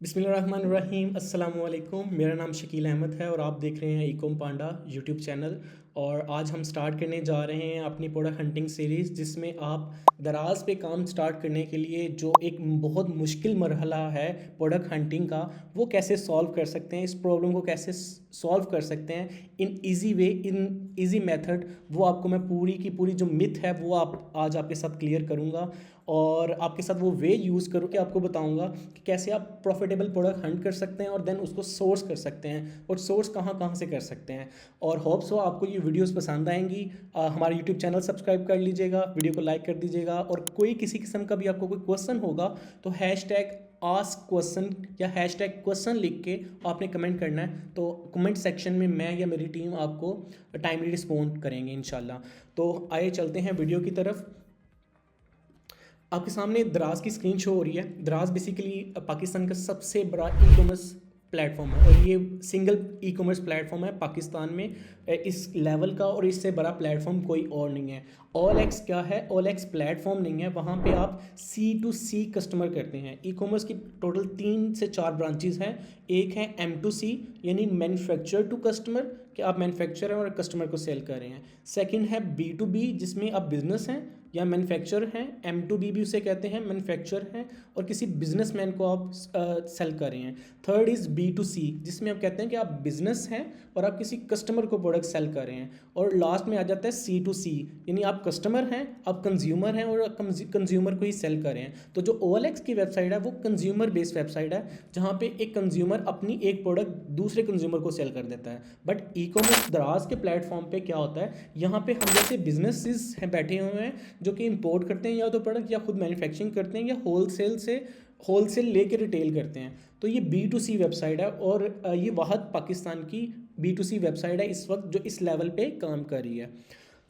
बिस्मिल्लाहिर्रहमानिर्रहीम अस्सलाम वालेकुम। मेरा नाम शकील अहमद है और आप देख रहे हैं इकोम पांडा यूट्यूब चैनल। और आज हम स्टार्ट करने जा रहे हैं अपनी प्रोडक्ट हंटिंग सीरीज़, जिसमें आप दराज पे काम स्टार्ट करने के लिए जो एक बहुत मुश्किल मरहला है प्रोडक्ट हंटिंग का, वो कैसे सॉल्व कर सकते हैं, इस प्रॉब्लम को कैसे सॉल्व कर सकते हैं in easy way, in easy method. वो आपको मैं पूरी की पूरी जो मिथ है वो आज आपके साथ क्लियर करूँगा और आपके साथ वो वे यूज़ करूँ कि आपको बताऊंगा कि कैसे आप प्रॉफिटेबल प्रोडक्ट हंट कर सकते हैं और देन उसको सोर्स कर सकते हैं, और सोर्स कहाँ कहाँ से कर सकते हैं। और होप्स हो आपको ये वीडियोस पसंद आएंगी। हमारा यूट्यूब चैनल सब्सक्राइब कर लीजिएगा, वीडियो को लाइक कर दीजिएगा, और कोई किसी किस्म का भी आपको कोई क्वेश्चन होगा तो आस्क क्वेश्चन या क्वेश्चन लिख के आपने कमेंट करना है, तो कमेंट सेक्शन में मैं या मेरी टीम आपको टाइमली रिस्पॉन्ड करेंगे इंशाल्लाह। तो आइए चलते हैं वीडियो की तरफ। आपके सामने दराज की स्क्रीन शो हो रही है। दराज बेसिकली पाकिस्तान का सबसे बड़ा ई कॉमर्स प्लेटफॉर्म है, और ये सिंगल ई कॉमर्स प्लेटफॉर्म है पाकिस्तान में इस लेवल का, और इससे बड़ा प्लेटफॉर्म कोई और नहीं है। OLX क्या है? OLX प्लेटफॉर्म नहीं है, वहाँ पे आप C2C कस्टमर करते हैं। ई कॉमर्स की टोटल 3 से 4 ब्रांचेस हैं। एक है M2C यानी मैन्युफैक्चर टू कस्टमर, कि आप मैन्युफैक्चर हैं और कस्टमर को सेल कर रहे हैं। सेकंड है B2B, जिसमें आप बिजनेस हैं या मैन्युफैक्चर हैं। M2B भी उसे कहते हैं, मैन्युफैक्चर हैं और किसी बिजनेसमैन को आप सेल कर रहे हैं। थर्ड इज़ B2C, जिसमें आप कहते हैं कि आप बिजनेस हैं और आप किसी कस्टमर को प्रोडक्ट सेल कर रहे हैं। और लास्ट में आ जाता है C2C, यानी आप कस्टमर हैं, आप कंज्यूमर हैं और कंज्यूमर को ही सेल कर रहे हैं। तो जो OLX की वेबसाइट है वो कंज्यूमर बेस्ड वेबसाइट है, जहाँ पे एक कंज्यूमर अपनी एक प्रोडक्ट दूसरे कंज्यूमर को सेल कर देता है। बट ई कॉमर्स दराज के प्लेटफॉर्म पे क्या होता है, यहाँ पे हम जैसे बिजनेसेस हैं बैठे हुए हैं जो कि इंपोर्ट करते हैं या तो प्रोडक्ट, या खुद मैन्युफैक्चरिंग करते हैं, या होलसेल लेके रिटेल करते हैं। तो ये B2C वेबसाइट है, और ये वाहद पाकिस्तान की B2C वेबसाइट है इस वक्त जो इस लेवल पे काम कर रही है।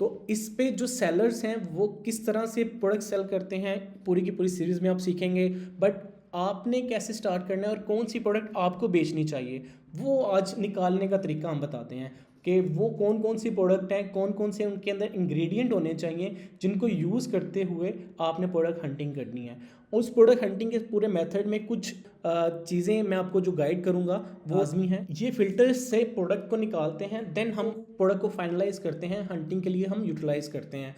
तो इस पे जो सेलर्स हैं वो किस तरह से प्रोडक्ट सेल करते हैं, पूरी की पूरी सीरीज़ में आप सीखेंगे। बट आपने कैसे स्टार्ट करना है और कौन सी प्रोडक्ट आपको बेचनी चाहिए, वो आज निकालने का तरीका हम बताते हैं कि वो कौन कौन सी प्रोडक्ट हैं, कौन कौन से उनके अंदर इंग्रेडिएंट होने चाहिए जिनको यूज़ करते हुए आपने प्रोडक्ट हंटिंग करनी है। उस प्रोडक्ट हंटिंग के पूरे मेथड में कुछ चीज़ें मैं आपको जो गाइड करूँगा वो लाजमी है। ये फिल्टर्स से प्रोडक्ट को निकालते हैं, देन हम प्रोडक्ट को फाइनलाइज करते हैं, हंटिंग के लिए हम यूटिलाइज़ करते हैं।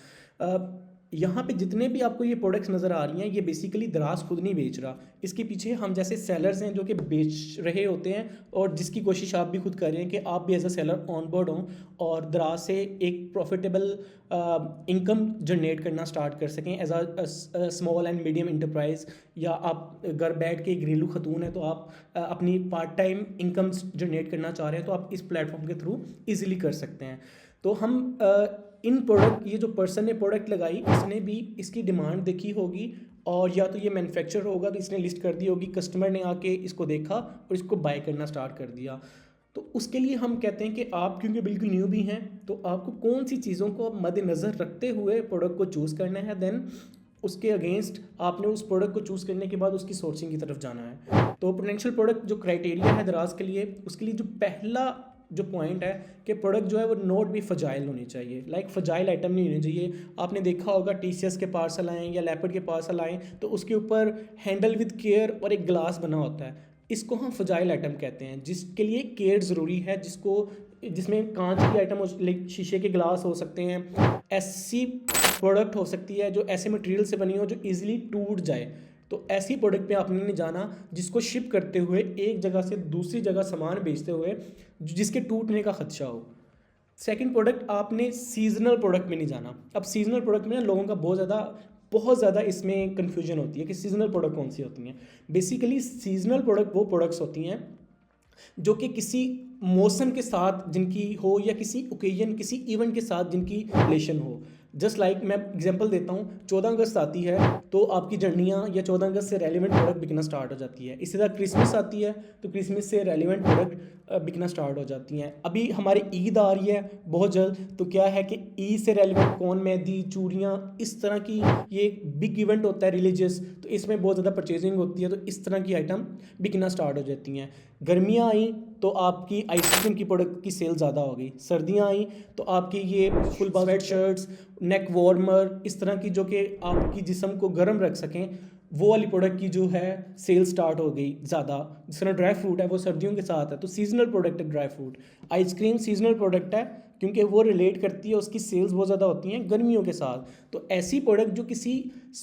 यहाँ पे जितने भी आपको ये प्रोडक्ट्स नज़र आ रही हैं, ये बेसिकली दराज खुद नहीं बेच रहा। इसके पीछे हम जैसे सेलर्स हैं जो कि बेच रहे होते हैं, और जिसकी कोशिश आप भी खुद कर रहे हैं कि आप भी as a seller on board हों और दराज से एक प्रॉफिटेबल इनकम जनरेट करना स्टार्ट कर सकें as a small and medium enterprise. या आप घर बैठ के घरेलू खतून है तो आप अपनी पार्ट टाइम इनकम जनरेट करना चाह रहे हैं, तो आप इस प्लेटफॉर्म के थ्रू ईजिली कर सकते हैं। तो हम इन प्रोडक्ट, ये जो पर्सन ने प्रोडक्ट लगाई इसने भी इसकी डिमांड देखी होगी, और या तो ये मैन्युफैक्चर होगा तो इसने लिस्ट कर दी होगी, कस्टमर ने आके इसको देखा और इसको बाय करना स्टार्ट कर दिया। तो उसके लिए हम कहते हैं कि आप क्योंकि बिल्कुल न्यू भी हैं, तो आपको कौन सी चीज़ों को मद्देनज़र रखते हुए प्रोडक्ट को चूज़ करना है, देन उसके अगेंस्ट आपने उस प्रोडक्ट को चूज़ करने के बाद उसकी सोर्सिंग की तरफ जाना है। तो पोटेंशियल प्रोडक्ट जो क्राइटेरिया है दराज के लिए, उसके लिए जो पहला जो पॉइंट है कि प्रोडक्ट जो है वो नोट भी फजाइल होनी चाहिए, लाइक फजाइल आइटम नहीं होनी चाहिए। आपने देखा होगा TCS के पार्सल आएँ या लेपर्ड के पार्सल आएँ तो उसके ऊपर हैंडल विद केयर और एक ग्लास बना होता है, इसको हम फजाइल आइटम कहते हैं, जिसके लिए केयर ज़रूरी है, जिसमें कांच की आइटम हो, शीशे के ग्लास हो सकते हैं, ऐसी प्रोडक्ट हो सकती है जो ऐसे मटेरियल से बनी हो जो ईजिली टूट जाए। तो ऐसी प्रोडक्ट पे आपने नहीं जाना जिसको शिप करते हुए एक जगह से दूसरी जगह सामान बेचते हुए जिसके टूटने का खदशा हो। सेकंड प्रोडक्ट, आपने सीजनल प्रोडक्ट में नहीं जाना। अब सीजनल प्रोडक्ट में लोगों का बहुत ज़्यादा इसमें कन्फ्यूजन होती है कि सीजनल प्रोडक्ट कौन सी होती हैं। बेसिकली सीजनल प्रोडक्ट वो प्रोडक्ट्स होती हैं जो कि किसी मौसम के साथ जिनकी हो, या किसी ओकेजन, किसी इवेंट के साथ जिनकी रिलेशन हो। जस्ट लाइक मैं एग्जांपल देता हूँ, 14 अगस्त आती है तो आपकी जर्नियाँ या 14 अगस्त से रेलिवेंट प्रोडक्ट बिकना स्टार्ट हो जाती है। इसी तरह क्रिसमस आती है तो क्रिसमस से रेलिवेंट प्रोडक्ट बिकना स्टार्ट हो जाती हैं। अभी हमारी ईद आ रही है बहुत जल्द, तो क्या है कि ईद से रेलिवेंट कौन मेहंदी, चूड़ियाँ, इस तरह की, ये एक बिग इवेंट होता है रिलीजियस, तो इसमें बहुत ज़्यादा परचेजिंग होती है, तो इस तरह की आइटम बिकना स्टार्ट हो जाती हैं। गर्मियाँ आई तो आपकी आइसक्रीम की प्रोडक्ट की सेल ज़्यादा हो गई। सर्दियाँ आई तो आपकी ये फुल स्वेट शर्ट्स, नेक वार्मर, इस तरह की जो कि आपकी जिस्म को गर्म रख सकें, वो वाली प्रोडक्ट की जो है सेल स्टार्ट हो गई ज़्यादा। जिस तरह ड्राई फ्रूट है वो सर्दियों के साथ है, तो सीजनल प्रोडक्ट है dry fruit. Ice cream seasonal product है क्योंकि वो रिलेट करती है, उसकी सेल्स बहुत ज़्यादा होती हैं गर्मियों के साथ। तो ऐसी प्रोडक्ट जो किसी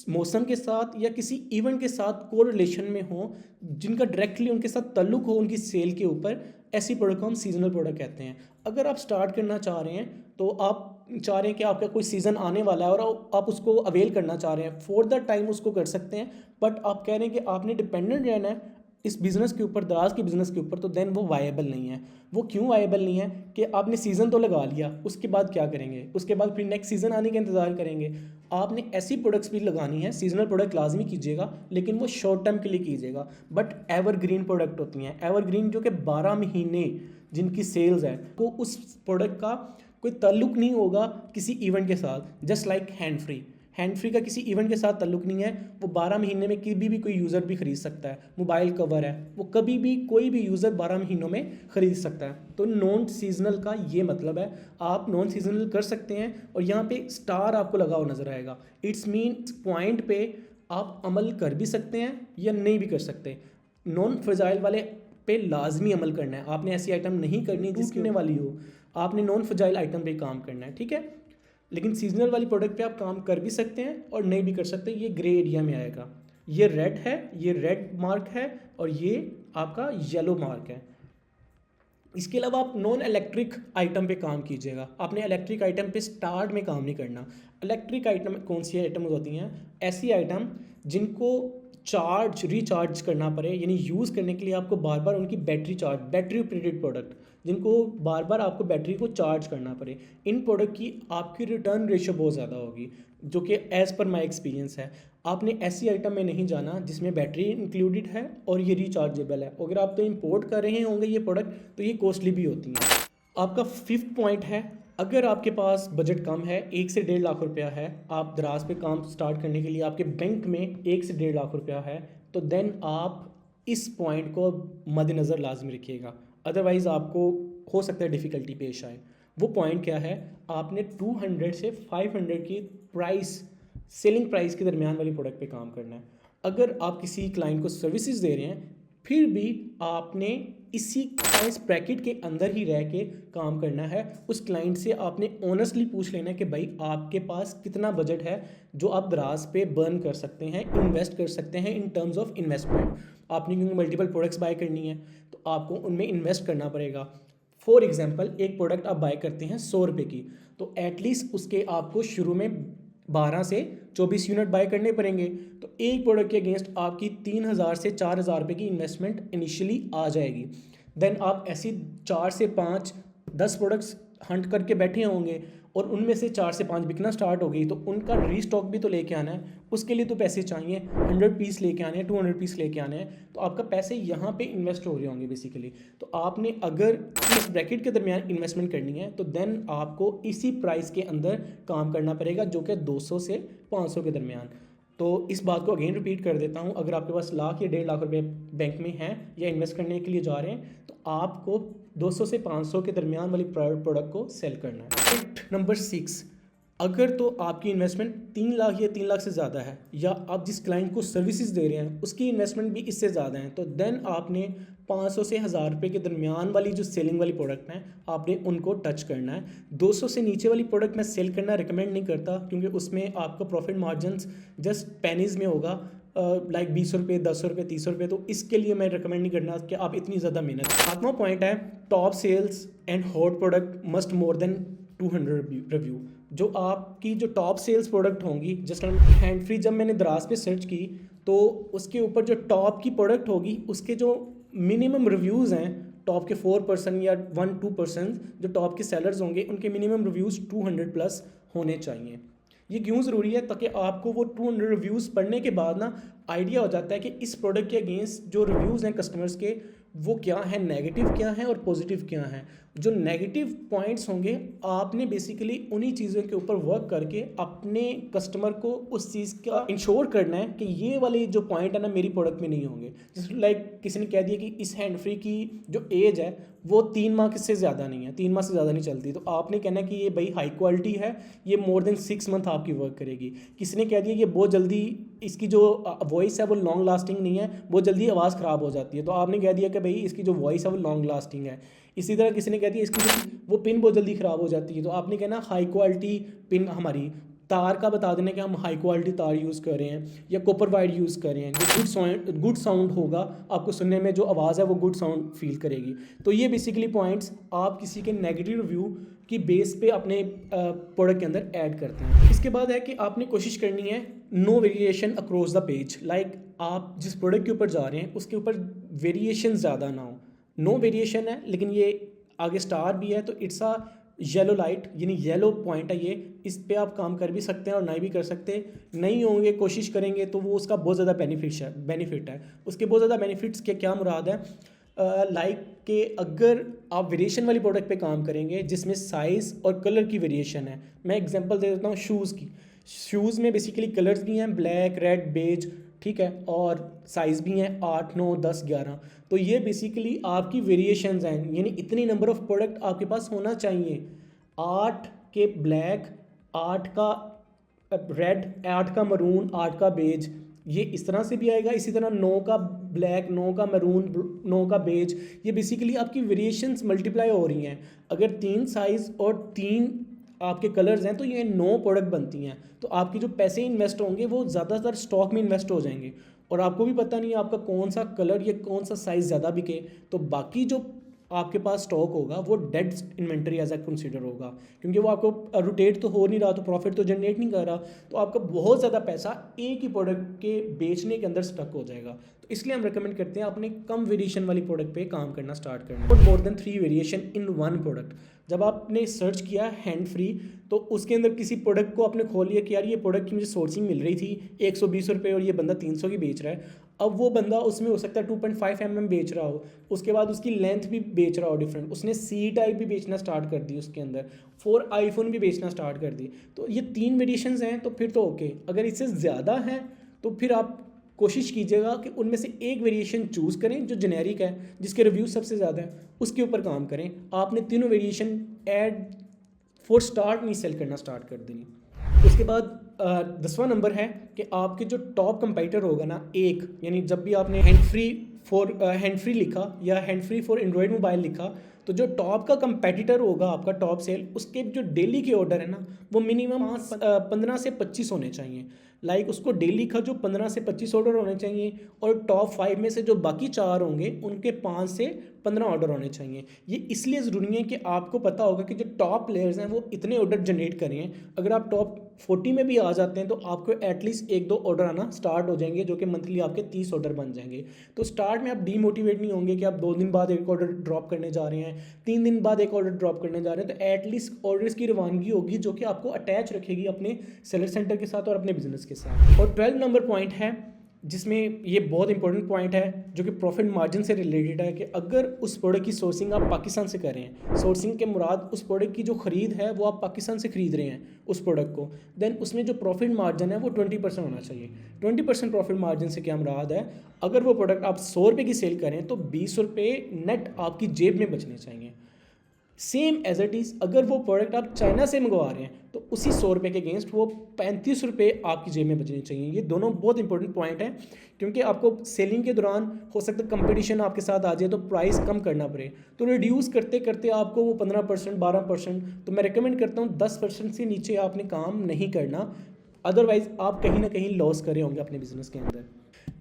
मौसम के साथ या किसी इवेंट के साथ को रिलेशन में हो, जिनका डायरेक्टली उनके साथ ताल्लुक हो उनकी सेल के ऊपर, ऐसी प्रोडक्ट को हम सीजनल प्रोडक्ट कहते हैं। अगर आप स्टार्ट करना चाह रहे हैं तो आप चाह रहे हैं कि आपका कोई सीज़न आने वाला है और आप उसको अवेल करना चाह रहे हैं, फॉर द टाइम उसको कर सकते हैं। बट आप कह रहे हैं कि आपने डिपेंडेंट रहना है इस बिज़नेस के ऊपर, दराज के बिज़नेस के ऊपर, तो देन वो वायबल नहीं है। वो क्यों वायबल नहीं है कि आपने सीज़न तो लगा लिया, उसके बाद क्या करेंगे? उसके बाद फिर नेक्स्ट सीज़न आने का इंतज़ार करेंगे? आपने ऐसी प्रोडक्ट्स भी लगानी है, सीजनल प्रोडक्ट लाजमी कीजिएगा लेकिन वो शॉर्ट टर्म के लिए कीजिएगा। बट एवरग्रीन प्रोडक्ट होती हैं, एवरग्रीन जो कि 12 महीने जिनकी सेल्स है, तो उस प्रोडक्ट का कोई ताल्लुक नहीं होगा किसी इवेंट के साथ। जस्ट लाइक हैंड फ्री का किसी इवेंट के साथ ताल्लुक नहीं है, वो 12 महीने में कभी भी कोई यूज़र भी खरीद सकता है। मोबाइल कवर है, वो कभी भी कोई भी यूज़र 12 महीनों में ख़रीद सकता है। तो नॉन सीजनल का ये मतलब है, आप नॉन सीजनल कर सकते हैं और यहाँ पे स्टार आपको लगा हुआ नज़र आएगा। इट्स मीन पॉइंट पे आप अमल कर भी सकते हैं या नहीं भी कर सकते। नॉन फ्रजाइल वाले पे लाजमी अमल करना है, आपने ऐसी आइटम नहीं करनी जिसकी वाली हो, आपने नॉन फ्रजाइल आइटम पे काम करना है, ठीक है। लेकिन सीजनल वाली प्रोडक्ट पे आप काम कर भी सकते हैं और नहीं भी कर सकते, ये ग्रे एरिया में आएगा। ये रेड है, ये रेड मार्क है और ये आपका येलो मार्क है। इसके अलावा आप नॉन इलेक्ट्रिक आइटम पे काम कीजिएगा, आपने इलेक्ट्रिक आइटम पे स्टार्ट में काम नहीं करना। इलेक्ट्रिक आइटम कौन सी आइटम होती हैं? ऐसी आइटम जिनको चार्ज रिचार्ज करना पड़े, यानी यूज़ करने के लिए आपको बार बार उनकी battery charge, battery operated product जिनको बार बार आपको बैटरी को चार्ज करना पड़े, इन प्रोडक्ट की आपकी रिटर्न रेशो बहुत ज़्यादा होगी, जो कि एज़ पर माई एक्सपीरियंस है। आपने ऐसी आइटम में नहीं जाना जिसमें बैटरी इंक्लूडेड है और ये रिचार्जेबल है। अगर आप तो इंपोर्ट कर रहे होंगे ये प्रोडक्ट, तो ये कॉस्टली भी होती हैं। आपका 5th पॉइंट है, अगर आपके पास बजट कम है, 1 से 1.5 लाख रुपया है, आप दराज पे काम स्टार्ट करने के लिए आपके बैंक में 1 से 1.5 लाख रुपया है, तो देन आप इस पॉइंट को मद्देनज़र लाजमी रखिएगा, अदरवाइज़ आपको हो सकता है डिफ़िकल्टी पेश आए। वो पॉइंट क्या है? आपने 200 से 500 की प्राइस, सेलिंग प्राइस के दरमियान वाली प्रोडक्ट पे काम करना है। अगर आप किसी क्लाइंट को सर्विसेज दे रहे हैं, फिर भी आपने इसी प्राइस ब्रैकेट के अंदर ही रह के काम करना है। उस क्लाइंट से आपने ऑनेस्टली पूछ लेना है कि भाई आपके पास कितना बजट है जो आप दराज पे बर्न कर सकते हैं, इन्वेस्ट कर सकते हैं इन टर्म्स ऑफ इन्वेस्टमेंट। आपने क्योंकि मल्टीपल प्रोडक्ट्स बाय करनी है तो आपको उनमें इन्वेस्ट करना पड़ेगा। फॉर एग्जाम्पल, एक प्रोडक्ट आप बाय करते हैं 100 रुपये की, तो एटलीस्ट उसके आपको शुरू में 12 से 24 यूनिट बाय करने पड़ेंगे। तो एक प्रोडक्ट के अगेंस्ट आपकी 3,000 से 4,000 रुपये की इन्वेस्टमेंट इनिशियली आ जाएगी। देन आप ऐसी 4 से 5, 10 प्रोडक्ट्स हंट करके बैठे होंगे और उनमें से 4 से 5 बिकना स्टार्ट हो गई, तो उनका रीस्टॉक भी तो लेके आना है, उसके लिए तो पैसे चाहिए। 100 पीस लेके आने हैं, 200 पीस लेके आने हैं, तो आपका पैसे यहाँ पे इन्वेस्ट हो रहे होंगे बेसिकली। तो आपने अगर इस ब्रैकेट के दरमियान इन्वेस्टमेंट करनी है तो देन आपको इसी प्राइस के अंदर काम करना पड़ेगा, जो कि 200 से 500 के दरमियान। तो इस बात को अगेन रिपीट कर देता हूँ, अगर आपके पास लाख या 1.5 लाख रुपए बैंक में हैं या इन्वेस्ट करने के लिए जा रहे हैं, तो आपको 200 से 500 के दरमियान वाली प्रोडक्ट को सेल करना है। पॉइंट नंबर 6, अगर तो आपकी इन्वेस्टमेंट 3 लाख या 3 लाख से ज़्यादा है, या आप जिस क्लाइंट को सर्विसेज दे रहे हैं उसकी इन्वेस्टमेंट भी इससे ज़्यादा है, तो देन आपने 500 से 1000 रुपये के दरमियान वाली जो सेलिंग वाली प्रोडक्ट हैं आपने उनको टच करना है। 200 से नीचे वाली प्रोडक्ट मैं सेल करना रिकमेंड नहीं करता, क्योंकि उसमें आपका प्रॉफिट मार्जिन्स जस्ट पेनीज में होगा, लाइक 20 रुपये, 10 रुपये, 30 रुपये। तो इसके लिए मैं रिकमेंड नहीं करना कि आप इतनी ज़्यादा मेहनत। 7वां पॉइंट है, top sales and hot product must more than 200 review. जो आपकी जो टॉप सेल्स प्रोडक्ट होंगी, जस्ट हैंड फ्री जब मैंने दराज पे सर्च की तो उसके ऊपर जो टॉप की प्रोडक्ट होगी उसके जो मिनिमम रिव्यूज़ हैं, टॉप के 4% या 1-2% जो टॉप के सेलर्स होंगे उनके मिनिमम रिव्यूज़ 200 प्लस होने चाहिए। ये क्यों ज़रूरी है? ताकि आपको वो 200 रिव्यूज़ पढ़ने के बाद ना आइडिया हो जाता है कि इस प्रोडक्ट के अगेंस्ट जो रिव्यूज़ हैं कस्टमर्स के, वो क्या हैं, नेगेटिव क्या हैं और पॉजिटिव क्या हैं। जो नेगेटिव पॉइंट्स होंगे आपने बेसिकली उन्हीं चीज़ों के ऊपर वर्क करके अपने कस्टमर को उस चीज़ का इंश्योर करना है कि ये वाले जो पॉइंट है ना मेरी प्रोडक्ट में नहीं होंगे। जैसे लाइक किसी ने कह दिया कि इस हैंड फ्री की जो एज है वो 3 माह से ज़्यादा नहीं है, 3 माह से ज़्यादा नहीं चलती, तो आपने कहना है कि ये भाई हाई क्वालिटी है, ये मोर देन 6 मंथ आपकी वर्क करेगी। किसी ने कह दिया कि बहुत जल्दी इसकी जो वॉइस है वो लॉन्ग लास्टिंग नहीं है, बहुत जल्दी आवाज़ ख़राब हो जाती है, तो आपने कह दिया कि भाई इसकी जो वॉइस है वो लॉन्ग लास्टिंग है। इसी तरह किसी ने कह दिया इसकी वो पिन बहुत जल्दी ख़राब हो जाती है, तो आपने कहना हाई क्वालिटी पिन हमारी तार का बता देना कि हम हाई क्वालिटी तार यूज़ कर रहे हैं या कॉपर वायर यूज़ कर रहे हैं, जो गुड साउंड होगा, आपको सुनने में जो आवाज़ है वो गुड साउंड फील करेगी। तो ये बेसिकली पॉइंट्स आप किसी के नेगेटिव रिव्यू की बेस पे अपने प्रोडक्ट के अंदर ऐड करते हैं। इसके बाद है कि आपने कोशिश करनी है no variation across the page, like आप जिस प्रोडक्ट के ऊपर जा रहे हैं उसके ऊपर वेरिएशन ज़्यादा ना हो। नो वेरिएशन है लेकिन ये आगे स्टार भी है, तो इट्स अ येलो लाइट, यानी येलो पॉइंट है ये, इस पे आप काम कर भी सकते हैं और नहीं भी कर सकते। नहीं होंगे, कोशिश करेंगे तो वो उसका बहुत ज़्यादा बेनिफिट है। उसके बहुत ज़्यादा बेनिफिट्स के क्या मुराद है, लाइक कि अगर आप वेरिएशन वाली प्रोडक्ट पे काम करेंगे जिसमें साइज़ और कलर की वेरिएशन है, मैं एग्जांपल दे देता हूँ शूज़ की। शूज़ में बेसिकली कलर्स भी हैं, ब्लैक, रेड, बेज, ठीक है, और साइज़ भी हैं 8, 9, 10, 11। तो ये बेसिकली आपकी वेरिएशंस हैं, यानी इतनी नंबर ऑफ़ प्रोडक्ट आपके पास होना चाहिए। 8 के ब्लैक, 8 का रेड, 8 का मरून, 8 का बेज, ये इस तरह से भी आएगा। इसी तरह 9 का ब्लैक, 9 का मरून, 9 का बेज, ये बेसिकली आपकी वेरिएशंस मल्टीप्लाई हो रही हैं। अगर 3 साइज़ और 3 आपके कलर्स हैं तो ये 9 प्रोडक्ट बनती हैं। तो आपके जो पैसे इन्वेस्ट होंगे वो ज़्यादातर स्टॉक में इन्वेस्ट हो जाएंगे और आपको भी पता नहीं है आपका कौन सा कलर या कौन सा साइज़ ज़्यादा बिके, तो बाकी जो आपके पास स्टॉक होगा वो dead inventory as a consider होगा, क्योंकि वो आपको रोटेट तो हो नहीं रहा, तो प्रॉफिट तो जनरेट नहीं कर रहा, तो आपका बहुत ज़्यादा पैसा एक ही प्रोडक्ट के बेचने के अंदर स्टक हो जाएगा। तो इसलिए हम रिकमेंड करते हैं अपने कम वेरिएशन वाली प्रोडक्ट पे काम करना स्टार्ट करना। More than 3 variation in one product. जब आपने सर्च किया हैंड फ्री तो उसके अंदर किसी प्रोडक्ट को आपने खोल लिया कि यार ये प्रोडक्ट की मुझे सोर्सिंग मिल रही थी 120 रुपये और ये बंदा 300 की बेच रहा है। अब वो बंदा उसमें हो सकता है 2.5 mm बेच रहा हो, उसके बाद उसकी लेंथ भी बेच रहा हो डिफरेंट, उसने सी टाइप भी बेचना स्टार्ट कर दी, उसके अंदर 4 आईफोन भी बेचना स्टार्ट कर दी। तो ये 3 वेरिएशंस हैं तो फिर तो ओके। अगर इससे ज़्यादा हैं तो फिर आप कोशिश कीजिएगा कि उनमें से एक वेरिएशन चूज़ करें जो जेनेरिक है, जिसके रिव्यू सबसे ज़्यादा है, उसके ऊपर काम करें। आपने तीनों वेरिएशन ऐड फॉर स्टार्ट नहीं सेल करना स्टार्ट कर देनी। उसके बाद 10वां नंबर है कि आपके जो टॉप कंपैटिटर होगा ना, एक यानी जब भी आपने हैंड फ्री लिखा या hand free for Android mobile लिखा, तो जो टॉप का कंपैटिटर होगा आपका टॉप सेल, उसके जो डेली के ऑर्डर है ना वो मिनिमम 15 से 25 होने चाहिए। लाइक उसको डेली का जो 15 से 25 ऑर्डर होने चाहिए और टॉप 5 में से जो बाकी 4 होंगे उनके 5 से 15 ऑर्डर होने चाहिए। ये इसलिए ज़रूरी है कि आपको पता होगा कि जो टॉप प्लेयर्स हैं वो इतने ऑर्डर जनरेट कर रहे हैं। अगर आप टॉप 40 में भी आ जाते हैं तो आपको एटलीस्ट 1-2 ऑर्डर आना स्टार्ट हो जाएंगे, जो कि मंथली आपके 30 ऑर्डर बन जाएंगे। तो स्टार्ट में आप डीमोटिवेट नहीं होंगे कि आप 2 दिन बाद एक ऑर्डर ड्रॉप करने जा रहे हैं, 3 दिन बाद एक ऑर्डर ड्रॉप करने जा रहे हैं। तो एटलीस्ट ऑर्डर्स की रवानगी होगी जो कि आपको अटैच रखेगी अपने सेलर सेंटर के साथ और अपने बिजनेस के साथ। और 12 नंबर पॉइंट है जिसमें ये बहुत इंपॉर्टेंट पॉइंट है जो कि प्रॉफिट मार्जिन से रिलेटेड है कि अगर उस प्रोडक्ट की सोर्सिंग आप पाकिस्तान से कर रहे हैं, सोर्सिंग के मुराद उस प्रोडक्ट की जो ख़रीद है वो आप पाकिस्तान से ख़रीद रहे हैं उस प्रोडक्ट को, देन उसमें जो प्रॉफिट मार्जिन है वो 20% होना चाहिए। 20% प्रॉफिट मार्जिन से क्या मुराद है, अगर वो प्रोडक्ट आप 100 रुपये की सेल करें तो 20 रुपये नेट आपकी जेब में बचने चाहिए। सेम एज इट इज़ अगर वो प्रोडक्ट आप चाइना से मंगवा रहे हैं तो उसी 100 रुपये के अगेंस्ट वो 35 रुपये आपकी जेब में बचने चाहिए। ये दोनों बहुत इंपॉर्टेंट पॉइंट हैं क्योंकि आपको सेलिंग के दौरान हो सकता है कंपटीशन आपके साथ आ जाए तो प्राइस कम करना पड़े, तो रिड्यूस करते करते आपको वो 15%, 12%, तो मैं रिकमेंड करता हूँ 10% से नीचे आपने काम नहीं करना, अदरवाइज़ आप कहीं ना कहीं लॉस करे होंगे अपने बिजनेस के अंदर।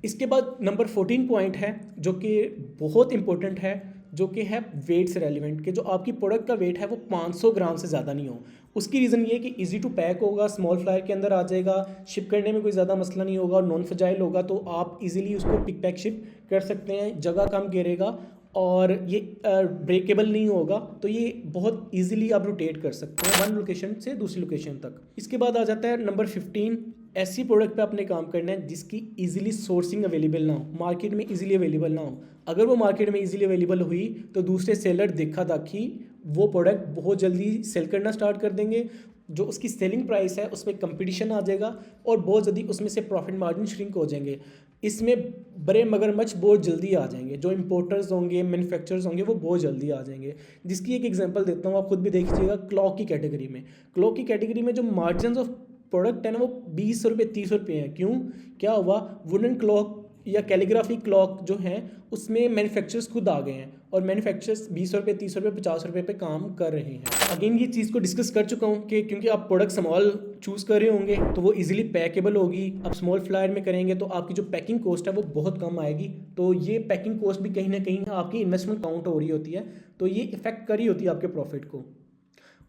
इसके बाद नंबर 14 पॉइंट है जो कि बहुत इंपॉर्टेंट है, जो कि है वेट से रेलिवेंट, कि जो आपकी प्रोडक्ट का वेट है वो 500 ग्राम से ज़्यादा नहीं हो। उसकी रीज़न ये है कि इजी टू पैक होगा, स्मॉल फ्लायर के अंदर आ जाएगा, शिप करने में कोई ज़्यादा मसला नहीं होगा और नॉन फ्रेजाइल होगा, तो आप इजीली उसको पिक पैक शिप कर सकते हैं, जगह कम घेरेगा और ये ब्रेकेबल नहीं होगा, तो ये बहुत इजीली आप रोटेट कर सकते हैं वन लोकेशन से दूसरी लोकेशन तक। इसके बाद आ जाता है नंबर 15, ऐसी प्रोडक्ट पे आपने काम करना है जिसकी इजीली सोर्सिंग अवेलेबल ना हो, मार्केट में इजीली अवेलेबल ना हो। अगर वो मार्केट में इजीली अवेलेबल हुई तो दूसरे सेलर देखा दाखी वो प्रोडक्ट बहुत जल्दी सेल करना स्टार्ट कर देंगे, जो उसकी सेलिंग प्राइस है उसमें कंपटीशन आ जाएगा और बहुत जल्दी उसमें से प्रॉफिट मार्जिन श्रिंक हो जाएंगे। इसमें बड़े मगरमच्छ बहुत जल्दी आ जाएंगे, जो इंपोर्टर्स होंगे, मैन्युफैक्चरर्स होंगे, वो बहुत जल्दी आ जाएंगे। जिसकी एक एग्जांपल देता हूँ, आप खुद भी देख लीजिएगा। क्लॉक की कैटेगरी में, जो मार्जिन ऑफ प्रोडक्ट है ना, वो 20 रुपये 30 रुपये हैं। क्यों, क्या हुआ, वुडन क्लॉक या कैलीग्राफी क्लॉक जो हैं उसमें मैन्युफैक्चरर्स खुद आ गए हैं और मैन्युफैक्चरर्स 20 रुपये 30 रुपये 50 रुपये पे काम कर रहे हैं। अगेन ये चीज़ को डिस्कस कर चुका हूँ कि क्योंकि आप प्रोडक्ट स्मॉल चूज़ कर रहे होंगे तो वो इजीली पैकेबल होगी। आप स्मॉल फ्लायर में करेंगे तो आपकी जो पैकिंग कॉस्ट है वो बहुत कम आएगी। तो ये पैकिंग कॉस्ट भी कहीं ना कहीं आपकी इन्वेस्टमेंट काउंट हो रही होती है, तो ये इफेक्ट कर रही होती है आपके प्रॉफिट को।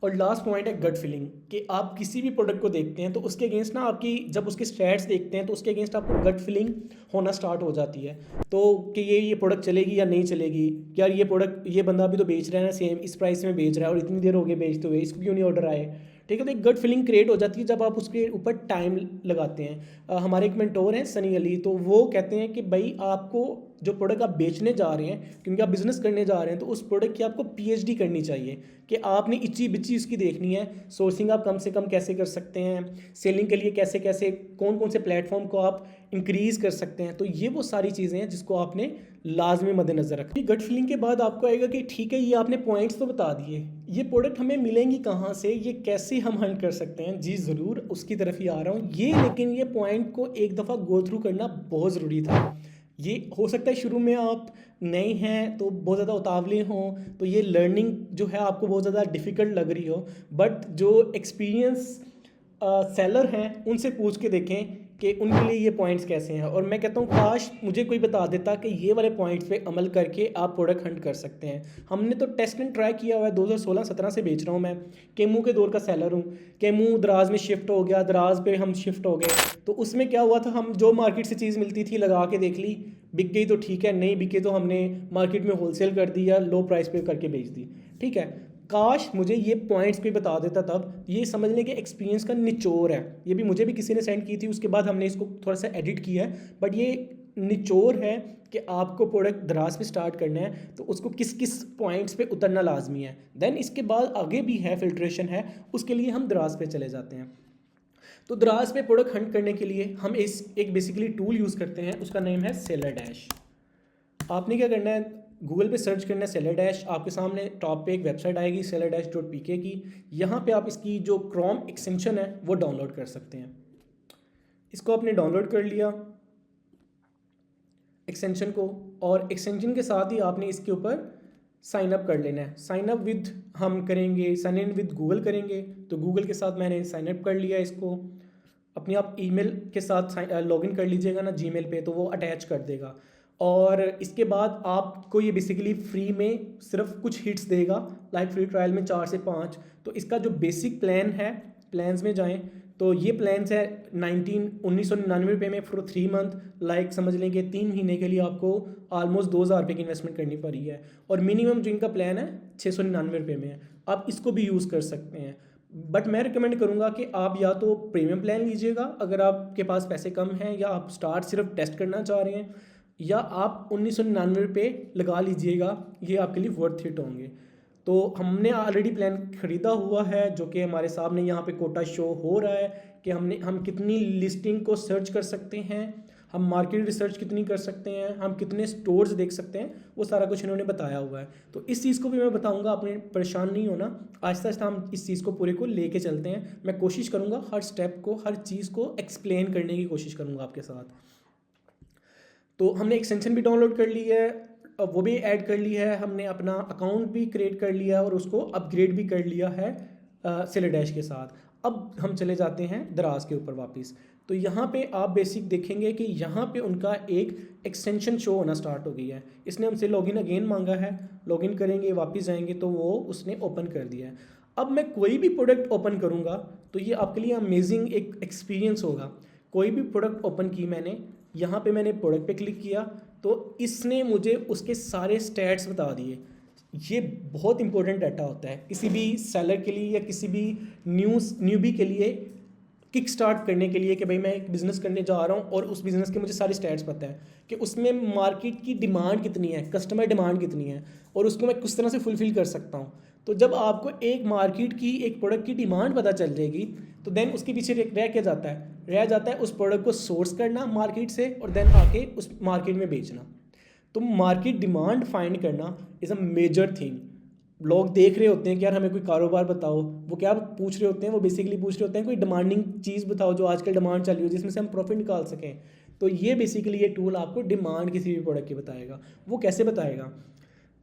और लास्ट पॉइंट है गट फीलिंग, कि आप किसी भी प्रोडक्ट को देखते हैं तो उसके अगेंस्ट ना आपकी, जब उसके स्टैट्स देखते हैं तो उसके अगेंस्ट आपको गट फीलिंग होना स्टार्ट हो जाती है। तो कि ये प्रोडक्ट चलेगी या नहीं चलेगी, यार ये प्रोडक्ट ये बंदा अभी तो बेच रहा है ना, सेम इस प्राइस में बेच रहा है और इतनी देर हो गई बेचते हुए, इसको क्यों नहीं ऑर्डर आए। ठीक है, तो एक गट फीलिंग क्रिएट हो जाती है जब आप उसके ऊपर टाइम लगाते हैं। हमारे एक मेंटोर हैं सनी अली, तो वो कहते हैं कि भाई आपको जो प्रोडक्ट आप बेचने जा रहे हैं, क्योंकि आप बिजनेस करने जा रहे हैं, तो उस प्रोडक्ट की आपको पीएचडी करनी चाहिए कि आपने इच्ची बिच्ची उसकी देखनी है। सोर्सिंग आप कम से कम कैसे कर सकते हैं, सेलिंग के लिए कैसे कैसे कौन कौन से प्लेटफॉर्म को आप इंक्रीज़ कर सकते हैं। तो ये वो सारी चीज़ें हैं जिसको आपने लाजमी मद्देनज़र रखना। गट फीलिंग के बाद आपको आएगा कि ठीक है, ये आपने पॉइंट्स तो बता दिए, ये प्रोडक्ट हमें मिलेंगी कहाँ से, ये कैसे हम हंट कर सकते हैं। जी ज़रूर, उसकी तरफ ही आ रहा हूँ ये, लेकिन ये पॉइंट को एक दफ़ा गो थ्रू करना बहुत ज़रूरी था। ये हो सकता है शुरू में आप नए हैं तो बहुत ज़्यादा उतावले हों, तो ये लर्निंग जो है आपको बहुत ज़्यादा डिफ़िकल्ट लग रही हो, बट जो एक्सपीरियंस सेलर हैं उनसे पूछ के देखें कि उनके लिए ये पॉइंट्स कैसे हैं। और मैं कहता हूँ काश मुझे कोई बता देता कि ये वाले पॉइंट्स पे अमल करके आप प्रोडक्ट हंट कर सकते हैं। हमने तो टेस्ट एंड ट्राई किया हुआ है, 2016-17 से बेच रहा हूँ मैं, केमू के दौर का सेलर हूँ। केमू दराज में शिफ्ट हो गया, दराज पे हम शिफ्ट हो गए, तो उसमें क्या हुआ था, हम जो मार्केट से चीज़ मिलती थी लगा के देख ली, बिक गई तो ठीक है, नहीं बिके तो हमने मार्केट में होलसेल कर दी या लो प्राइस पे करके बेच दी। ठीक है, काश मुझे ये पॉइंट्स भी बता देता तब। ये समझने के एक्सपीरियंस का निचोड़ है, ये भी मुझे भी किसी ने सेंड की थी, उसके बाद हमने इसको थोड़ा सा एडिट किया है, बट ये निचोड़ है कि आपको प्रोडक्ट दराज पे स्टार्ट करना है तो उसको किस किस पॉइंट्स पे उतरना लाजमी है। देन इसके बाद आगे भी है, फिल्ट्रेशन है, उसके लिए हम दराज पे चले जाते हैं। तो दराज पे प्रोडक्ट हंट करने के लिए हम एक बेसिकली टूल यूज़ करते हैं, उसका नेम है सेलर डैश। आपने क्या करना है, गूगल पे सर्च करना है सेलर डैश, आपके सामने टॉप पे एक वेबसाइट आएगी sellerdash.pk की। यहाँ पे आप इसकी जो क्रोम एक्सटेंशन है वो डाउनलोड कर सकते हैं। इसको आपने डाउनलोड कर लिया एक्सटेंशन को, और एक्सटेंशन के साथ ही आपने इसके ऊपर साइन अप कर लेना है। साइन अप विद हम करेंगे, साइन इन विद गूगल करेंगे, तो गूगल के साथ मैंने साइन अप कर लिया इसको। अपने आप ईमेल के साथ लॉगिन कर लीजिएगा ना जीमेल पे, तो वो अटैच कर देगा। और इसके बाद आपको ये बेसिकली फ्री में सिर्फ कुछ हिट्स देगा, लाइक फ्री ट्रायल में 4 से 5। तो इसका जो बेसिक प्लान है, प्लान्स में जाएं तो ये प्लान्स है 1999 रुपये में फॉर 3 मंथ। लाइक समझ लें कि 3 महीने के लिए आपको ऑलमोस्ट 2000 रुपये की इन्वेस्टमेंट करनी पड़ी है। और मिनिमम जो इनका प्लान है 699 रुपये में है, आप इसको भी यूज़ कर सकते हैं। बट मैं रिकमेंड करूँगा कि आप या तो प्रीमियम प्लान लीजिएगा अगर आपके पास पैसे कम हैं, या आप स्टार्ट सिर्फ टेस्ट करना चाह रहे हैं, या आप 1999 रुपये लगा लीजिएगा, ये आपके लिए वर्थ इट होंगे। तो हमने ऑलरेडी प्लान ख़रीदा हुआ है, जो कि हमारे सामने यहाँ पे कोटा शो हो रहा है कि हम कितनी लिस्टिंग को सर्च कर सकते हैं, हम मार्केट रिसर्च कितनी कर सकते हैं, हम कितने स्टोर्स देख सकते हैं, वो सारा कुछ इन्होंने बताया हुआ है। तो इस चीज़ को भी मैं बताऊंगा, आपने परेशान नहीं होना, आहिस्ता आहिस्ता हम इस चीज़ को पूरे को लेके चलते हैं। मैं कोशिश करूँगा हर स्टेप को, हर चीज़ को एक्सप्लेन करने की कोशिश करूँगा आपके साथ। तो हमने एक्सटेंशन भी डाउनलोड कर ली है, वो भी ऐड कर ली है, हमने अपना अकाउंट भी क्रिएट कर लिया और उसको अपग्रेड भी कर लिया है सेलर डैश के साथ। अब हम चले जाते हैं दराज के ऊपर वापस। तो यहाँ पे आप बेसिक देखेंगे कि यहाँ पे उनका एक एक्सटेंशन शो होना स्टार्ट हो गई है। इसने हमसे लॉगिन अगेन मांगा है, लॉगिन करेंगे, वापस जाएंगे तो वो उसने ओपन कर दिया है। अब मैं कोई भी प्रोडक्ट ओपन करूँगा तो ये आपके लिए अमेजिंग एक एक्सपीरियंस होगा। कोई भी प्रोडक्ट ओपन की मैंने, यहाँ पे मैंने प्रोडक्ट पे क्लिक किया तो इसने मुझे उसके सारे स्टैट्स बता दिए। ये बहुत इंपॉर्टेंट डाटा होता है किसी भी सेलर के लिए या किसी भी न्यूबी के लिए, किक स्टार्ट करने के लिए, कि भाई मैं एक बिज़नेस करने जा रहा हूँ और उस बिज़नेस के मुझे सारे स्टैट्स पता है कि उसमें मार्केट की डिमांड कितनी है, कस्टमर डिमांड कितनी है और उसको मैं किस तरह से फुलफ़िल कर सकता हूँ। तो जब आपको एक मार्केट की एक प्रोडक्ट की डिमांड पता चल जाएगी तो देन उसके पीछे रह क्या जाता है, रह जाता है उस प्रोडक्ट को सोर्स करना मार्केट से और देन आके उस मार्केट में बेचना। तो मार्केट डिमांड फाइंड करना इज़ अ मेजर थिंग। लोग देख रहे होते हैं कि यार हमें कोई कारोबार बताओ, वो क्या पूछ रहे होते हैं, वो बेसिकली पूछ रहे होते हैं कोई डिमांडिंग चीज़ बताओ जो आजकल डिमांड चल रही हो जिसमें से हम प्रॉफिट निकाल सकें। तो ये बेसिकली ये टूल आपको डिमांड किसी भी प्रोडक्ट की बताएगा। वो कैसे बताएगा,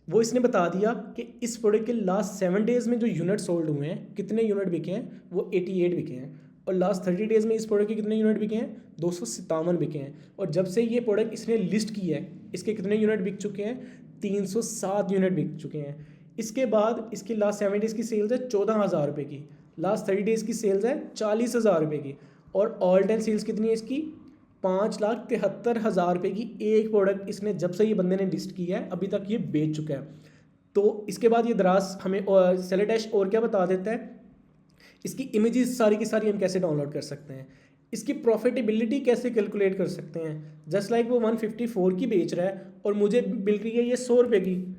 वो इसने बता दिया कि इस प्रोडक्ट के लास्ट 7 डेज़ में जो यूनिट सोल्ड हुए हैं, कितने यूनिट बिके हैं, वो 88 बिके हैं। और लास्ट 30 डेज़ में इस प्रोडक्ट के कितने यूनिट बिके हैं, 257 बिके हैं। और जब से ये प्रोडक्ट इसने लिस्ट की है इसके कितने यूनिट बिक चुके हैं, 307 यूनिट बिक चुके हैं। इसके बाद इसकी लास्ट 7 डेज़ की सेल्स है 14,000 रुपये की, लास्ट 30 डेज़ की सेल्स है 40,000 रुपये की, और ऑल टाइम सेल्स कितनी है इसकी, 5,73,000 रुपये की एक प्रोडक्ट इसने जब से ये बंदे ने लिस्ट की है अभी तक ये बेच चुका है। तो इसके बाद ये दराज हमें सेलर डैश और क्या बता देता है, इसकी इमेजेस सारी की सारी हम कैसे डाउनलोड कर सकते हैं, इसकी प्रॉफिटेबिलिटी कैसे कैलकुलेट कर सकते हैं। जस्ट लाइक वो 154 की बेच रहा है और मुझे मिल रही है ये 100 रुपये की,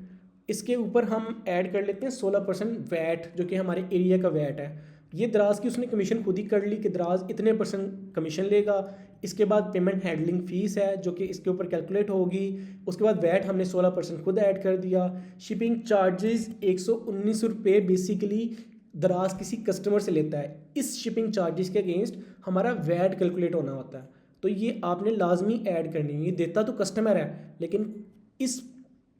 इसके ऊपर हम ऐड कर लेते हैं 16% वैट जो कि हमारे एरिया का वैट है। ये दराज की उसने कमीशन खुद ही कर ली कि दराज इतने % कमीशन लेगा। इसके बाद पेमेंट हैंडलिंग फ़ीस है जो कि इसके ऊपर कैलकुलेट होगी। उसके बाद वैट हमने 16% खुद ऐड कर दिया। शिपिंग चार्जेस 119 रुपये बेसिकली दराज किसी कस्टमर से लेता है। इस शिपिंग चार्जेस के अगेंस्ट हमारा वैट कैलकुलेट होना होता है, तो ये आपने लाजमी ऐड करनी है। ये देता तो कस्टमर है लेकिन इस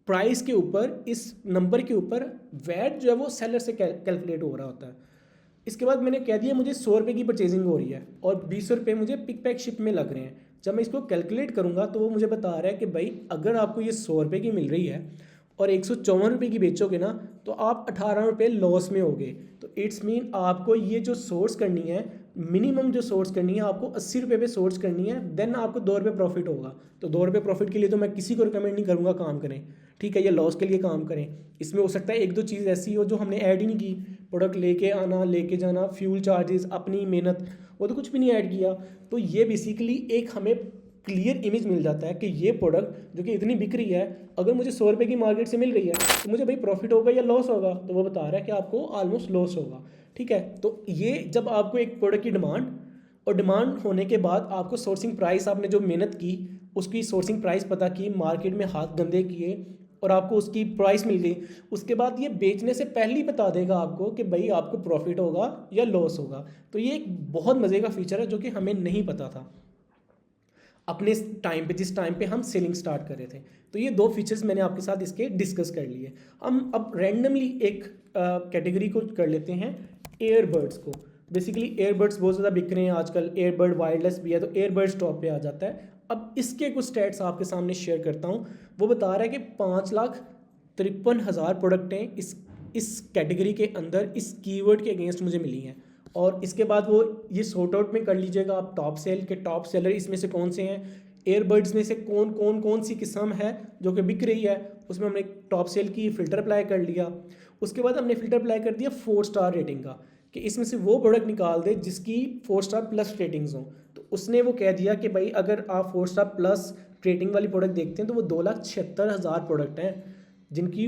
प्राइस के ऊपर, इस नंबर के ऊपर वैट जो है वो सेलर से कैलकुलेट हो रहा होता है। इसके बाद मैंने कह दिया मुझे 100 रुपये की परचेजिंग हो रही है और 20 रुपये मुझे पिक पैक शिप में लग रहे हैं। जब मैं इसको कैलकुलेट करूँगा तो वो मुझे बता रहा है कि भाई अगर आपको ये 100 रुपये की मिल रही है और 154 रुपये की बेचोगे ना तो आप 18 रुपये लॉस में होगे। तो इट्स मीन आपको ये जो सोर्स करनी है, मिनिमम जो सोर्स करनी है आपको 80 रुपये पे सोर्स करनी है, देन आपको 2 रुपये प्रॉफिट होगा। तो 2 रुपये प्रॉफिट के लिए तो मैं किसी को रिकमेंड नहीं करूँगा काम करें, ठीक है, ये लॉस के लिए काम करें। इसमें हो सकता है एक दो चीज़ ऐसी हो जो हमने ऐड ही नहीं की, प्रोडक्ट लेके आना, लेके जाना, फ्यूल चार्जेस, अपनी मेहनत, वो तो कुछ भी नहीं ऐड किया। तो ये बेसिकली एक हमें क्लियर इमेज मिल जाता है कि ये प्रोडक्ट जो कि इतनी बिक रही है, अगर मुझे 100 रुपये की मार्केट से मिल रही है तो मुझे भाई प्रॉफिट होगा या लॉस होगा, तो वो बता रहा है कि आपको ऑलमोस्ट लॉस होगा, ठीक है। तो ये जब आपको एक प्रोडक्ट की डिमांड, और डिमांड होने के बाद आपको सोर्सिंग प्राइस, आपने जो मेहनत की उसकी सोर्सिंग प्राइस पता की, मार्केट में हाथ गंदे किए और आपको उसकी प्राइस मिल गई, उसके बाद ये बेचने से पहले ही बता देगा आपको कि भाई आपको प्रॉफिट होगा या लॉस होगा। तो ये एक बहुत मज़े का फीचर है जो कि हमें नहीं पता था अपने टाइम पे, जिस टाइम पे हम सेलिंग स्टार्ट कर रहे थे। तो ये 2 फीचर्स मैंने आपके साथ इसके डिस्कस कर लिए। हम अब रैंडमली एक कैटेगरी को कर लेते हैं, एयरबड्स को। बेसिकली एयरबड्स बहुत ज़्यादा बिक रहे हैं आजकल, एयरबड वायरलेस भी है तो एयरबड्स टॉप पे आ जाता है। अब इसके कुछ स्टैट्स आपके सामने शेयर करता हूँ। वो बता रहा है कि 5,53,000 प्रोडक्टें इस कैटेगरी के अंदर इस कीवर्ड के अगेंस्ट मुझे मिली हैं। और इसके बाद वो ये सॉर्ट आउट में कर लीजिएगा आप टॉप सेल के, टॉप सेलर इसमें से कौन से हैं, एयरबड्स में से कौन सी किस्म है जो कि बिक रही है, उसमें हमने टॉप सेल की फ़िल्टर अप्लाई कर लिया। उसके बाद हमने फ़िल्टर अप्लाई कर दिया 4 स्टार रेटिंग का, कि इसमें से वो प्रोडक्ट निकाल दे जिसकी 4 स्टार प्लस रेटिंग्स हों। तो उसने वो कह दिया कि भाई अगर आप 4 स्टार प्लस रेटिंग वाली प्रोडक्ट देखते हैं तो वो 2,76,000 प्रोडक्ट हैं जिनकी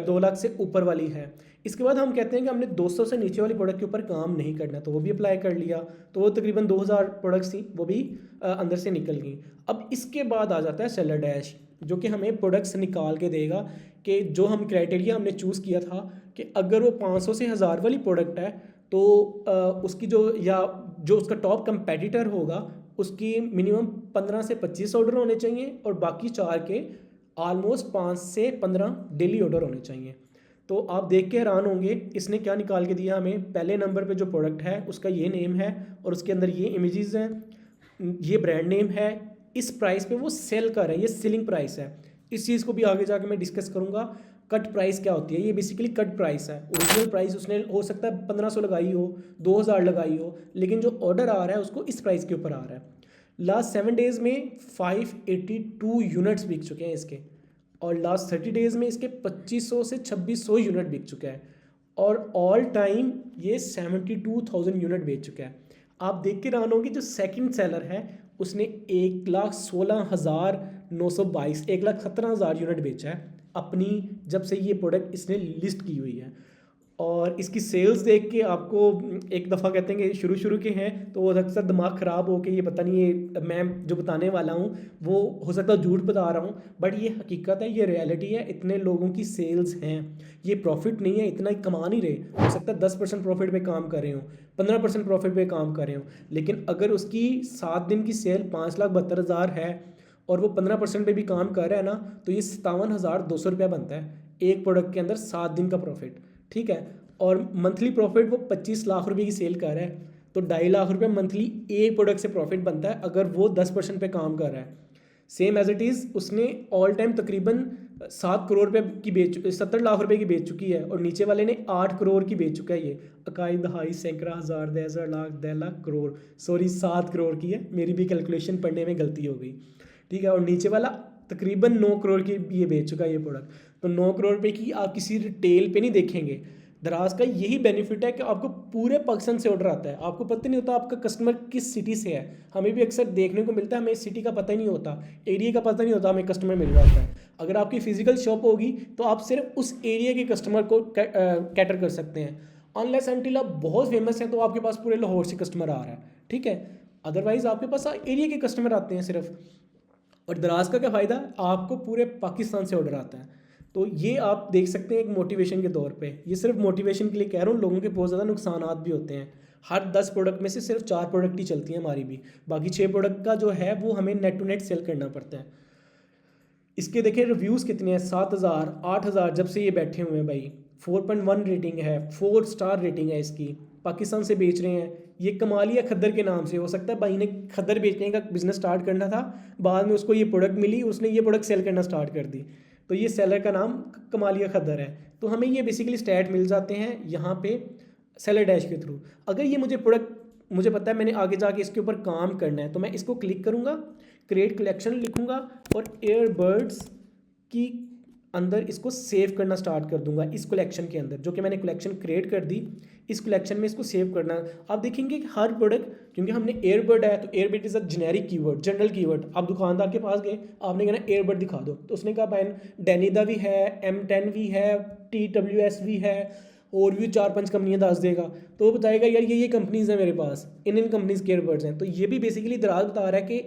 2 लाख से ऊपर वाली है। इसके बाद हम कहते हैं कि हमने 200 से नीचे वाली प्रोडक्ट के ऊपर काम नहीं करना, तो वो भी अप्लाई कर लिया। तो वो तकरीबन 2,000 प्रोडक्ट्स थी, वो भी अंदर से निकल गई। अब इसके बाद आ जाता है सेलर डैश, जो कि हमें प्रोडक्ट्स निकाल के देगा कि जो हम क्राइटेरिया हमने चूज़ किया था कि अगर वो 500 से 1,000 वाली प्रोडक्ट है तो उसकी जो उसका टॉप कंपेटिटर होगा उसकी मिनिमम 15 से 25 ऑर्डर होने चाहिए और बाकी 4 के ऑलमोस्ट 5 से 15 डेली ऑर्डर होने चाहिए। तो आप देख के हैरान होंगे इसने क्या निकाल के दिया हमें। पहले नंबर पे जो प्रोडक्ट है उसका ये नेम है और उसके अंदर ये इमेजेस हैं, ये ब्रांड नेम है, इस प्राइस पे वो सेल कर रहा है, ये सेलिंग प्राइस है। इस चीज़ को भी आगे जाके मैं डिस्कस करूँगा। कट प्राइस क्या होती है, ये बेसिकली कट प्राइस है। ओरिजिनल प्राइस उसने हो सकता है 1,500 लगाई हो, 2,000 लगाई हो, लेकिन जो ऑर्डर आ रहा है उसको इस प्राइस के ऊपर आ रहा है। लास्ट 7 डेज़ में 582 यूनिट्स बिक चुके हैं इसके, और लास्ट 30 डेज़ में इसके 2500 से 2600 यूनिट बिक चुका है, और ऑल टाइम ये 72,000 यूनिट बेच चुका है। आप देख के हैरान होंगे जो सेकंड सेलर है उसने 1,16,922 1,17,000 यूनिट बेचा है अपनी, जब से ये प्रोडक्ट इसने लिस्ट की हुई है। और इसकी सेल्स देख के आपको एक दफ़ा कहते हैं कि शुरू के हैं तो वो अक्सर दिमाग ख़राब हो के ये पता नहीं ये मैं जो बताने वाला हूँ वो हो सकता है झूठ बता रहा हूँ, बट ये हकीकत है, ये रियलिटी है। इतने लोगों की सेल्स हैं, ये प्रॉफिट नहीं है, इतना ही कमा नहीं रहे। हो सकता है 10% प्रॉफिट पे काम कर रहे हो, 15% प्रॉफिट पे काम कर रहे हो, लेकिन अगर उसकी 7 दिन की सेल 5,72,000 है और वो 15% पे भी काम कर रहा है ना, तो ये 57,200 रुपया बनता है एक प्रोडक्ट के अंदर 7 दिन का प्रॉफिट। ठीक है, और मंथली प्रॉफिट वो 25 लाख रुपए की सेल कर रहा है, तो 2.5 लाख रुपए मंथली एक प्रोडक्ट से प्रॉफिट बनता है अगर वो 10% पे काम कर रहा है। सेम एज इट इज़ उसने ऑल टाइम तकरीबन 7 करोड़ रुपये की 70 लाख रुपए की बेच चुकी है, और नीचे वाले ने 8 करोड़ की बेच चुका है। ये इकाई दहाई सैकड़ा हज़ार 10,000 लाख 10 लाख करोड़, सॉरी 7 करोड़ की है, मेरी भी कैलकुलेशन पढ़ने में गलती हो गई। ठीक है, और नीचे वाला तकरीबन 9 करोड़ की ये बेच चुका है ये प्रोडक्ट। तो 9 करोड़ रुपए की आप किसी रिटेल पे नहीं देखेंगे। दराज का यही बेनिफिट है कि आपको पूरे पाकिस्तान से ऑर्डर आता है, आपको पता नहीं होता आपका कस्टमर किस सिटी से है। हमें भी अक्सर देखने को मिलता है, हमें सिटी का पता ही नहीं होता, एरिया का पता नहीं होता, हमें कस्टमर मिल रहा होता है। अगर आपकी फिजिकल शॉप होगी तो आप सिर्फ उस एरिया के कस्टमर को कैटर कर सकते हैं। अनलेस अनटिल आप बहुत फेमस हैं तो आपके पास पूरे लाहौर से कस्टमर आ रहा है। ठीक है, अदरवाइज आपके पास एरिया के कस्टमर आते हैं सिर्फ। और दराज का क्या फ़ायदा, आपको पूरे पाकिस्तान से ऑर्डर आता है। तो ये आप देख सकते हैं एक मोटिवेशन के तौर पे, ये सिर्फ मोटिवेशन के लिए कह रहा हूँ। लोगों के बहुत ज़्यादा नुकसानात भी होते हैं। हर 10 प्रोडक्ट में से सिर्फ 4 प्रोडक्ट ही चलती हैं हमारी भी, बाकी 6 प्रोडक्ट का जो है वो हमें नेट टू नेट सेल करना पड़ता है। इसके देखें रिव्यूज़ कितने हैं, 7,000 8,000 जब से ये बैठे हुए हैं भाई। 4.1 रेटिंग है, 4 स्टार रेटिंग है इसकी। पाकिस्तान से बेच रहे हैं, ये कमालिया खद्दर के नाम से। हो सकता है भाई ने खद्दर बेचने का बिजनेस स्टार्ट करना था, बाद में उसको ये प्रोडक्ट मिली, उसने ये प्रोडक्ट सेल करना स्टार्ट कर दी, तो ये सेलर का नाम कमालिया खद्दर है। तो हमें ये बेसिकली स्टैट मिल जाते हैं यहाँ पे सेलर डैश के थ्रू। अगर ये मुझे प्रोडक्ट मुझे पता है मैंने आगे जाके इसके ऊपर काम करना है, तो मैं इसको क्लिक करूँगा, क्रिएट कलेक्शन लिखूँगा और एयरबड्स की अंदर इसको सेव करना स्टार्ट कर दूंगा। इस कलेक्शन के अंदर जो कि मैंने कलेक्शन क्रिएट कर दी, इस कलेक्शन में इसको सेव करना। आप देखेंगे कि हर प्रोडक्ट, क्योंकि हमने एयरबड है तो earbud is a generic keyword, general keyword. आप दुकानदार के पास गए, आपने कहना एयरबड दिखा दो, तो उसने कहा भाई डेनिदा भी है, M10 भी है, TWS भी है, और भी 4-5 कंपनियाँ दस देगा। तो वो बताएगा यार ये कंपनीज़ हैं मेरे पास, इन कंपनीज़ के एयरबड्स हैं। तो ये भी बेसिकली दराज बता रहा है कि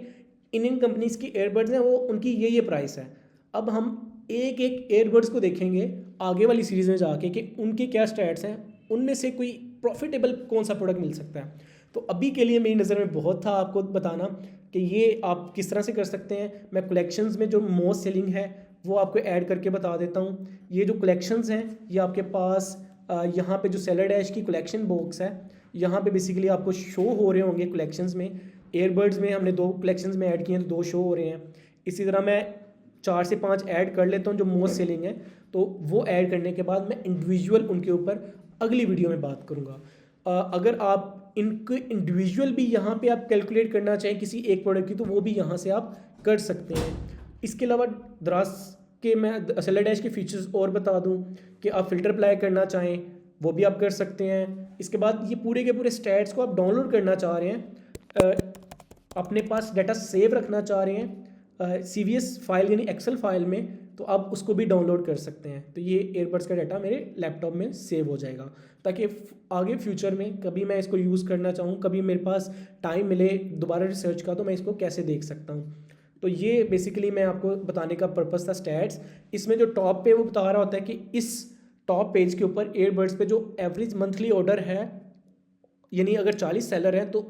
इन कंपनीज़ की एयरबड्स हैं, वो उनकी ये प्राइस है। अब हम एक एक एयरबड्स को देखेंगे आगे वाली सीरीज़ में जाके कि उनके क्या स्टैट्स हैं, उनमें से कोई प्रॉफिटेबल कौन सा प्रोडक्ट मिल सकता है। तो अभी के लिए मेरी नज़र में बहुत था आपको बताना कि ये आप किस तरह से कर सकते हैं। मैं कलेक्शंस में जो मोस्ट सेलिंग है वो आपको ऐड करके बता देता हूँ। ये जो कलेक्शंस हैं ये आपके पास यहाँ पे जो सेलर डैश की कलेक्शन बॉक्स है, यहाँ पे बेसिकली आपको शो हो रहे होंगे कलेक्शंस में। एयरबड्स में हमने 2 कलेक्शंस में ऐड किए हैं तो 2 शो हो रहे हैं। इसी तरह मैं 4 से 5 ऐड कर लेता हूँ जो मोस्ट सेलिंग है, तो वो ऐड करने के बाद मैं इंडिविजुअल उनके ऊपर अगली वीडियो में बात करूँगा। अगर आप इनके इंडिविजुअल भी यहाँ पे आप कैलकुलेट करना चाहें किसी एक प्रोडक्ट की, तो वो भी यहाँ से आप कर सकते हैं। इसके अलावा दराज के मैं सेलर डैश के फीचर्स और बता दूँ कि आप फ़िल्टर अप्लाई करना चाहें वो भी आप कर सकते हैं। इसके बाद ये पूरे के पूरे स्टैट्स को आप डाउनलोड करना चाह रहे हैं, अपने पास डाटा सेव रखना चाह रहे हैं CVS फाइल यानी एक्सेल फाइल में, तो आप उसको भी डाउनलोड कर सकते हैं। तो ये एयरबड्स का डाटा मेरे लैपटॉप में सेव हो जाएगा, ताकि आगे फ्यूचर में कभी मैं इसको यूज़ करना चाहूँ, कभी मेरे पास टाइम मिले दोबारा रिसर्च का, तो मैं इसको कैसे देख सकता हूँ। तो ये बेसिकली मैं आपको बताने का पर्पज़ था स्टैट्स। इसमें जो टॉप पे वो बता रहा होता है कि इस टॉप पेज के ऊपर एयरबड्स पे जो एवरेज मंथली ऑर्डर है, यानी अगर 40 सेलर हैं तो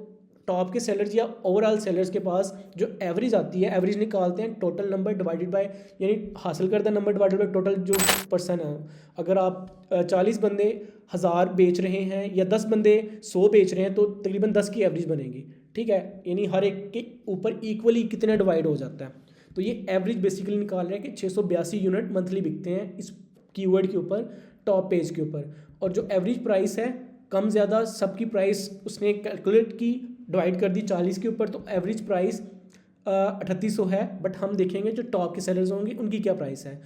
टॉप के सेलर्स या ओवरऑल सेलर्स के पास जो एवरेज आती है, एवरेज निकालते हैं टोटल नंबर डिवाइडेड बाय, यानी हासिल करता नंबर डिवाइडेड बाय टोटल जो पर्सन है। अगर आप 40 बंदे 1000 बेच रहे हैं या 10 बंदे 100 बेच रहे हैं तो तकरीबन 10 की एवरेज बनेगी। ठीक है, यानी हर एक के ऊपर इक्वली कितना डिवाइड हो जाता है। तो ये एवरेज बेसिकली निकाल रहे हैं कि 682 यूनिट मंथली बिकते हैं इस कीवर्ड के ऊपर, टॉप पेज के ऊपर। और जो एवरेज प्राइस है, कम ज़्यादा सबकी प्राइस उसने कैलकुलेट की, डिवाइड कर दी 40 के ऊपर, तो एवरेज प्राइस 3800 है। बट हम देखेंगे जो टॉप के सेलर्स होंगे उनकी क्या प्राइस है,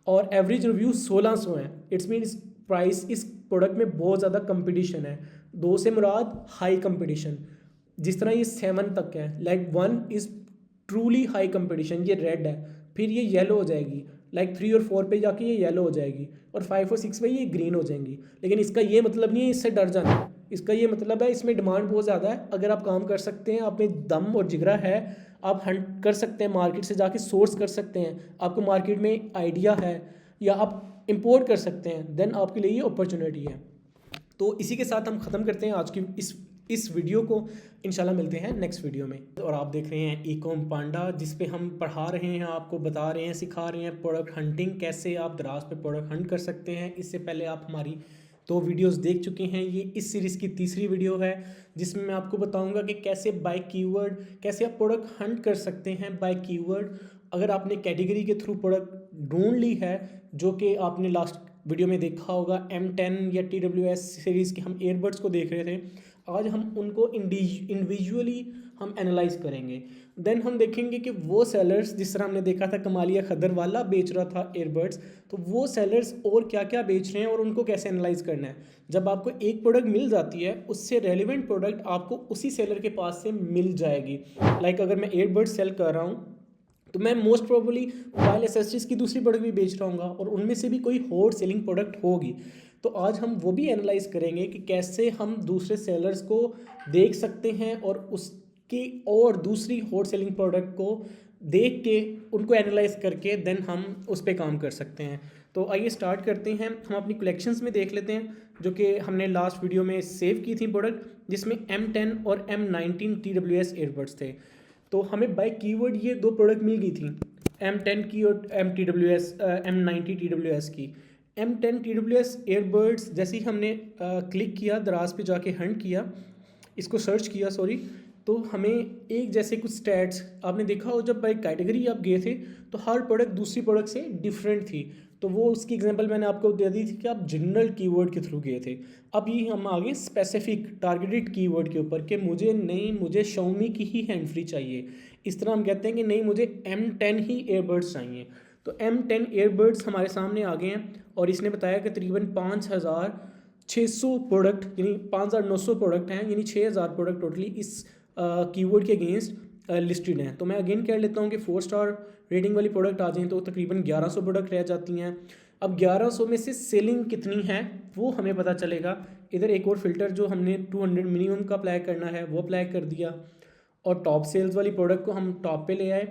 और एवरेज रिव्यू 1600 है। इट्स मीन्स प्राइस इस प्रोडक्ट में बहुत ज़्यादा कंपटीशन है। 2 से मुराद हाई कंपटीशन। जिस तरह ये 7 तक है, like 1 is truly high competition, ये रेड है, फिर ये येलो हो जाएगी, लाइक 3 और 4 पे जाके ये येलो हो जाएगी और 5 और 6 पे ये ग्रीन हो जाएंगी। लेकिन इसका ये मतलब नहीं है इससे डर जाना, इसका ये मतलब है इसमें डिमांड बहुत ज़्यादा है। अगर आप काम कर सकते हैं, आप में दम और जिगरा है, आप हंट कर सकते हैं, मार्केट से जाके सोर्स कर सकते हैं, आपको मार्केट में आइडिया है या आप इंपोर्ट कर सकते हैं, देन आपके लिए ये अपॉर्चुनिटी है। तो इसी के साथ हम ख़त्म करते हैं आज की इस वीडियो को। इंशाल्लाह मिलते हैं नेक्स्ट वीडियो में। और आप देख रहे हैं ई-कॉम पांडा, जिस पे हम पढ़ा रहे हैं, आपको बता रहे हैं, सिखा रहे हैं प्रोडक्ट हंटिंग, कैसे आप दराज पे प्रोडक्ट हंट कर सकते हैं। इससे पहले आप हमारी 2 वीडियोस देख चुके हैं। ये इस सीरीज़ की तीसरी वीडियो है जिसमें मैं आपको बताऊंगा कि कैसे बाय कीवर्ड, कैसे आप प्रोडक्ट हंट कर सकते हैं बाय कीवर्ड। अगर आपने कैटेगरी के थ्रू प्रोडक्ट ढूंढ ली है, जो कि आपने लास्ट वीडियो में देखा होगा, M10 या TWS सीरीज़ के हम ईयरबड्स को देख रहे थे, आज हम उनको इंडिविजुअली हम एनालाइज करेंगे। देन हम देखेंगे कि वो सेलर्स, जिस तरह हमने देखा था कमालिया खदर वाला बेच रहा था ईयरबड्स, तो वो सेलर्स और क्या क्या बेच रहे हैं और उनको कैसे एनालाइज करना है। जब आपको एक प्रोडक्ट मिल जाती है, उससे रेलिवेंट प्रोडक्ट आपको उसी सेलर के पास से मिल जाएगी। लाइक अगर मैं ईयरबड्स सेल कर रहा हूँ तो मैं मोस्ट प्रोबेबली मोबाइल एसेसरीज की दूसरी प्रोडक्ट भी बेच रहा हूँ और उनमें से भी कोई हॉट सेलिंग प्रोडक्ट होगी। तो आज हम वो भी एनालाइज करेंगे कि कैसे हम दूसरे सेलर्स को देख सकते हैं और उसकी और दूसरी हॉट सेलिंग प्रोडक्ट को देख के उनको एनालाइज करके देन हम उस पर काम कर सकते हैं। तो आइए स्टार्ट करते हैं। हम अपनी कलेक्शंस में देख लेते हैं जो कि हमने लास्ट वीडियो में सेव की थी प्रोडक्ट, जिसमें M10 और M19 TWS ईयरबड्स थे। तो हमें बाय कीवर्ड ये 2 प्रोडक्ट मिल गई थी, M10 की और M90 TWS की। M10 TWS ईयरबड्स जैसे ही हमने क्लिक किया, दराज पे जाके हंट किया, इसको सर्च किया सॉरी, तो हमें एक जैसे कुछ स्टैट्स आपने देखा हो, जब बाय कैटेगरी आप गए थे तो हर प्रोडक्ट दूसरी प्रोडक्ट से डिफरेंट थी। तो वो उसकी एग्जांपल मैंने आपको दे दी थी कि आप जनरल कीवर्ड के थ्रू गए थे। अब ये हम आगे स्पेसिफिक टारगेटेड कीवर्ड के ऊपर कि मुझे Xiaomi की ही हैंड फ्री चाहिए। इस तरह हम कहते हैं कि नहीं, मुझे M10 ही ईयरबड्स चाहिए। तो M10 ईयरबड्स हमारे सामने आ गए हैं और इसने बताया कि तकरीबन 5600 प्रोडक्ट यानी 5900 प्रोडक्ट हैं, यानी 6000 प्रोडक्ट टोटली इस कीवर्ड के अगेंस्ट लिस्टेड हैं। तो मैं अगेन कह लेता हूँ कि 4 स्टार रेटिंग वाली प्रोडक्ट आ जाएँ तो तकरीबन 1100 प्रोडक्ट रह जाती हैं। अब 1100 में से सेलिंग कितनी है वो हमें पता चलेगा। इधर एक और फिल्टर जो हमने 200 मिनिमम का अप्लाई करना है वो अप्लाई कर दिया और टॉप सेल्स वाली प्रोडक्ट को हम टॉप पे ले आए,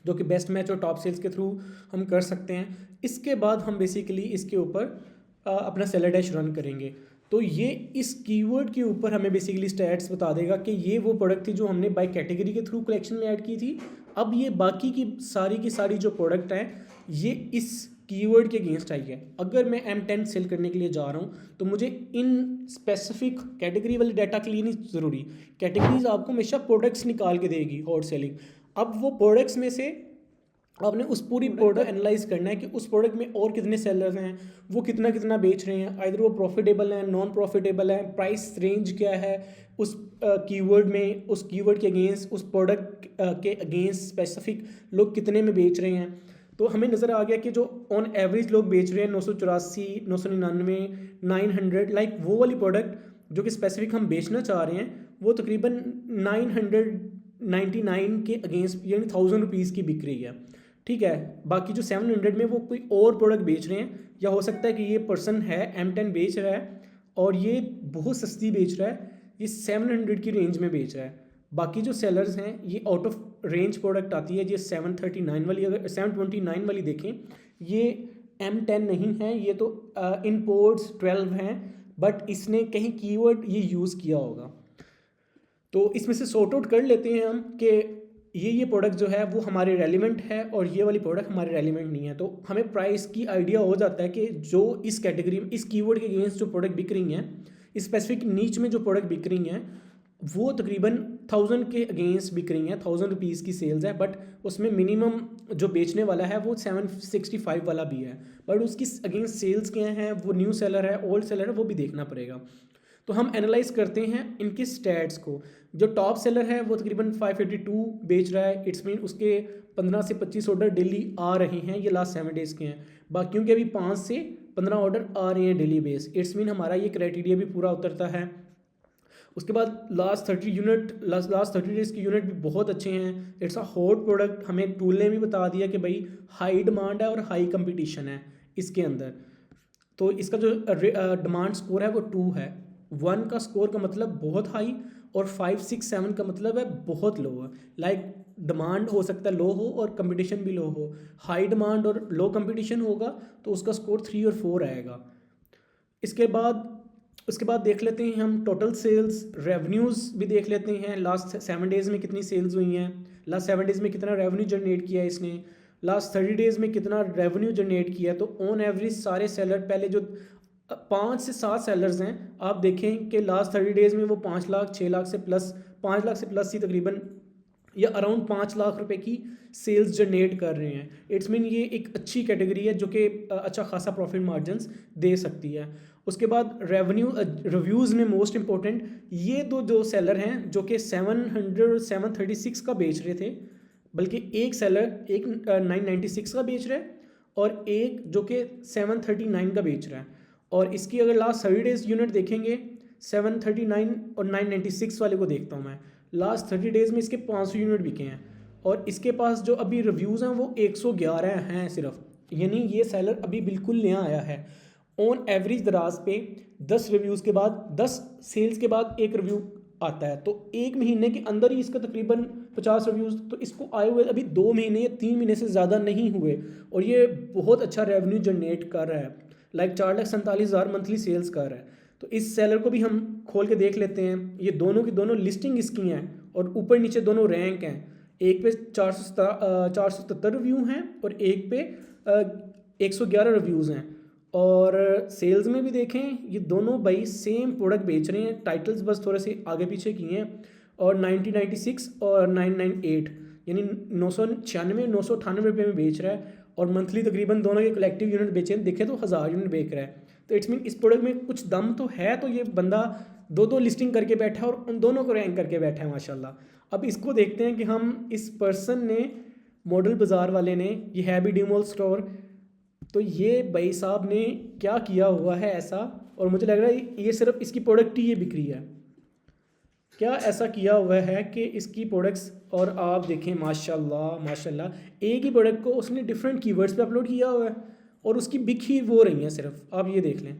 जो कि बेस्ट मैच और टॉप सेल्स के थ्रू हम कर सकते हैं। इसके बाद हम बेसिकली इसके ऊपर अपना सेलर डैश रन करेंगे। तो ये इस कीवर्ड के ऊपर हमें बेसिकली स्टैट्स बता देगा कि ये वो प्रोडक्ट थी जो हमने बाय कैटेगरी के थ्रू कलेक्शन में ऐड की थी। अब ये बाकी की सारी जो प्रोडक्ट हैं ये इस कीवर्ड के अगेंस्ट आई है। अगर मैं M10 सेल करने के लिए जा रहा हूँ तो मुझे इन स्पेसिफिक कैटेगरी वाले डाटा के लिए नहीं ज़रूरी, कैटेगरीज आपको हमेशा प्रोडक्ट्स निकाल के देगी हॉट सेलिंग। अब वो प्रोडक्ट्स में से आपने उस पूरी प्रोडक्ट एनालाइज करना है कि उस प्रोडक्ट में और कितने सेलर्स हैं, वो कितना कितना बेच रहे हैं, आइदर वो प्रॉफिटेबल हैं, नॉन प्रॉफिटेबल हैं, प्राइस रेंज क्या है उस कीवर्ड में, उस कीवर्ड के अगेंस्ट, उस प्रोडक्ट के अगेंस्ट स्पेसिफिक लोग कितने में बेच रहे हैं। तो हमें नज़र आ गया कि जो ऑन एवरेज लोग बेच रहे हैं 984, 999, 900, लाइक वो वाली प्रोडक्ट जो कि स्पेसिफिक हम बेचना चाह रहे हैं वो तकरीबन 999 के अगेंस्ट यानी 1000 रुपीज़ की बिक रही है। ठीक है, बाकी जो 700 में वो कोई और प्रोडक्ट बेच रहे हैं, या हो सकता है कि ये पर्सन है M10 बेच रहा है और ये बहुत सस्ती बेच रहा है, ये 700 की रेंज में बेच रहा है। बाकी जो सेलर्स हैं ये आउट ऑफ रेंज प्रोडक्ट आती है, ये 739 वाली, अगर 729 वाली देखें ये M10 नहीं है, ये तो इनपोर्ट्स 12 हैं, बट इसने कहीं कीवर्ड ये यूज़ किया होगा। तो इसमें से सॉर्ट आउट कर लेते हैं हम कि ये प्रोडक्ट जो है वो हमारे रेलिवेंट है और ये वाली प्रोडक्ट हमारे रेलिवेंट नहीं है। तो हमें प्राइस की आइडिया हो जाता है कि जो इस कैटेगरी में, इस कीवर्ड के अगेंस्ट जो प्रोडक्ट बिक रही हैं, इस स्पेसिफिक नीच में जो प्रोडक्ट बिक रही हैं वो तकरीबन 1000 के अगेंस्ट बिक रही हैं, 1000 रुपीज़ की सेल्स है, बट उसमें मिनिमम जो बेचने वाला है वो 765 वाला भी है, बट उसकी अगेंस्ट सेल्स क्या हैं, वो न्यू सेलर है, ओल्ड सेलर है, वो भी देखना पड़ेगा। तो हम एनालाइज करते हैं इनके स्टैट्स को। जो टॉप सेलर है वो तकरीबन 582 बेच रहा है, इट्स मीन उसके 15 से 25 ऑर्डर डेली आ रहे हैं, ये लास्ट 7 डेज़ के हैं। बाकियों के अभी 5 से 15 ऑर्डर आ रहे हैं डेली बेस, इट्स मीन हमारा ये क्राइटेरिया भी पूरा उतरता है। उसके बाद लास्ट 30 डेज़ की यूनिट भी बहुत अच्छे हैं। It's a hot product. हमें टूल ने भी बता दिया कि भाई हाई डिमांड है और हाई कंपटीशन है इसके अंदर। तो इसका जो डिमांड स्कोर है वो 2 है। 1 का स्कोर का मतलब बहुत हाई, और 5, 6, 7 का मतलब है बहुत लो है। लाइक डिमांड हो सकता है लो हो और कंपटीशन भी लो हो। हाई डिमांड और लो कंपटीशन होगा तो उसका स्कोर 3 और 4 आएगा। इसके बाद उसके बाद देख लेते हैं हम टोटल सेल्स रेवेन्यूज़ भी देख लेते हैं। लास्ट 7 डेज़ में कितनी सेल्स हुई हैं, लास्ट 7 डेज़ में कितना रेवेन्यू जनरेट किया है इसने, लास्ट 30 डेज़ में कितना रेवेन्यू जनरेट किया है। तो ऑन एवरेज सारे सेलर, पहले जो 5 से 7 सेलर्स हैं, आप देखें कि लास्ट 30 डेज़ में वो 5 लाख 6 लाख से प्लस, 5 लाख से प्लस ही तकरीबन, या अराउंड 5 लाख रुपए की सेल्स जनरेट कर रहे हैं। इट्स मीन ये एक अच्छी कैटेगरी है जो कि अच्छा खासा प्रॉफिट मार्जिन्स दे सकती है। उसके बाद रिव्यूज़ में मोस्ट इंपॉर्टेंट ये दो जो सेलर हैं जो कि 700 736 का बेच रहे थे, बल्कि एक सेलर एक 996 का बेच रहा है और एक जो कि 739 का बेच रहा है। और इसकी अगर लास्ट 30 डेज़ यूनिट देखेंगे, 739 और 996 वाले को देखता हूँ मैं, लास्ट 30 डेज़ में इसके 500 यूनिट बिके हैं। और इसके पास जो अभी रिव्यूज़ हैं वो 111 हैं सिर्फ, यानी ये सेलर अभी बिल्कुल नया आया है। ऑन एवरेज दराज पे 10 रिव्यूज़ के बाद, 10 सेल्स के बाद एक रिव्यू आता है, तो एक महीने के अंदर ही इसका तकरीबन 50 रिव्यूज़, तो इसको आए हुए अभी 2 महीने या 3 महीने से ज़्यादा नहीं हुए और ये बहुत अच्छा रेवेन्यू जनरेट कर रहा है। लाइक 4,47,000 मंथली सेल्स कर रहा है। तो इस सेलर को भी हम खोल के देख लेते हैं। ये दोनों की दोनों लिस्टिंग इसकी हैं और ऊपर नीचे दोनों रैंक हैं। एक पे 477 रिव्यू हैं और एक पे 111 रिव्यूज़ हैं। और सेल्स में भी देखें ये दोनों भाई सेम प्रोडक्ट बेच रहे हैं, टाइटल्स बस थोड़े से आगे पीछे किए हैं। और 1996 और 998 यानी 996 998 रुपये में बेच रहा है और मंथली तकरीबन दोनों के कलेक्टिव यूनिट बेचे हैं देखे तो 1000 यूनिट बेच रहा है। तो इट्स मीन इस प्रोडक्ट में कुछ दम तो है। तो ये बंदा 2 लिस्टिंग करके बैठा है और उन दोनों को रैंक करके बैठा है माशाल्लाह। अब इसको देखते हैं कि हम इस पर्सन ने, मॉडल बाज़ार वाले ने, ये है भी डीमॉल स्टोर, तो ये भाई साहब ने क्या किया हुआ है ऐसा। और मुझे लग रहा है ये सिर्फ इसकी प्रोडक्ट ही ये बिक रही है, क्या ऐसा किया हुआ है कि इसकी प्रोडक्ट्स। और आप देखें माशाल्लाह माशाल्लाह, एक ही प्रोडक्ट को उसने डिफरेंट कीवर्ड्स पे अपलोड किया हुआ है और उसकी बिक ही वो रही है सिर्फ, आप ये देख लें।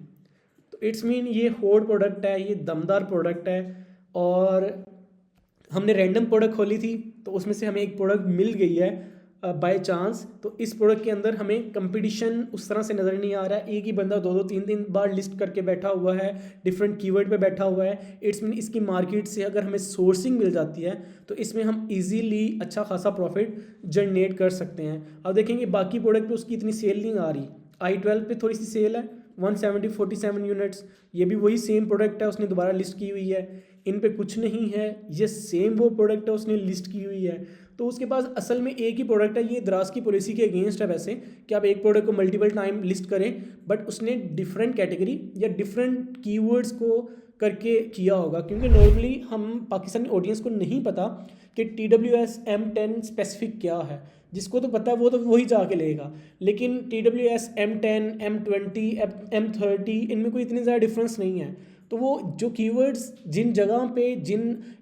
तो इट्स मीन ये हॉट प्रोडक्ट है, ये दमदार प्रोडक्ट है। और हमने रैंडम प्रोडक्ट खोली थी तो उसमें से हमें एक प्रोडक्ट मिल गई है बाय चांस। तो इस प्रोडक्ट के अंदर हमें कंपटीशन उस तरह से नज़र नहीं आ रहा है। एक ही बंदा 2-2 3-3 बार लिस्ट करके बैठा हुआ है, डिफरेंट कीवर्ड पे बैठा हुआ है। इट्स मीन इसकी मार्केट से अगर हमें सोर्सिंग मिल जाती है तो इसमें हम इजीली अच्छा खासा प्रॉफिट जनरेट कर सकते हैं। अब देखेंगे बाकी प्रोडक्ट पे उसकी इतनी सेल नहीं आ रही। i12 पे थोड़ी सी सेल है, 147 यूनिट्स, ये भी वही सेम प्रोडक्ट है, उसने दोबारा लिस्ट की हुई है। इन पे कुछ नहीं है, ये सेम वो प्रोडक्ट है उसने लिस्ट की हुई है। तो उसके पास असल में एक ही प्रोडक्ट है। ये द्रास की पॉलिसी के अगेंस्ट है वैसे कि आप एक प्रोडक्ट को मल्टीपल टाइम लिस्ट करें, बट उसने डिफरेंट कैटेगरी या डिफरेंट कीवर्ड्स को करके किया होगा। क्योंकि नॉर्मली हम पाकिस्तानी ऑडियंस को नहीं पता कि TWS M10 स्पेसिफिक क्या है। जिसको तो पता है वो तो वही जाके लेगा, लेकिन TWS M10 M20 M30 इनमें कोई इतनी ज़्यादा डिफरेंस नहीं है। तो वो जो कीवर्ड्स जिन जगह पे जिन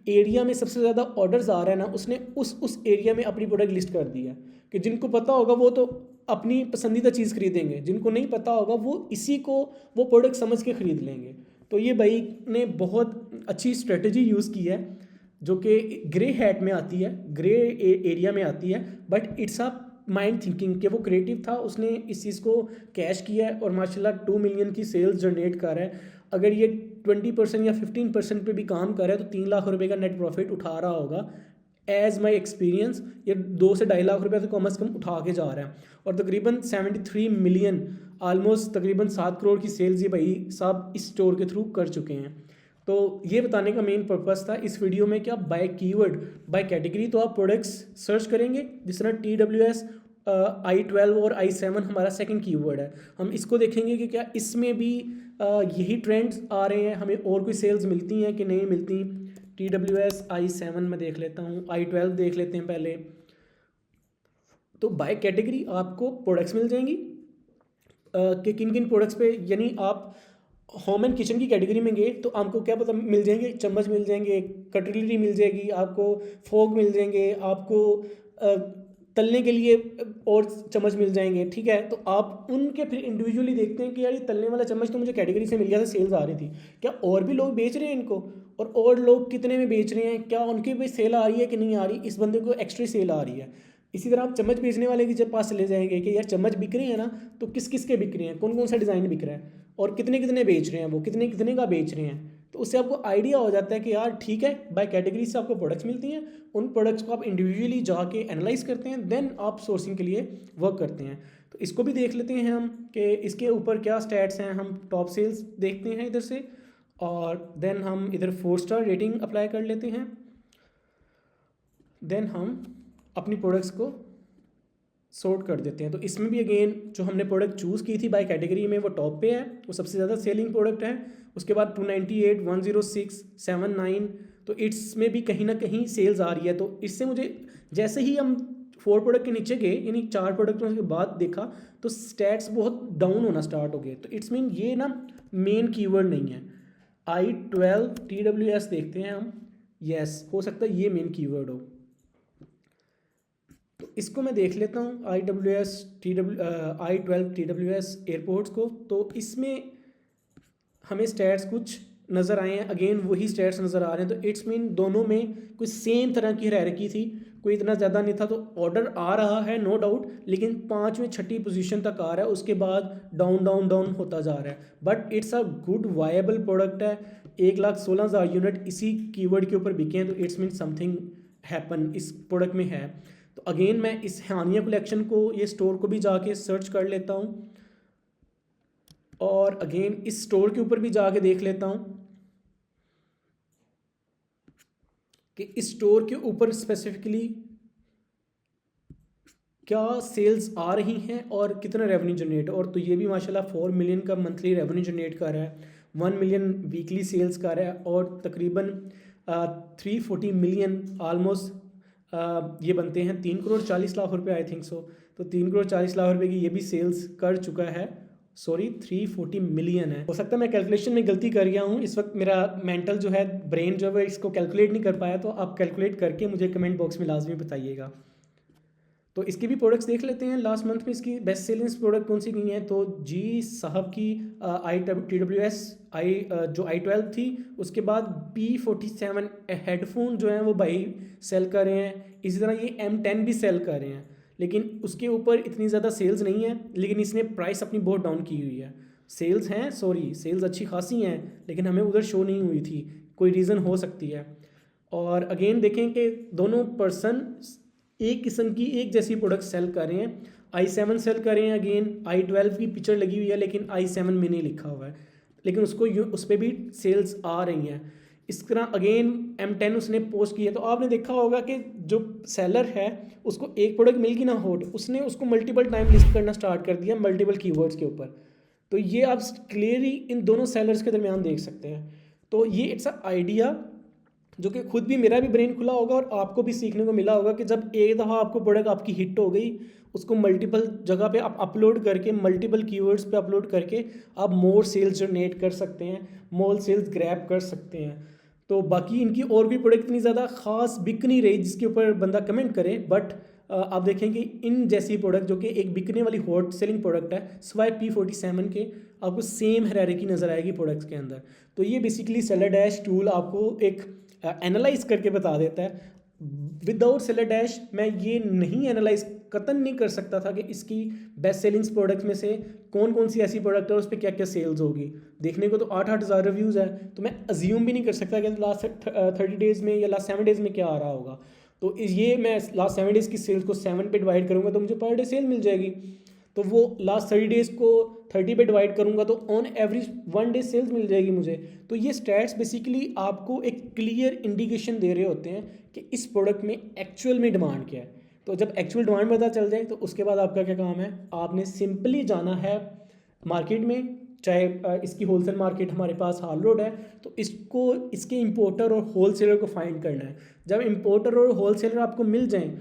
एरिया में सबसे ज़्यादा ऑर्डर्स आ रहे हैं ना, उसने उस एरिया में अपनी प्रोडक्ट लिस्ट कर दी है कि जिनको पता होगा वो तो अपनी पसंदीदा चीज़ खरीदेंगे, जिनको नहीं पता होगा वो इसी को वो प्रोडक्ट समझ के ख़रीद लेंगे। तो ये भाई ने बहुत अच्छी स्ट्रेटजी यूज़ की है जो कि ग्रे हैट में आती है, ग्रे एरिया में आती है, but it's a mind thinking कि वो क्रिएटिव था, उसने इस चीज़ को कैश किया है और माशाल्लाह 2 मिलियन की सेल्स जनरेट कर रहा है। अगर ये 20% या 15% पे भी काम कर रहा है तो 3 लाख रुपए का नेट प्रॉफिट उठा रहा होगा। एज माई एक्सपीरियंस ये 2 से 2.5 लाख रुपए तो कम से कम उठा के जा रहा है। और तकरीबन 73 मिलियन, ऑलमोस्ट तकरीबन 7 करोड़ की सेल्स ये भाई साहब इस स्टोर के थ्रू कर चुके हैं। तो ये बताने का मेन पर्पस था इस वीडियो में कि आप बाय कीवर्ड बाय कैटेगरी तो आप प्रोडक्ट्स सर्च करेंगे, जिस तरह TWS i12 और i7 हमारा सेकंड कीवर्ड है। हम इसको देखेंगे कि क्या इसमें भी यही ट्रेंड्स आ रहे हैं, हमें और कोई सेल्स मिलती हैं कि नहीं मिलती। TWS i7 में देख लेता हूँ, i12 देख लेते हैं पहले। तो बाय कैटेगरी आपको प्रोडक्ट्स मिल जाएंगी कि किन किन प्रोडक्ट्स पे, यानी आप होम एंड किचन की कैटेगरी में गए तो आपको क्या पता मिल जाएंगे, चम्मच मिल जाएंगे, कटलरी मिल जाएगी आपको, फोक मिल जाएंगे आपको, तलने के लिए और चम्मच मिल जाएंगे, ठीक है। तो आप उनके फिर इंडिविजुअली देखते हैं कि यार ये तलने वाला चम्मच तो मुझे कैटेगरी से मिल गया था, सेल्स आ रही थी, क्या और भी लोग बेच रहे हैं इनको, और लोग कितने में बेच रहे हैं, क्या उनकी भी सेल आ रही है कि नहीं आ रही, इस बंदे को एक्स्ट्रा सेल आ रही है। इसी तरह आप चम्मच बेचने वाले के जब पास चले जाएंगे कि यार चम्मच बिक रहे हैं ना, तो किस किस के बिक रहे हैं, कौन कौन सा डिज़ाइन बिक रहा है और कितने कितने बेच रहे हैं, वो कितने कितने का बेच रहे हैं। तो उससे आपको आइडिया हो जाता है कि यार ठीक है, बाय कैटेगरी से आपको प्रोडक्ट्स मिलती हैं, उन प्रोडक्ट्स को आप इंडिविजुअली जाके एनालाइज करते हैं, देन आप सोर्सिंग के लिए वर्क करते हैं। तो इसको भी देख लेते हैं हम कि इसके ऊपर क्या स्टैट्स हैं। हम टॉप सेल्स देखते हैं इधर से, और देन हम इधर 4 स्टार रेटिंग अप्लाई कर लेते हैं। देन हम अपनी प्रोडक्ट्स को सॉर्ट कर देते हैं। तो इसमें भी अगेन जो हमने प्रोडक्ट चूज़ की थी बाय कैटेगरी में वो टॉप पे है, वो सबसे ज़्यादा सेलिंग प्रोडक्ट है। उसके बाद 298, 106, 79, तो इट्स में भी कहीं ना कहीं सेल्स आ रही है। तो इससे मुझे जैसे ही हम 4 प्रोडक्ट के नीचे गए, यानी 4 प्रोडक्टों के बाद देखा, तो स्टैट्स बहुत डाउन होना स्टार्ट हो गए। तो इट्स मीन ये ना मेन कीवर्ड नहीं है। I12 TWS देखते हैं हम, यस हो सकता है ये मेन कीवर्ड हो। तो इसको मैं देख लेता हूँ I12 TWS एयरपोर्ट्स को। तो इसमें हमें स्टैट्स कुछ नज़र आए हैं, अगेन वही स्टैट्स नज़र आ रहे हैं। तो इट्स मीन दोनों में कोई सेम तरह की हायरार्की थी, कोई इतना ज़्यादा नहीं था। तो ऑर्डर आ रहा है नो डाउट, लेकिन 5वीं 6ठी पोजीशन तक आ रहा है, उसके बाद डाउन डाउन डाउन होता जा रहा है। But it's a good viable product है। 1,16,000 यूनिट इसी कीवर्ड के ऊपर बिके हैं, तो इट्स मीन समथिंग हैपन इस प्रोडक्ट में है। तो अगेन मैं इस हानिया कलेक्शन को, ये स्टोर को भी जाके सर्च कर लेता हूँ, और अगेन इस स्टोर के ऊपर भी जाके देख लेता हूँ कि इस स्टोर के ऊपर स्पेसिफिकली क्या सेल्स आ रही हैं और कितना रेवेन्यू जनरेट। और तो ये भी माशाल्लाह 4 मिलियन का मंथली रेवेन्यू जनरेट कर रहा है, 1 मिलियन वीकली सेल्स कर रहा है, और तकरीबन 340 मिलियन आलमोस्ट ये बनते हैं 3 करोड़ 40 लाख रुपए आई थिंक सो। तो 3 करोड़ 40 लाख रुपए की ये भी सेल्स कर चुका है। सॉरी 340 मिलियन है। हो सकता है मैं कैलकुलेशन में गलती कर गया हूँ, इस वक्त मेरा मेंटल जो है, ब्रेन जो है इसको कैलकुलेट नहीं कर पाया। तो आप कैलकुलेट करके मुझे कमेंट बॉक्स में लाजमी बताइएगा। तो इसकी भी प्रोडक्ट्स देख लेते हैं लास्ट मंथ में इसकी बेस्ट सेलिंग प्रोडक्ट कौन सी गई हैं। तो जी साहब की TWS जो I12 थी, उसके बाद P47 हेडफोन जो है वो भाई सेल कर रहे हैं। इसी तरह ये M10 भी सेल कर रहे हैं, लेकिन उसके ऊपर इतनी ज़्यादा सेल्स नहीं है, लेकिन इसने प्राइस अपनी बहुत डाउन की हुई है। सेल्स हैं, सॉरी सेल्स अच्छी खासी हैं, लेकिन हमें उधर शो नहीं हुई थी, कोई रीज़न हो सकती है। और अगेन देखें कि दोनों पर्सन एक किस्म की एक जैसी प्रोडक्ट सेल कर रहे हैं। I7 सेल कर रहे हैं, अगेन I12 की पिक्चर लगी हुई है, लेकिन I7 में नहीं लिखा हुआ है, लेकिन उस पर भी सेल्स आ रही हैं। इस तरह अगेन M10 उसने पोस्ट की है। तो आपने देखा होगा कि जो सेलर है उसको एक प्रोडक्ट मिल गई ना हॉट, उसने उसको मल्टीपल टाइम लिस्ट करना स्टार्ट कर दिया मल्टीपल कीवर्ड्स के ऊपर। तो ये आप क्लियरली इन दोनों सेलर्स के दरमियान देख सकते हैं। तो ये इट्स अ आइडिया जो कि खुद भी मेरा भी ब्रेन खुला होगा और आपको भी सीखने को मिला होगा कि जब एक दफ़ा आपको प्रोडक्ट आपकी हिट हो गई, उसको मल्टीपल जगह पे आप अपलोड करके, मल्टीपल कीवर्ड्स पे अपलोड करके आप मोर सेल्स जनरेट कर सकते हैं, मोर सेल्स ग्रैब कर सकते हैं। तो बाकी इनकी और भी प्रोडक्ट इतनी ज़्यादा ख़ास बिक नहीं रही जिसके ऊपर बंदा कमेंट करे, बट आप देखें कि इन जैसी प्रोडक्ट जो कि एक बिकने वाली हॉट सेलिंग प्रोडक्ट है, सिवाय P47 के आपको सेम हायरार्की नज़र आएगी प्रोडक्ट्स के अंदर। तो ये बेसिकली सेलर डैश टूल आपको एक एनालाइज करके बता देता है। विदाउट सेलर डैश मैं ये नहीं एनालाइज कतन नहीं कर सकता था कि इसकी बेस्ट सेलिंग्स प्रोडक्ट्स में से कौन कौन सी ऐसी प्रोडक्ट है, उस पर क्या क्या सेल्स होगी। देखने को तो 8-8 हज़ार रिव्यूज़ है, तो मैं अज्यूम भी नहीं कर सकता कि लास्ट 30 डेज़ में या लास्ट 7 डेज़ में क्या आ रहा होगा। तो ये मैं लास्ट 7 डेज़ की सेल्स को 7 पे डिवाइड करूँगा तो मुझे पर डे सेल मिल जाएगी। तो वो लास्ट 30 डेज़ को 30 पे डिवाइड करूँगा तो ऑन एवरेज 1 डे सेल्स मिल जाएगी मुझे। तो ये स्टैट्स बेसिकली आपको एक क्लियर इंडिकेशन दे रहे होते हैं कि इस प्रोडक्ट में एक्चुअल में डिमांड क्या है। तो जब एक्चुअल डिमांड पता चल जाए तो उसके बाद आपका क्या काम है, आपने सिंपली जाना है मार्केट में, चाहे इसकी होलसेल मार्केट हमारे पास हाल रोड है, तो इसको इसके इंपोर्टर और होलसेलर को फाइंड करना है। जब इंपोर्टर और होलसेलर आपको मिल जाएं,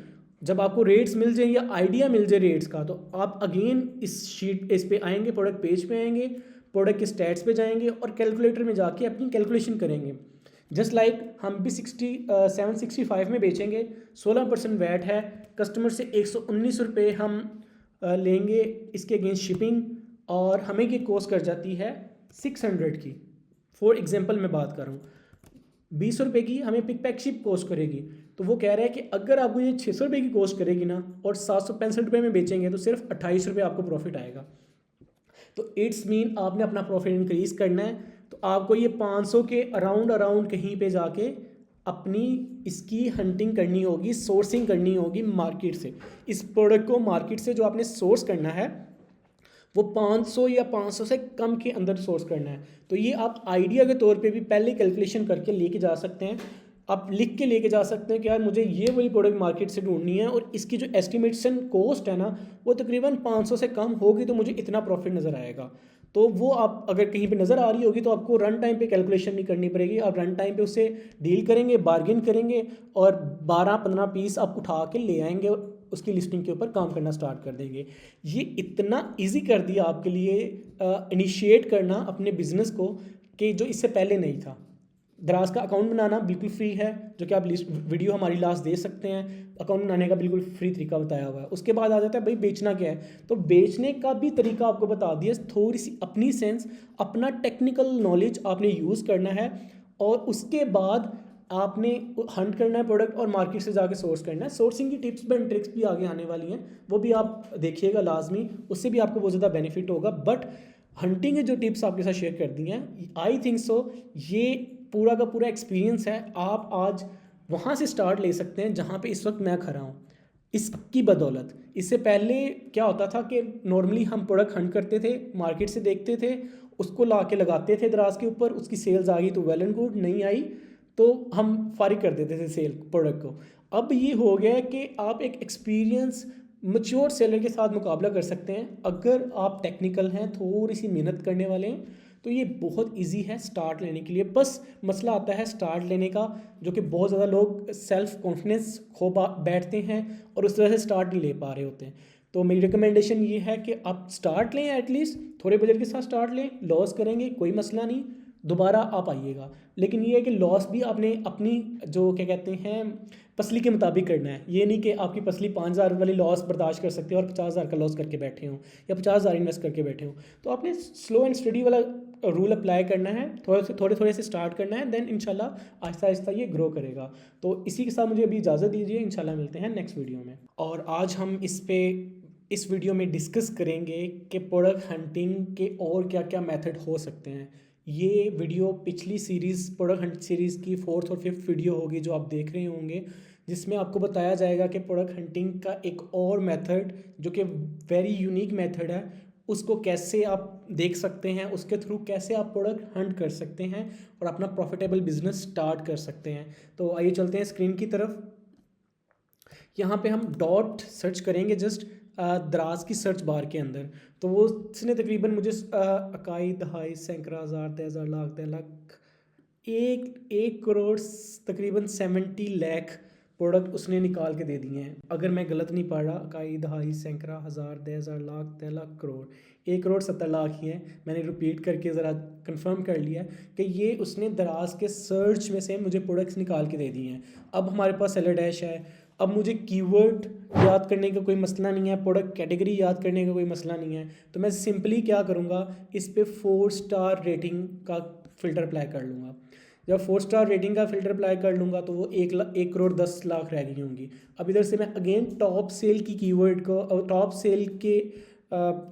जब आपको रेट्स मिल जाए या आइडिया मिल जाए रेट्स का, तो आप अगेन इस शीट इस पे आएंगे, प्रोडक्ट पेज पे आएंगे, प्रोडक्ट के स्टैट्स पे जाएंगे और कैलकुलेटर में जाके अपनी कैलकुलेशन करेंगे। जस्ट लाइक हम भी 765 में बेचेंगे, 16% वैट है, कस्टमर से 119 रुपये हम लेंगे इसके अगेंस्ट शिपिंग, और हमें ये कॉस्ट कर जाती है 600 की। फॉर एग्जांपल मैं बात कर रहा हूँ, 20 रुपये की हमें पिक पैक शिप कॉस्ट करेगी। तो वो कह रहा है कि अगर आपको ये 600 रुपये की कॉस्ट करेगी ना और 765 रुपये में बेचेंगे तो सिर्फ 28 रुपये आपको प्रॉफिट आएगा। तो इट्स मीन आपने अपना प्रॉफिट इंक्रीज़ करना है, तो आपको ये 500 के अराउंड कहीं पे जाके अपनी इसकी हंटिंग करनी होगी, सोर्सिंग करनी होगी मार्केट से। इस प्रोडक्ट को मार्केट से जो आपने सोर्स करना है वो 500 या 500 से कम के अंदर सोर्स करना है। तो ये आप आइडिया के तौर पे भी पहले कैलकुलेशन करके लेके जा सकते हैं, आप लिख के लेके जा सकते हैं कि यार मुझे ये वाली प्रोडक्ट मार्केट से ढूंढनी है और इसकी जो एस्टिमेशन कॉस्ट है ना वो तकरीबन 500 से कम होगी, तो मुझे इतना प्रॉफिट नज़र आएगा। तो वो आप अगर कहीं पे नज़र आ रही होगी तो आपको रन टाइम पे कैलकुलेशन नहीं करनी पड़ेगी, आप रन टाइम पे उससे डील करेंगे, बार्गेन करेंगे और 12-15 पीस आप उठा के ले आएंगे और उसकी लिस्टिंग के ऊपर काम करना स्टार्ट कर देंगे। ये इतना इजी कर दिया आपके लिए इनिशिएट करना अपने बिजनेस को कि जो इससे पहले नहीं था। दराज का अकाउंट बनाना बिल्कुल फ्री है, जो कि आप वीडियो हमारी लास्ट दे सकते हैं, अकाउंट बनाने का बिल्कुल फ्री तरीका बताया हुआ है। उसके बाद आ जाता है भाई बेचना क्या है, तो बेचने का भी तरीका आपको बता दिया। थोड़ी सी अपनी सेंस, अपना टेक्निकल नॉलेज आपने यूज़ करना है और उसके बाद आपने हंट करना है प्रोडक्ट और मार्केट से जाके सोर्स करना है। सोर्सिंग की टिप्स एंड ट्रिक्स भी आगे आने वाली हैं, वो भी आप देखिएगा लाजमी, उससे भी आपको बहुत ज़्यादा बेनिफिट होगा। बट हंटिंग की जो टिप्स आपके साथ शेयर कर दी हैं, आई थिंक सो ये पूरा का पूरा एक्सपीरियंस है। आप आज वहाँ से स्टार्ट ले सकते हैं जहाँ पे इस वक्त मैं खड़ा हूँ, इसकी बदौलत। इससे पहले क्या होता था कि नॉर्मली हम प्रोडक्ट हंट करते थे, मार्केट से देखते थे, उसको ला के लगाते थे दराज के ऊपर, उसकी सेल्स आ गई तो वेल एंड गुड, नहीं आई तो हम फारिग कर देते थे सेल प्रोडक्ट को। अब ये हो गया है कि आप एक एक्सपीरियंस मैच्योर सेलर के साथ मुकाबला कर सकते हैं। अगर आप टेक्निकल हैं, थोड़ी सी मेहनत करने वाले हैं, तो ये बहुत इजी है स्टार्ट लेने के लिए। बस मसला आता है स्टार्ट लेने का, जो कि बहुत ज़्यादा लोग सेल्फ कॉन्फिडेंस खो बैठते हैं और उस तरह से स्टार्ट नहीं ले पा रहे होते हैं। तो मेरी रिकमेंडेशन ये है कि आप स्टार्ट लें, एटलीस्ट थोड़े बजट के साथ स्टार्ट लें। लॉस करेंगे कोई मसला नहीं, दोबारा आप आइएगा, लेकिन ये है कि लॉस भी आपने अपनी जो क्या कहते हैं पसली के मुताबिक करना है। ये नहीं कि आपकी पसली 5,000 वाली लॉस बर्दाश्त कर सकते हो और 50,000 का लॉस करके बैठे हो या 50,000 इन्वेस्ट करके बैठे हो। तो आपने स्लो एंड स्टडी वाला रूल अप्लाई करना है, थोड़े से स्टार्ट करना है, देन इंशाल्लाह आहिस्ता आहिस्ता ये ग्रो करेगा। तो इसी के साथ मुझे अभी इजाज़त दीजिए, इंशाल्लाह मिलते हैं नेक्स्ट वीडियो में। और आज हम इस वीडियो में डिस्कस करेंगे कि प्रोडक्ट हंटिंग के और क्या क्या मेथड हो सकते हैं। ये वीडियो पिछली सीरीज़ प्रोडक्ट हंट सीरीज़ की 4th और 5th वीडियो होगी जो आप देख रहे होंगे, जिसमें आपको बताया जाएगा कि प्रोडक्ट हंटिंग का एक और मेथड जो कि वेरी यूनिक मेथड है, उसको कैसे आप देख सकते हैं, उसके थ्रू कैसे आप प्रोडक्ट हंट कर सकते हैं और अपना प्रॉफिटेबल बिजनेस स्टार्ट कर सकते हैं। तो आइए चलते हैं स्क्रीन की तरफ। यहाँ पे हम डॉट सर्च करेंगे जस्ट दराज की सर्च बार के अंदर, तो वो उसने तकरीबन मुझे इकाई, दहाई, सैकड़ा, हज़ार, 10,000, लाख, 10 लाख, 1 करोड़ तकरीबन 70 लाख प्रोडक्ट उसने निकाल के दे दिए हैं। अगर मैं गलत नहीं पढ़ रहा, इकाई, दहाई, सैकड़ा, हज़ार, 10,000, लाख, 10 लाख, करोड़, 1 करोड़ 70 लाख ही हैं। मैंने रिपीट करके ज़रा कंफर्म कर लिया कि ये उसने दराज के सर्च में से मुझे प्रोडक्ट्स निकाल के दे दिए हैं। अब हमारे पास सेलर डैश है, अब मुझे कीवर्ड याद करने का कोई मसला नहीं है, प्रोडक्ट कैटेगरी याद करने का कोई मसला नहीं है। तो मैं सिंपली क्या करूँगा, इस पे 4 स्टार रेटिंग का फ़िल्टर अप्लाई कर लूँगा। जब 4 स्टार रेटिंग का फ़िल्टर अप्लाई कर लूँगा तो वो 1 करोड़ 10 लाख रह गई होंगी। अब इधर से मैं अगेन टॉप सेल की कीवर्ड को और टॉप सेल के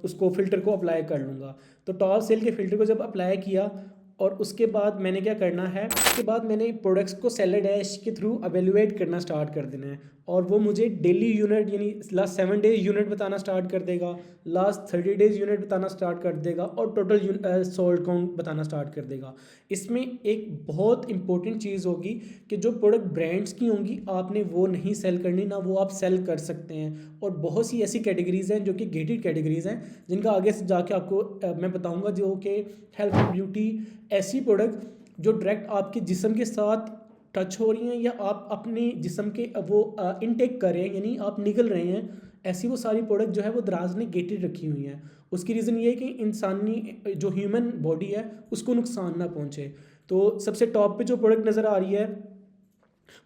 उसको फ़िल्टर को अप्लाई कर लूँगा। तो टॉप सेल के फ़िल्टर को जब अप्लाई किया और उसके बाद मैंने क्या करना है, उसके बाद मैंने प्रोडक्ट्स को सेलर डैश के थ्रू एवेलुएट करना स्टार्ट कर देना है और वो मुझे डेली यूनिट यानी लास्ट 7 डेज यूनिट बताना स्टार्ट कर देगा, लास्ट 30 डेज यूनिट बताना स्टार्ट कर देगा और टोटल सोल्ड काउंट बताना स्टार्ट कर देगा। इसमें एक बहुत इंपॉर्टेंट चीज़ होगी कि जो प्रोडक्ट ब्रांड्स की होंगी आपने वो नहीं सेल करनी, ना वो आप सेल कर सकते हैं। और बहुत सी ऐसी कैटेगरीज़ हैं जो कि गेटेड कैटेगरीज़ हैं, जिनका आगे से जाके आपको मैं बताऊँगा, जो कि हेल्थ एंड ब्यूटी, ऐसी प्रोडक्ट जो डायरेक्ट आपके जिस्म के साथ टच हो रही हैं या आप अपने जिस्म के वो इनटेक कर रहे हैं, यानी आप निगल रहे हैं, ऐसी वो सारी प्रोडक्ट जो है वो दराज ने गेटेड रखी हुई हैं। उसकी रीज़न ये है कि इंसानी जो ह्यूमन बॉडी है उसको नुकसान ना पहुँचे। तो सबसे टॉप पे जो प्रोडक्ट नज़र आ रही है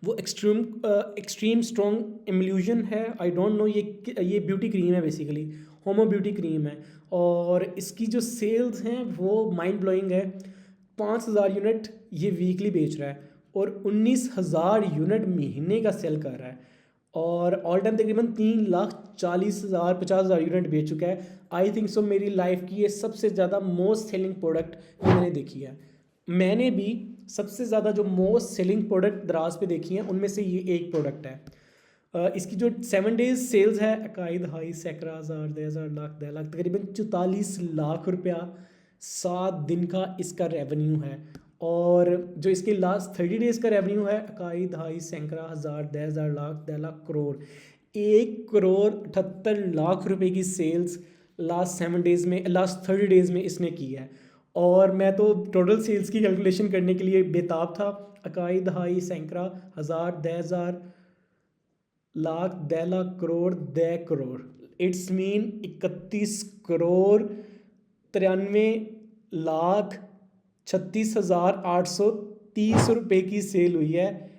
वो एक्सट्रीम स्ट्रॉन्ग इम्यूल्यूजन है। आई डोंट नो ये ब्यूटी क्रीम है, बेसिकली होमो ब्यूटी क्रीम है, और इसकी जो सेल्स हैं वो माइंड ब्लोइंग है। 5,000 यूनिट ये वीकली बेच रहा है और 19,000 यूनिट महीने का सेल कर रहा है, और ऑल टाइम तकरीबन 3,40,000 50,000 यूनिट बेच चुका है। आई थिंक सो मेरी लाइफ की ये सबसे ज़्यादा मोस्ट सेलिंग प्रोडक्ट मैंने देखी है। मैंने भी सबसे ज़्यादा जो मोस्ट सेलिंग प्रोडक्ट दराज पे देखी हैं उनमें से ये एक प्रोडक्ट है। इसकी जो 7 डेज सेल्स है अकाई दहाई सैकड़ा हज़ार 10,000 लाख 10 लाख तकरीबन 44 लाख रुपया 7 दिन का इसका रेवेन्यू है। और जो इसके लास्ट 30 डेज़ का रेवेन्यू है अकाई दहाई सैकड़ा हज़ार 10,000 लाख 10 लाख करोड़ 1,78,00,000 रुपए की सेल्स लास्ट 30 डेज़ में इसने की है। और मैं तो टोटल सेल्स की कैलकुलेशन करने के लिए बेताब था। अकाई दहाई सैकड़ा हज़ार 10,000 लाख 10 लाख करोड़ 10 करोड़ इट्स मीन 31 करोड़ 93,36,830 रुपये की सेल हुई है।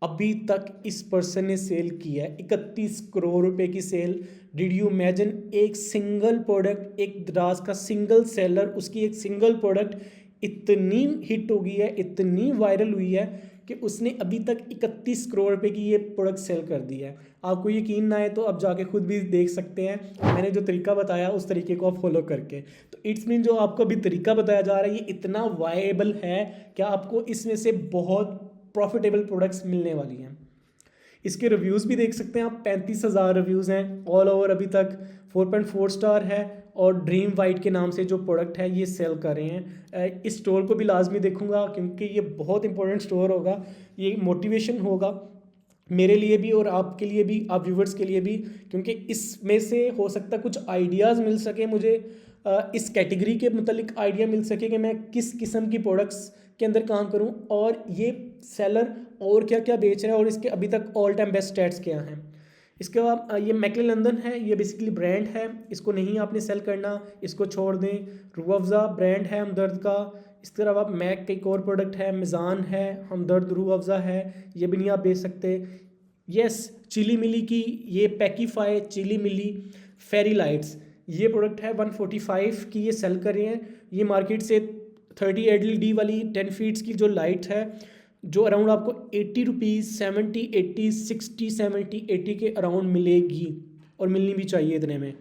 अभी तक इस पर्सन ने सेल की है 31 करोड़ रुपए की सेल। डिड यू इमेजिन, एक सिंगल प्रोडक्ट, एक दराज का सिंगल सेलर, उसकी एक सिंगल प्रोडक्ट इतनी हिट हो गई है, इतनी वायरल हुई है कि उसने अभी तक 31 करोड़ रुपए की ये प्रोडक्ट सेल कर दी है। आपको यकीन ना आए तो आप जाके खुद भी देख सकते हैं, मैंने जो तरीका बताया उस तरीके को आप फॉलो करके। तो इट्स मीन जो आपको अभी तरीका बताया जा रहा है ये इतना वायबल है कि आपको इसमें से बहुत प्रॉफिटेबल प्रोडक्ट्स मिलने वाली हैं। इसके रिव्यूज़ भी देख सकते हैं आप, 35,000 रिव्यूज़ हैं ऑल ओवर अभी तक, 4.4 स्टार है, और ड्रीम वाइट के नाम से जो प्रोडक्ट है ये सेल कर रहे हैं। इस स्टोर को भी लाजमी देखूंगा क्योंकि ये बहुत इंपॉर्टेंट स्टोर होगा, ये मोटिवेशन होगा मेरे लिए भी और आपके लिए भी, आप व्यूवर्स के लिए भी, क्योंकि इसमें से हो सकता है कुछ आइडियाज़ मिल सके मुझे, इस कैटेगरी के मतलब आइडिया मिल सके कि मैं किस किस्म की प्रोडक्ट्स के अंदर काम करूं, और ये सेलर और क्या क्या बेच रहा है और इसके अभी तक ऑल टाइम बेस्ट स्टैट्स क्या हैं। इसके बाद ये मैकले लंदन है, ये बेसिकली ब्रांड है, इसको नहीं आपने सेल करना, इसको छोड़ दें। रूह अफ़ज़ा ब्रांड है हमदर्द का। इस तरह आप मैक का एक और प्रोडक्ट है, मिज़ान है, हमदर्द रूह अफ़ज़ा है, ये भी नहीं आप बेच सकते। यस, चिली मिली की ये पैकीफाई चिली मिली फेरी लाइट्स, ये प्रोडक्ट है 145 की, ये सेल कर रहे हैं। ये मार्केट से 30 LED वाली 10 फीट्स की जो लाइट है जो अराउंड आपको 80 रुपीज़ 70 80 60 70 80 के अराउंड मिलेगी, और मिलनी भी चाहिए इतने में।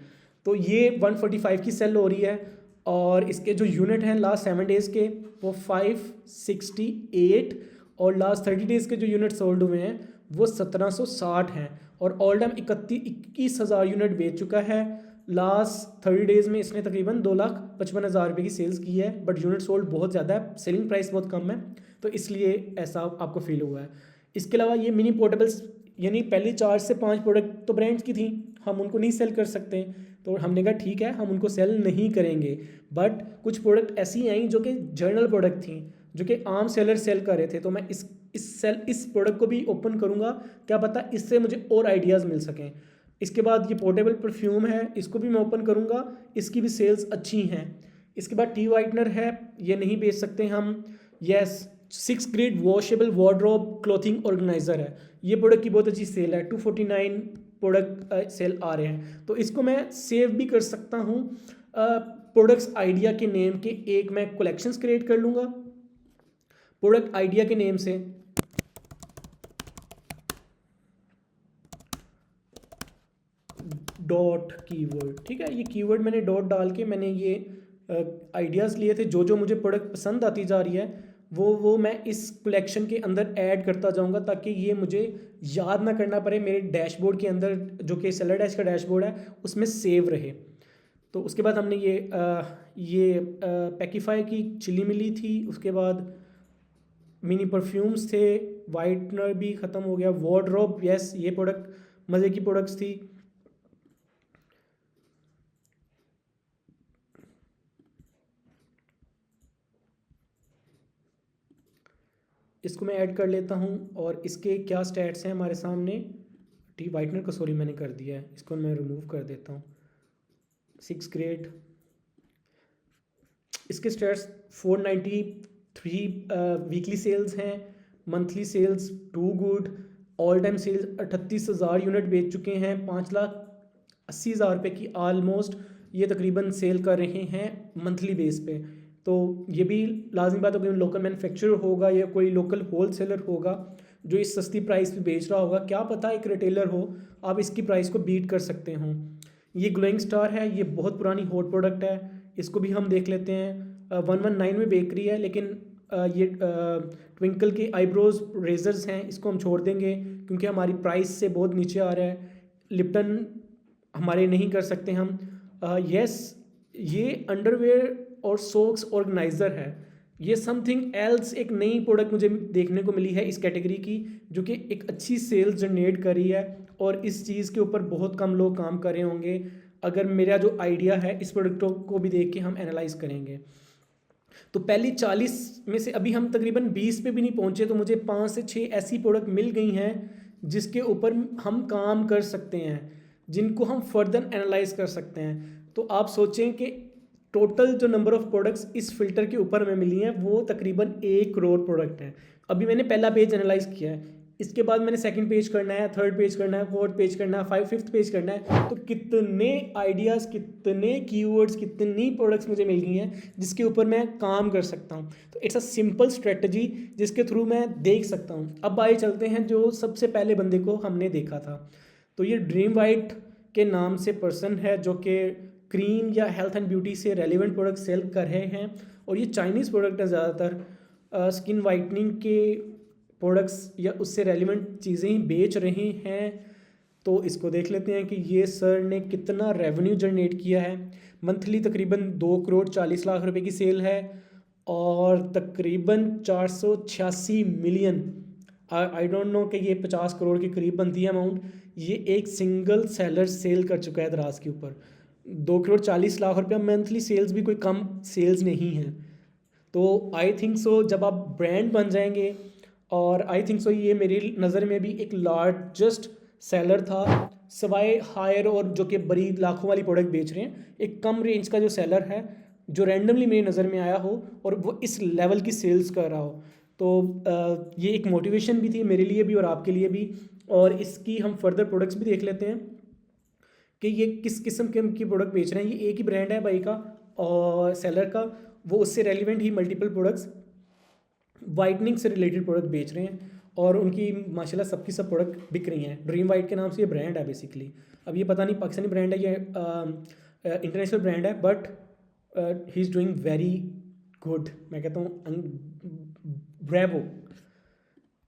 तो ये 145 की सेल हो रही है, और इसके जो यूनिट हैं लास्ट 7 डेज़ के वो 568, और लास्ट 30 डेज़ के जो यूनिट सोल्ड हुए हैं वो 1760 हैं, और ऑल टाइम 21,000 यूनिट बेच चुका है। लास्ट 30 डेज़ में इसने तकरीबन 2,55,000 रुपये की सेल्स की है, बट यूनिट सोल्ड बहुत ज़्यादा है, सेलिंग प्राइस बहुत कम है, तो इसलिए ऐसा आपको फील हुआ है। इसके अलावा ये मिनी पोर्टेबल्स, यानी पहले 4 से 5 प्रोडक्ट तो ब्रांड्स की थी, हम उनको नहीं सेल कर सकते, तो हमने कहा ठीक है हम उनको सेल नहीं करेंगे। बट कुछ प्रोडक्ट ऐसी आई जो कि जर्नल प्रोडक्ट थी, जो कि आम सेलर सेल कर रहे थे, तो मैं इस प्रोडक्ट को भी ओपन करूँगा, क्या पता इससे मुझे और आइडियाज़ मिल सकें। इसके बाद ये पोर्टेबल परफ्यूम है, इसको भी मैं ओपन करूँगा, इसकी भी सेल्स अच्छी हैं। इसके बाद टी वाइटनर है, ये नहीं बेच सकते हम। Yes, 6 grade washable wardrobe clothing organiser है, ये प्रोडक्ट की बहुत अच्छी सेल है, 249 प्रोडक्ट सेल आ रहे हैं, तो इसको मैं सेव भी कर सकता हूँ। प्रोडक्ट्स आइडिया के नेम के एक मैं कलेक्शंस क्रिएट कर लूँगा प्रोडक्ट आइडिया के नेम से। डॉट कीवर्ड, ठीक है, ये कीवर्ड मैंने डॉट डाल के मैंने ये आइडियाज़ लिए थे, जो जो मुझे प्रोडक्ट पसंद आती जा रही है वो मैं इस कलेक्शन के अंदर ऐड करता जाऊंगा, ताकि ये मुझे याद ना करना पड़े, मेरे डैशबोर्ड के अंदर जो कि सेलर डैश का डैशबोर्ड है उसमें सेव रहे। तो उसके बाद हमने ये पैकीफाई की चिली मिली थी, उसके बाद मिनी परफ्यूम्स थे, वाइटनर भी ख़त्म हो गया, वार्डरोब, यस ये प्रोडक्ट मज़े की प्रोडक्ट्स थी। इसको मैं ऐड कर लेता हूँ, और इसके क्या स्टैट्स हैं हमारे सामने। वाइटनर को सॉरी मैंने कर दिया है, इसको मैं रिमूव कर देता हूँ। 6 ग्रेड इसके स्टेट्स 493 वीकली सेल्स हैं, monthly sales 2 good, all time sales 38,000 unit बेच चुके हैं, 5,80,000 रुपये की ऑलमोस्ट ये तकरीबन सेल कर रहे हैं मंथली बेस पे। तो ये भी लाजमी बात है कि लोकल मैन्युफैक्चरर होगा या कोई लोकल होल सेलर होगा जो इस सस्ती प्राइस पे बेच रहा होगा, क्या पता एक रिटेलर हो आप इसकी प्राइस को बीट कर सकते हो। ये ग्लोइंग स्टार है, ये बहुत पुरानी हॉट प्रोडक्ट है, इसको भी हम देख लेते हैं। 119 में बेक रही है, लेकिन ये ट्विंकल के आईब्रोज रेजर्स हैं, इसको हम छोड़ देंगे क्योंकि हमारी प्राइस से बहुत नीचे आ रहा है। लिप्टन हमारे नहीं कर सकते हम। यस, ये अंडरवेयर और सॉक्स ऑर्गेनाइज़र है, ये समथिंग एल्स एक नई प्रोडक्ट मुझे देखने को मिली है इस कैटेगरी की, जो कि एक अच्छी सेल्स जनरेट कर रही है और इस चीज़ के ऊपर बहुत कम लोग काम कर रहे होंगे। अगर मेरा जो आइडिया है इस प्रोडक्टों को भी देख के हम एनालाइज करेंगे। तो पहली 40 में से अभी हम तकरीबन 20 पे भी नहीं पहुंचे, तो मुझे 5 से 6 ऐसी प्रोडक्ट मिल गई हैं जिसके ऊपर हम काम कर सकते हैं, जिनको हम फर्दर एनालाइज कर सकते हैं। तो आप सोचें कि टोटल जो नंबर ऑफ प्रोडक्ट्स इस फिल्टर के ऊपर हमें मिली हैं वो तकरीबन 1 करोड़ प्रोडक्ट हैं। अभी मैंने पहला पेज एनालाइज किया है, इसके बाद मैंने सेकंड पेज करना है, थर्ड पेज करना है, फोर्थ पेज करना है, फिफ्थ पेज करना है। तो कितने आइडियाज़, कितने कीवर्ड्स, कितनी प्रोडक्ट्स मुझे मिल गई हैं जिसके ऊपर मैं काम कर सकता हूँ। तो इट्स अ सिंपल स्ट्रेटजी जिसके थ्रू मैं देख सकता हूँ। अब आइए चलते हैं जो सबसे पहले बंदे को हमने देखा था। तो ये ड्रीम वाइट के नाम से पर्सन है जो कि क्रीम या हेल्थ एंड ब्यूटी से रेलिवेंट प्रोडक्ट सेल कर रहे हैं, और ये चाइनीज़ प्रोडक्ट है ज़्यादातर। स्किन वाइटनिंग के प्रोडक्ट्स या उससे रेलिवेंट चीज़ें ही बेच रहे हैं। तो इसको देख लेते हैं कि ये सर ने कितना रेवेन्यू जनरेट किया है। मंथली तकरीबन 2 करोड़ 40 लाख रुपए की सेल है और तकरीबन 486 मिलियन, आई डोंट नो कि ये 50 करोड़ के करीब बनती है अमाउंट, ये एक सिंगल सेलर सेल कर चुका है दराज के ऊपर। 2 करोड़ 40 लाख रुपया मंथली सेल्स भी कोई कम सेल्स नहीं है। तो आई थिंक सो जब आप ब्रांड बन जाएंगे, और आई थिंक सो ये मेरी नज़र में भी एक लार्जेस्ट सेलर था सवाए हायर और जो कि बड़ी लाखों वाली प्रोडक्ट बेच रहे हैं। एक कम रेंज का जो सेलर है जो रैंडमली मेरी नज़र में आया हो और वो इस लेवल की सेल्स कर रहा हो, तो ये एक मोटिवेशन भी थी मेरे लिए भी और आपके लिए भी। और इसकी हम फर्दर प्रोडक्ट्स भी देख लेते हैं कि ये किस किस्म के की प्रोडक्ट बेच रहे हैं। ये एक ही ब्रांड है भाई का और सेलर का, वो उससे रेलिवेंट ही मल्टीपल प्रोडक्ट्स वाइटनिंग से रिलेटेड प्रोडक्ट बेच रहे हैं और उनकी माशाल्लाह सबकी सब प्रोडक्ट बिक रही हैं। ड्रीम वाइट के नाम से ये ब्रांड है बेसिकली। अब ये पता नहीं पाकिस्तानी ब्रांड है या इंटरनेशनल ब्रांड है, but he is doing very good, मैं कहता हूँ ब्रेवो।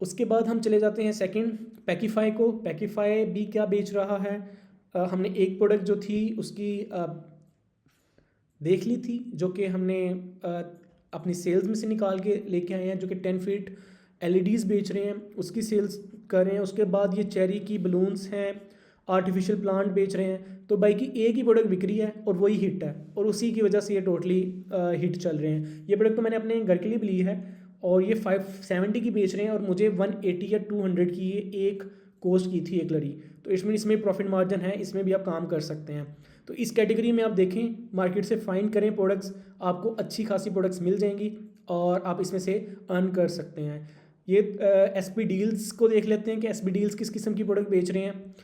उसके बाद हम चले जाते हैं सेकंड पैकीफाई को। पैकीफाई भी क्या बेच रहा है, हमने एक प्रोडक्ट जो थी उसकी देख ली थी जो कि हमने अपनी सेल्स में से निकाल के लेके आए हैं, जो कि 10 फीट LEDs बेच रहे हैं, उसकी सेल्स कर रहे हैं। उसके बाद ये चेरी की बलून्स हैं, आर्टिफिशियल प्लांट बेच रहे हैं। तो भाई की एक ही प्रोडक्ट बिक रही है और वही हिट है और उसी की वजह से ये टोटली हिट चल रहे हैं। ये प्रोडक्ट तो मैंने अपने घर के लिए भी ली है और ये 570 की बेच रहे हैं और मुझे 180 या 200 की ये एक कॉस्ट की थी एक लड़ी। तो इसमें प्रॉफिट मार्जिन है, इसमें भी आप काम कर सकते हैं। तो इस कैटेगरी में आप देखें, मार्केट से फाइंड करें प्रोडक्ट्स, आपको अच्छी खासी प्रोडक्ट्स मिल जाएंगी और आप इसमें से अर्न कर सकते हैं। ये SP डील्स को देख लेते हैं कि SP डील्स किस किस्म की प्रोडक्ट बेच रहे हैं।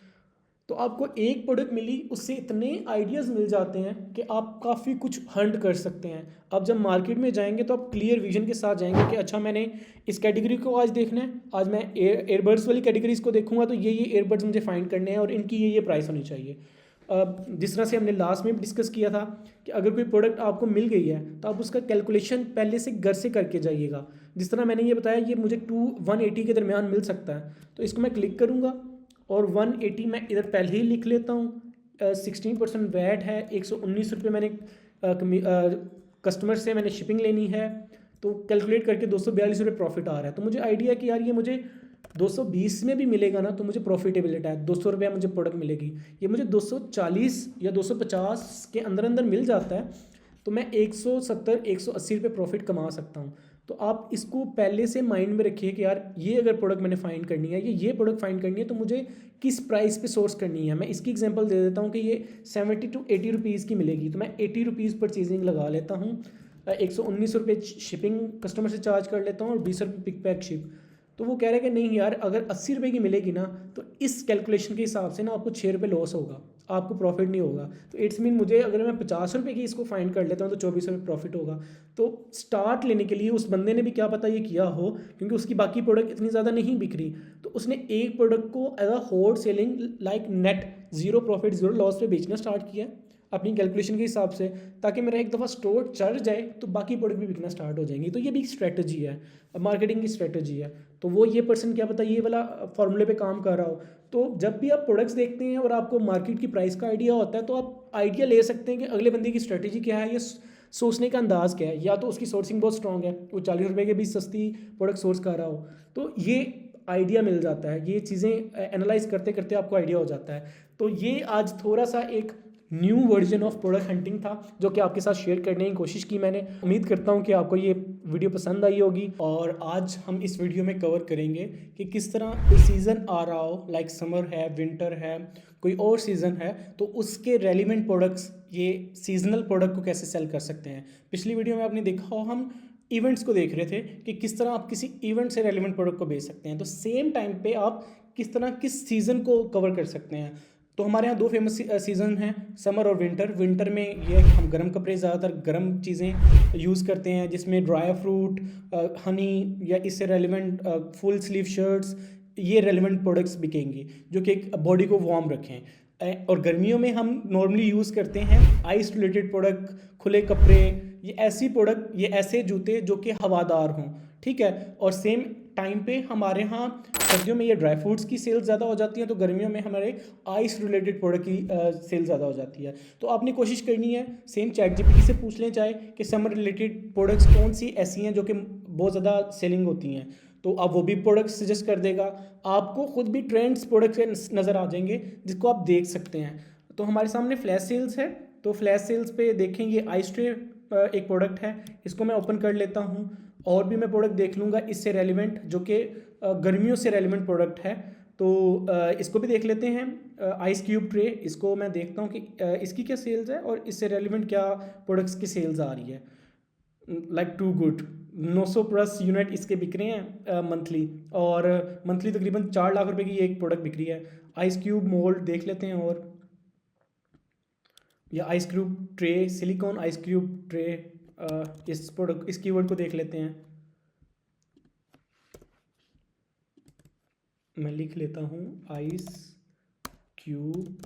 तो आपको एक प्रोडक्ट मिली, उससे इतने आइडियाज़ मिल जाते हैं कि आप काफ़ी कुछ हंट कर सकते हैं। अब जब मार्केट में जाएंगे तो आप क्लियर विजन के साथ जाएंगे कि अच्छा मैंने इस कैटेगरी को आज देखना है, आज मैं एयरबड्स वाली कैटेगरीज को देखूंगा तो ये एयरबड्स मुझे फाइंड करने हैं और इनकी ये प्राइस होनी चाहिए। जिस तरह से हमने लास्ट में भी डिस्कस किया था कि अगर कोई प्रोडक्ट आपको मिल गई है तो आप उसका कैलकुलेशन पहले से घर से करके जाइएगा। जिस तरह मैंने ये बताया ये मुझे 180 के दरमियान मिल सकता है, तो इसको मैं क्लिक करूँगा और 180 मैं इधर पहले ही लिख लेता हूँ। 16% वैट है, 119 रुपये मैंने कस्टमर से मैंने शिपिंग लेनी है, तो कैलकुलेट करके 242 रुपये प्रॉफिट आ रहा है। तो मुझे आइडिया कि यार ये मुझे 220 में भी मिलेगा ना तो मुझे प्रॉफिटेबिलिटी है, 200 रुपया मुझे प्रोडक्ट मिलेगी। ये मुझे 240 या 250 के अंदर अंदर मिल जाता है तो मैं 170 180 रुपये प्रॉफिट कमा सकता हूँ। तो आप इसको पहले से माइंड में रखिए कि यार ये अगर प्रोडक्ट मैंने फाइंड करनी है, ये प्रोडक्ट फाइंड करनी है तो मुझे किस प्राइस पे सोर्स करनी है। मैं इसकी एग्जांपल दे देता हूँ कि ये 70 to 80 रुपीज़ की मिलेगी, तो मैं 80 रुपीज़ परचेजिंग लगा लेता हूँ। ₹119 शिपिंग कस्टमर से चार्ज कर लेता हूँ और ₹20 पिक पैक शिप। तो वो कह रहे हैं कि नहीं यार, अगर ₹80 की मिलेगी ना तो इस कैलकुलेशन के हिसाब से ना आपको ₹6 लॉस होगा, आपको प्रॉफिट नहीं होगा। तो इट्स मीन मुझे अगर मैं ₹50 की इसको फाइंड कर लेता हूँ तो ₹24 प्रॉफिट होगा। तो स्टार्ट लेने के लिए उस बंदे ने भी क्या पता ये किया हो, क्योंकि उसकी बाकी प्रोडक्ट इतनी ज़्यादा नहीं बिक रही, तो उसने एक प्रोडक्ट को as a hold selling like net zero profit zero loss पे बेचना स्टार्ट किया अपनी कैलकुलेशन के हिसाब से, ताकि मेरा एक दफ़ा स्टोर चढ़ जाए तो बाकी प्रोडक्ट भी बिकना स्टार्ट हो जाएंगी। तो ये भी एक स्ट्रेटजी है, मार्केटिंग की स्ट्रेटजी है। तो वो ये पर्सन क्या पता ये वाला फॉर्मूले पे काम कर रहा हो। तो जब भी आप प्रोडक्ट्स देखते हैं और आपको मार्केट की प्राइस का आइडिया होता है, तो आप आइडिया ले सकते हैं कि अगले बंदे की स्ट्रेटजी क्या है, ये सोचने का अंदाज़ क्या है। या तो उसकी सोर्सिंग बहुत स्ट्रॉन्ग है, वो ₹40 के भी सस्ती प्रोडक्ट सोर्स कर रहा हो, तो ये आइडिया मिल जाता है। ये चीज़ें एनालाइज करते करते आपको आइडिया हो जाता है। तो ये आज थोड़ा सा एक new version of product hunting था जो कि आपके साथ शेयर करने की कोशिश की मैंने। उम्मीद करता हूँ कि आपको ये वीडियो पसंद आई होगी। और आज हम इस वीडियो में कवर करेंगे कि किस तरह कोई सीज़न आ रहा हो, लाइक समर है, विंटर है, कोई और सीज़न है, तो उसके रेलिवेंट प्रोडक्ट्स, ये सीजनल प्रोडक्ट को कैसे सेल कर सकते हैं। पिछली वीडियो में आपने देखा हो हम इवेंट्स को देख रहे थे कि किस तरह आप किसी इवेंट से रेलिवेंट प्रोडक्ट को बेच सकते हैं। तो सेम टाइम पे आप किस तरह किस सीज़न को कवर कर सकते हैं। तो हमारे यहाँ दो फेमस सीज़न हैं, समर और विंटर। विंटर में ये हम गर्म कपड़े, ज़्यादातर गर्म चीज़ें यूज़ करते हैं, जिसमें ड्राई फ्रूट, हनी या इससे रेलिवेंट फुल स्लीव शर्ट्स, ये रेलिवेंट प्रोडक्ट्स बिकेंगी जो कि बॉडी को वार्म रखें। और गर्मियों में हम नॉर्मली यूज़ करते हैं आइस रिलेटेड प्रोडक्ट, खुले कपड़े, ये ऐसी प्रोडक्ट, ये ऐसे जूते जो कि हवादार हों, ठीक है। और सेम टाइम पे हमारे यहाँ सर्दियों में ये ड्राई फ्रूट्स की सेल ज़्यादा हो जाती है, तो गर्मियों में हमारे आइस रिलेटेड प्रोडक्ट की सेल ज़्यादा हो जाती है। तो आपने कोशिश करनी है, सेम चैट जीपीटी से पूछ लें चाहे कि समर रिलेटेड प्रोडक्ट्स कौन सी ऐसी हैं जो कि बहुत ज़्यादा सेलिंग होती हैं, तो अब वो भी प्रोडक्ट सजेस्ट कर देगा। आपको खुद भी ट्रेंड्स प्रोडक्ट के नज़र आ जाएंगे जिसको आप देख सकते हैं। तो हमारे सामने फ्लैश सेल्स है, तो फ्लैश सेल्स पे देखें, ये आइस ट्रे एक प्रोडक्ट है, इसको मैं ओपन कर लेता हूँ। और भी मैं प्रोडक्ट देख लूँगा इससे रेलिवेंट, जो कि गर्मियों से रेलिवेंट प्रोडक्ट है। तो इसको भी देख लेते हैं। आइस क्यूब ट्रे, इसको मैं देखता हूँ कि इसकी क्या सेल्स है और इससे रेलिवेंट क्या प्रोडक्ट्स की सेल्स आ रही है। Like two good 900 plus unit इसके बिक रहे हैं मंथली, और मंथली तकरीबन 4 लाख रुपए की ये एक प्रोडक्ट बिक रही है। आइस क्यूब मोल्ड देख लेते हैं, और या ice cube tray, silicon ice cube tray, इस प्रोडक्ट, इस कीवर्ड को देख लेते हैं। मैं लिख लेता हूँ आइस क्यूब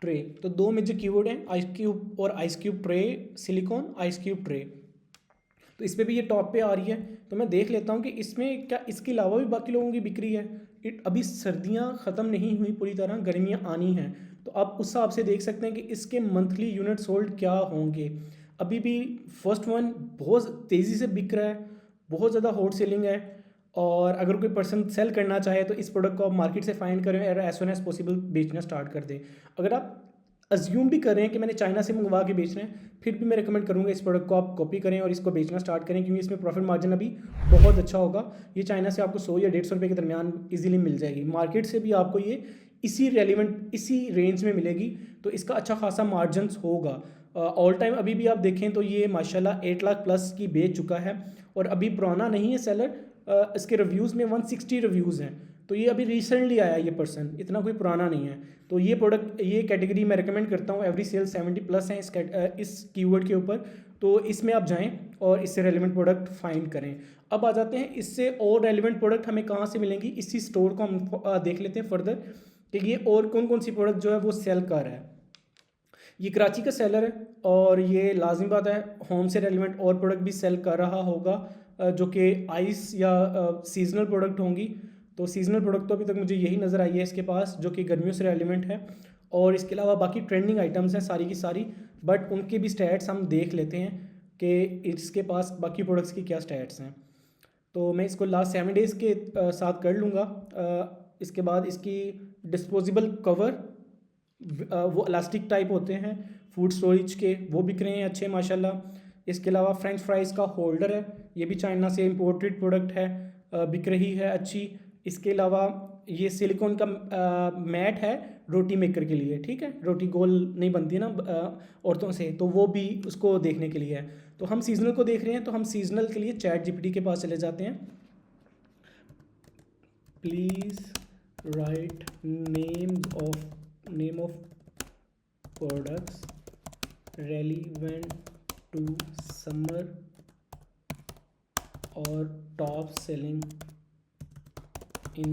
ट्रे। तो दो मेजर कीवर्ड हैं, आइस क्यूब और ice cube tray, silicon ice cube tray. तो इस पर भी ये टॉप पे आ रही है। तो मैं देख लेता हूँ कि इसमें क्या इसके अलावा भी बाकी लोगों की बिक्री है। अभी सर्दियाँ ख़त्म नहीं हुई पूरी तरह, गर्मियाँ आनी हैं, तो आप उस हिसाब से देख सकते हैं कि इसके मंथली यूनिट सोल्ड क्या होंगे। अभी भी फर्स्ट वन बहुत तेज़ी से बिक रहा है, बहुत ज़्यादा हॉट सेलिंग है। और अगर कोई पर्सन सेल करना चाहे तो इस प्रोडक्ट को आप मार्केट से फाइंड करें और एज सुन एज पॉसिबल बेचना स्टार्ट कर दें। अगर आप अज्यूम भी कर रहे हैं कि मैंने चाइना से मंगवा के बेच रहे हैं, फिर भी मैं रिकमेंड करूंगा इस प्रोडक्ट को आप कॉपी करें और इसको बेचना स्टार्ट करें, क्योंकि इसमें प्रॉफिट मार्जिन अभी बहुत अच्छा होगा। ये चाइना से आपको 100 या 150 रुपये के दरमियान इजीली मिल जाएगी। मार्केट से भी आपको ये इसी रेलिवेंट, इसी रेंज में मिलेगी, तो इसका अच्छा खासा मार्जिन होगा। ऑल टाइम अभी भी आप देखें तो ये माशाल्लाह 8 लाख प्लस की बेच चुका है, और अभी पुराना नहीं है सेलर। इसके रिव्यूज़ में 160 रिव्यूज़ हैं, तो ये अभी रिसेंटली आया ये पर्सन, इतना कोई पुराना नहीं है। तो ये प्रोडक्ट, ये कैटेगरी मैं रेकमेंड करता हूँ। एवरी सेल 70 प्लस है इस कीवर्ड के ऊपर, तो इसमें आप जाएं और इससे रेलिवेंट प्रोडक्ट फाइंड करें। अब आ जाते हैं इससे और रेलिवेंट प्रोडक्ट हमें कहाँ से मिलेंगी। इसी स्टोर को हम देख लेते हैं फर्दर कि ये और कौन कौन सी प्रोडक्ट जो है वो सेल कर रहा है। ये कराची का सेलर है, और ये लाजमी बात है होम से रेलिवेंट और प्रोडक्ट भी सेल कर रहा होगा, जो कि आइस या सीजनल प्रोडक्ट होंगी। तो सीजनल प्रोडक्ट तो अभी तक मुझे यही नज़र आई है इसके पास, जो कि गर्मियों से रेलिवेंट है। और इसके अलावा बाकी ट्रेंडिंग आइटम्स हैं सारी की सारी, बट उनके भी स्टैट्स हम देख लेते हैं कि इसके पास बाकी प्रोडक्ट्स की क्या स्टैट्स हैं। तो मैं इसको लास्ट 7 डेज़ के साथ कर लूँगा। इसके बाद इसकी डिस्पोजेबल कवर, वो इलास्टिक टाइप होते हैं फूड स्टोरेज के, वो बिक रहे हैं अच्छे माशाल्लाह। इसके अलावा फ्रेंच फ्राइज़ का होल्डर है, ये भी चाइना से इम्पोर्टेड प्रोडक्ट है, बिक रही है अच्छी। इसके अलावा ये सिलिकॉन का मैट है रोटी मेकर के लिए, ठीक है, रोटी गोल नहीं बनती ना औरतों से, तो वो भी उसको देखने के लिए है। तो हम सीजनल को देख रहे हैं, तो हम सीजनल के लिए चैट जीपीटी के पास चले जाते हैं। Please write name of products relevant to summer और top selling in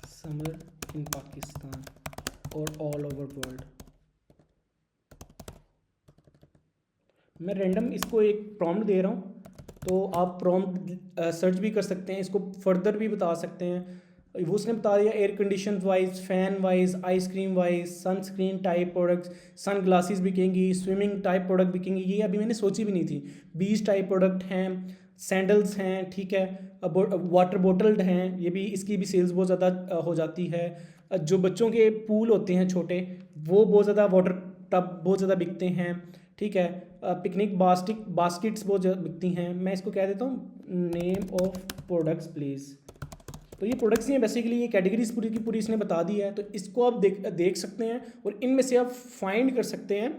summer in Pakistan और ऑल ओवर वर्ल्ड। मैं रैंडम इसको एक प्रॉम्प्ट दे रहा हूँ, तो आप प्रॉम्प्ट सर्च भी कर सकते हैं, इसको फर्दर भी बता सकते हैं। वो उसने बता दिया air condition wise, fan wise, ice cream wise, sunscreen type products, sun glasses बिकेंगी, स्विमिंग टाइप प्रोडक्ट बिकेंगी। ये अभी मैंने सोची भी नहीं थी। बीच टाइप प्रोडक्ट हैं, सैंडल्स हैं, ठीक है, वाटर बोटल्ड हैं, ये भी, इसकी भी सेल्स बहुत ज़्यादा हो जाती है। जो बच्चों के पूल होते हैं छोटे, वो बहुत ज़्यादा, वाटर टब बहुत ज़्यादा बिकते हैं, ठीक है। पिकनिक बास्केट्स बहुत ज़्यादा बिकती हैं। मैं इसको कह देता हूँ नेम ऑफ प्रोडक्ट्स प्लीज़। तो ये प्रोडक्ट्स ही हैं बेसिकली, ये कैटेगरीज पूरी की पूरी इसने बता दी है। तो इसको आप देख सकते हैं और इनमें से आप फाइंड कर सकते हैं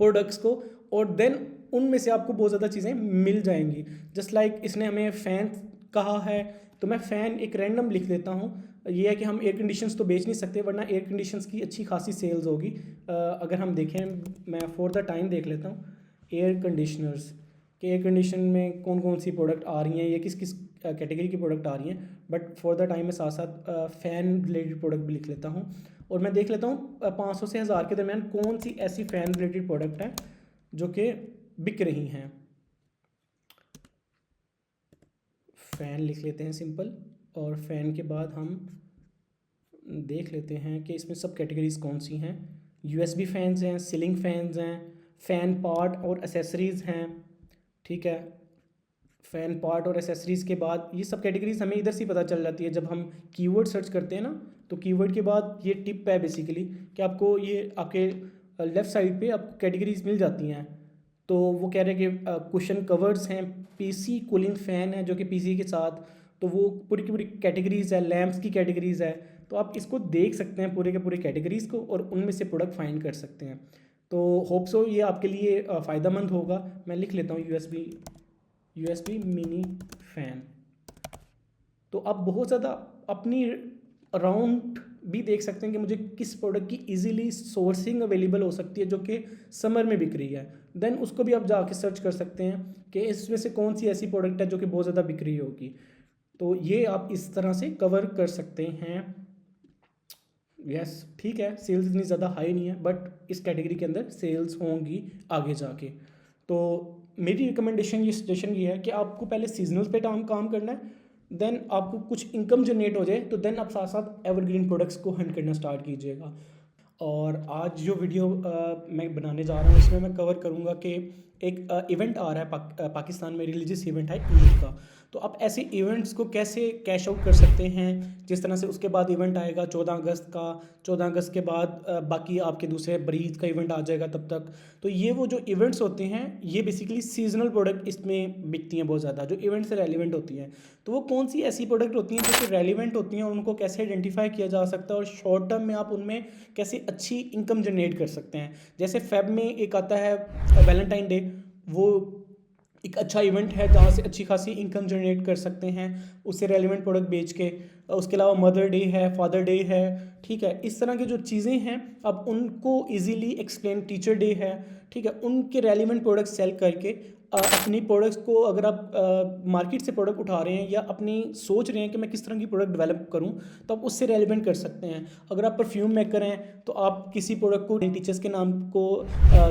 प्रोडक्ट्स को, और देन उनमें से आपको बहुत ज़्यादा चीज़ें मिल जाएंगी। जस्ट लाइक इसने हमें फ़ैन कहा है, तो मैं फ़ैन एक रैंडम लिख देता हूँ। ये है कि हम एयर कंडीशंस तो बेच नहीं सकते, वरना एयर कंडीशंस की अच्छी खासी सेल्स होगी। अगर हम देखें, मैं फॉर द टाइम देख लेता हूँ एयर कंडीशनर्स कि एयर कंडीशन में कौन कौन सी प्रोडक्ट आ रही हैं, ये किस किस कैटेगरी की प्रोडक्ट आ रही हैं। बट फॉर द टाइम में साथ साथ फ़ैन रिलेटेड प्रोडक्ट भी लिख लेता हूँ, और मैं देख लेता हूँ 500 से 1000 के दरमियान कौन सी ऐसी फ़ैन रिलेटेड प्रोडक्ट है जो कि बिक रही हैं। फ़ैन लिख लेते हैं सिंपल, और फ़ैन के बाद हम देख लेते हैं कि इसमें सब कैटेगरीज़ कौन सी हैं। यूएसबी फ़ैन्स हैं, सीलिंग फ़ैन्स हैं, फ़ैन पार्ट और एसेसरीज़ हैं, ठीक है। फ़ैन पार्ट और एसेसरीज़ के बाद ये सब कैटेगरीज़ हमें इधर से पता चल जाती है जब हम कीवर्ड सर्च करते हैं ना। तो कीवर्ड के बाद ये टिप है बेसिकली कि आपको ये आपके लेफ़्ट साइड पे आपको कैटेगरीज़ मिल जाती हैं। तो वो कह रहे हैं कि कुशन कवर्स हैं, पीसी कूलिंग फ़ैन है जो कि पीसी के साथ, तो वो पूरी की पूरी कैटेगरीज़ है, लैम्प्स की कैटेगरीज़ है। तो आप इसको देख सकते हैं पूरे के पूरे कैटेगरीज़ को, और उनमें से प्रोडक्ट फाइंड कर सकते हैं। तो होप सो ये आपके लिए फ़ायदेमंद होगा। मैं लिख लेता हूँ यूएसबी मिनी फ़ैन। तो आप बहुत ज़्यादा अपनी अराउंड भी देख सकते हैं कि मुझे किस प्रोडक्ट की इजीली सोर्सिंग अवेलेबल हो सकती है जो कि समर में बिक रही है। देन उसको भी आप जाके सर्च कर सकते हैं कि इसमें से कौन सी ऐसी प्रोडक्ट है जो कि बहुत ज़्यादा बिक रही होगी। तो ये आप इस तरह से कवर कर सकते हैं। यस, ठीक है, सेल्स इतनी ज़्यादा हाई नहीं है, बट इस कैटेगरी के अंदर सेल्स होंगी आगे जाके। तो मेरी रिकमेंडेशन, ये सजेशन ये है कि आपको पहले सीजनल पे काम करना है, देन आपको कुछ इनकम जनरेट हो जाए तो देन आप साथ साथ एवरग्रीन प्रोडक्ट्स को हंट करना स्टार्ट कीजिएगा। और आज जो वीडियो मैं बनाने जा रहा हूँ इसमें मैं कवर करूँगा कि एक इवेंट आ रहा है पाकिस्तान में, रिलीजियस इवेंट है ईद का। तो आप ऐसे इवेंट्स को कैसे कैश आउट कर सकते हैं, जिस तरह से उसके बाद इवेंट आएगा 14 अगस्त का, 14 अगस्त के बाद बाकी आपके दूसरे बरीद का इवेंट आ जाएगा तब तक। तो ये वो जो इवेंट्स होते हैं ये बेसिकली सीजनल प्रोडक्ट इसमें बिकती हैं बहुत ज़्यादा, जो इवेंट से रेलिवेंट होती हैं। तो वो कौन सी ऐसी प्रोडक्ट होती हैं जो कि रेलिवेंट होती हैं और उनको कैसे आइडेंटिफाई किया जा सकता है और शॉर्ट टर्म में आप उनमें कैसे अच्छी इनकम जनरेट कर सकते हैं। जैसे फेब में एक आता है वैलेंटाइन डे, वो एक अच्छा इवेंट है जहाँ से अच्छी खासी इनकम जनरेट कर सकते हैं उससे रेलिवेंट प्रोडक्ट बेच के। उसके अलावा मदर डे है, फादर डे है, ठीक है। इस तरह की जो चीज़ें हैं अब उनको इजीली एक्सप्लेन, टीचर डे है, ठीक है, उनके रेलिवेंट प्रोडक्ट सेल करके अपनी प्रोडक्ट्स को, अगर आप मार्केट से प्रोडक्ट उठा रहे हैं या अपनी सोच रहे हैं कि मैं किस तरह की प्रोडक्ट डेवलप करूं, तो आप उससे रेलिवेंट कर सकते हैं। अगर आप परफ्यूम मेकर हैं तो आप किसी प्रोडक्ट को टीचर्स के नाम को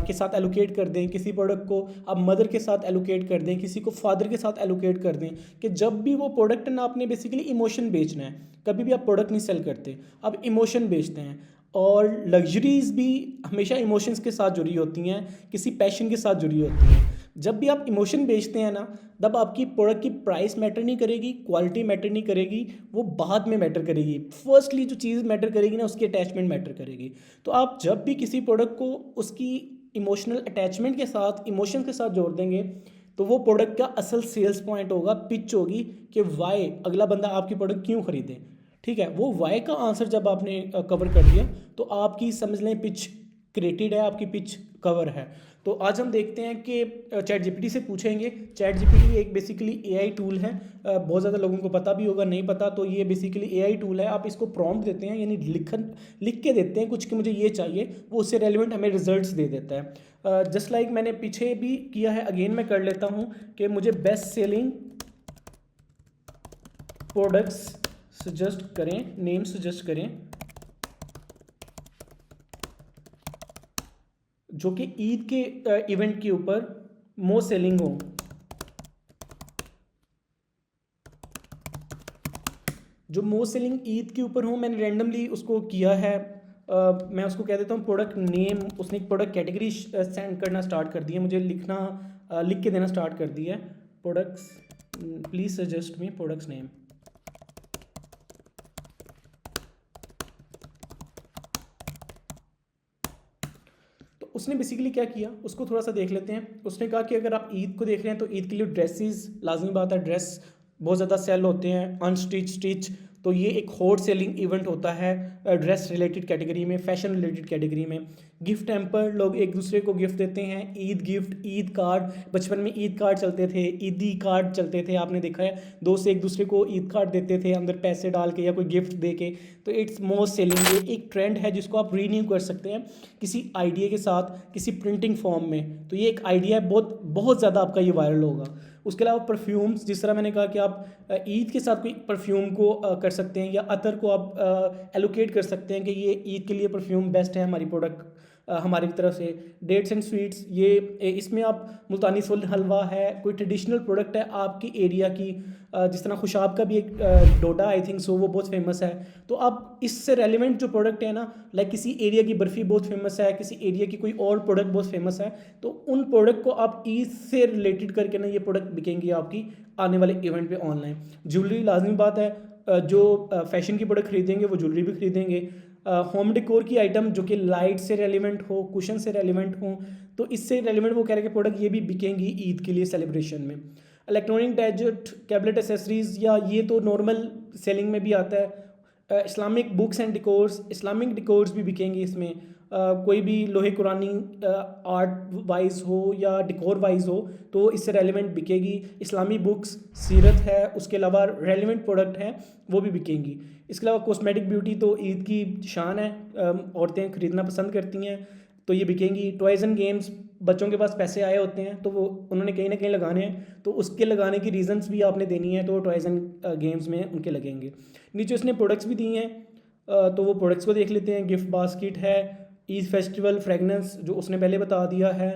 के साथ एलोकेट कर दें, किसी प्रोडक्ट को आप मदर के साथ एलोकेट कर दें, किसी को फादर के साथ एलोकेट कर दें, कि जब भी वो प्रोडक्ट ना, आपने बेसिकली इमोशन बेचना है। कभी भी आप प्रोडक्ट नहीं सेल करते, आप इमोशन बेचते हैं। और लग्जरीज भी हमेशा इमोशंस के साथ जुड़ी होती हैं, किसी पैशन के साथ जुड़ी होती हैं। जब भी आप इमोशन बेचते हैं ना, तब आपकी प्रोडक्ट की प्राइस मैटर नहीं करेगी, क्वालिटी मैटर नहीं करेगी, वो बाद में मैटर करेगी। फर्स्टली जो चीज़ मैटर करेगी ना, उसकी अटैचमेंट मैटर करेगी। तो आप जब भी किसी प्रोडक्ट को उसकी इमोशनल अटैचमेंट के साथ, इमोशन के साथ जोड़ देंगे, तो वो प्रोडक्ट का असल सेल्स पॉइंट होगा, पिच होगी कि वाई अगला बंदा आपकी प्रोडक्ट क्यों खरीदे। ठीक है, वो वाई का आंसर जब आपने कवर कर दिया तो आपकी समझ लें पिच क्रिएटेड है, आपकी पिच कवर है। तो आज हम देखते हैं कि चैट जीपीटी से पूछेंगे। चैट जीपीटी एक बेसिकली एआई टूल है, बहुत ज़्यादा लोगों को पता भी होगा, नहीं पता तो ये बेसिकली एआई टूल है। आप इसको प्रॉम्प्ट देते हैं, यानी लिख के देते हैं कुछ कि मुझे ये चाहिए, वो उससे रेलिवेंट हमें रिजल्ट्स दे देता है। जस्ट लाइक मैंने पीछे भी किया है, अगेन मैं कर लेता हूँ कि मुझे बेस्ट सेलिंग प्रोडक्ट्स सजेस्ट करें, नेम सजेस्ट करें जो कि ईद के इवेंट के ऊपर मोस्ट सेलिंग हो। जो मोस्ट सेलिंग ईद के ऊपर हो, मैंने रैंडमली उसको किया है। मैं उसको कह देता हूँ प्रोडक्ट नेम। उसने एक प्रोडक्ट कैटेगरी सेंड करना स्टार्ट कर दी है, मुझे लिख के देना स्टार्ट कर दिया है। Products please suggest me products name. तो उसने बेसिकली क्या किया, उसको थोड़ा सा देख लेते हैं। उसने कहा कि अगर आप ईद को देख रहे हैं तो ईद के लिए ड्रेसेस, लाजमी बात है ड्रेस बहुत ज़्यादा सेल होते हैं, अनस्टिच स्टिच। तो ये एक हॉट सेलिंग इवेंट होता है ड्रेस रिलेटेड कैटेगरी में, फैशन रिलेटेड कैटेगरी में। गिफ्ट हैम्पर, लोग एक दूसरे को गिफ्ट देते हैं, ईद गिफ्ट, ईद कार्ड। बचपन में ईद कार्ड चलते थे, ईदी कार्ड चलते थे, आपने देखा है दोस्त एक दूसरे को ईद कार्ड देते थे अंदर पैसे डाल के या कोई गिफ्ट दे के। तो इट्स मोस्ट सेलिंग, ये एक ट्रेंड है जिसको आप रीन्यू कर सकते हैं किसी आइडिया के साथ, किसी प्रिंटिंग फॉर्म में। तो ये एक आइडिया है, बहुत बहुत ज़्यादा आपका ये वायरल होगा। उसके अलावा परफ्यूम्स, जिस तरह मैंने कहा कि आप ईद के साथ कोई परफ्यूम को कर सकते हैं या अतर को आप एलोकेट कर सकते हैं कि ये ईद के लिए परफ्यूम बेस्ट है हमारी प्रोडक्ट हमारी तरफ से। डेट्स एंड स्वीट्स, ये इसमें आप मुल्तानी सोल हलवा है, कोई ट्रेडिशनल प्रोडक्ट है आपकी एरिया की, जिस तरह खुशाब का भी एक डोडा आई थिंक सो वो बहुत फेमस है। तो आप इससे रेलिवेंट जो प्रोडक्ट है ना, लाइक किसी एरिया की बर्फ़ी बहुत फेमस है, किसी एरिया की कोई और प्रोडक्ट बहुत फेमस है, तो उन प्रोडक्ट को आप ईद से रिलेटेड करके ना ये प्रोडक्ट बिकेंगी आपकी आने वाले इवेंट पे ऑनलाइन। ज्वेलरी लाजमी बात है, जो फैशन की प्रोडक्ट खरीदेंगे वो ज्वेलरी भी खरीदेंगे। होम डेकोर की आइटम जो कि लाइट से रेलिवेंट हो, कुशन से रेलिवेंट हो, तो इससे रेलिवेंट वो कह रहे हैं कि प्रोडक्ट ये भी बिकेंगी ईद के लिए सेलिब्रेशन में। इलेक्ट्रॉनिक गैजेट, कैबलेट एसेसरीज, या ये तो नॉर्मल सेलिंग में भी आता है। इस्लामिक बुक्स एंड डिकोर्स, इस्लामिक डिकोर्स भी बिकेंगी इसमें। कोई भी लोहे कुरानी आर्ट वाइज हो या डिकोर वाइज हो तो इससे रेलिवेंट बिकेगी। इस्लामी बुक्स, सीरत है, उसके अलावा रेलिवेंट प्रोडक्ट हैं वो भी बिकेंगी। इसके अलावा कॉस्मेटिक ब्यूटी तो ईद की शान है, औरतें ख़रीदना पसंद करती हैं तो ये बिकेंगी। टॉयज़ एंड गेम्स, बच्चों के पास पैसे आए होते हैं तो वो उन्होंने कहीं ना कहीं लगाने हैं, तो उसके लगाने की रीजंस भी आपने देनी है, तो टॉयज़ एंड गेम्स में उनके लगेंगे। नीचे उसने प्रोडक्ट्स भी दिए हैं, तो वो प्रोडक्ट्स को देख लेते हैं। गिफ्ट बास्केट है, ईद फेस्टिवल फ्रेगनेंस जो उसने पहले बता दिया है।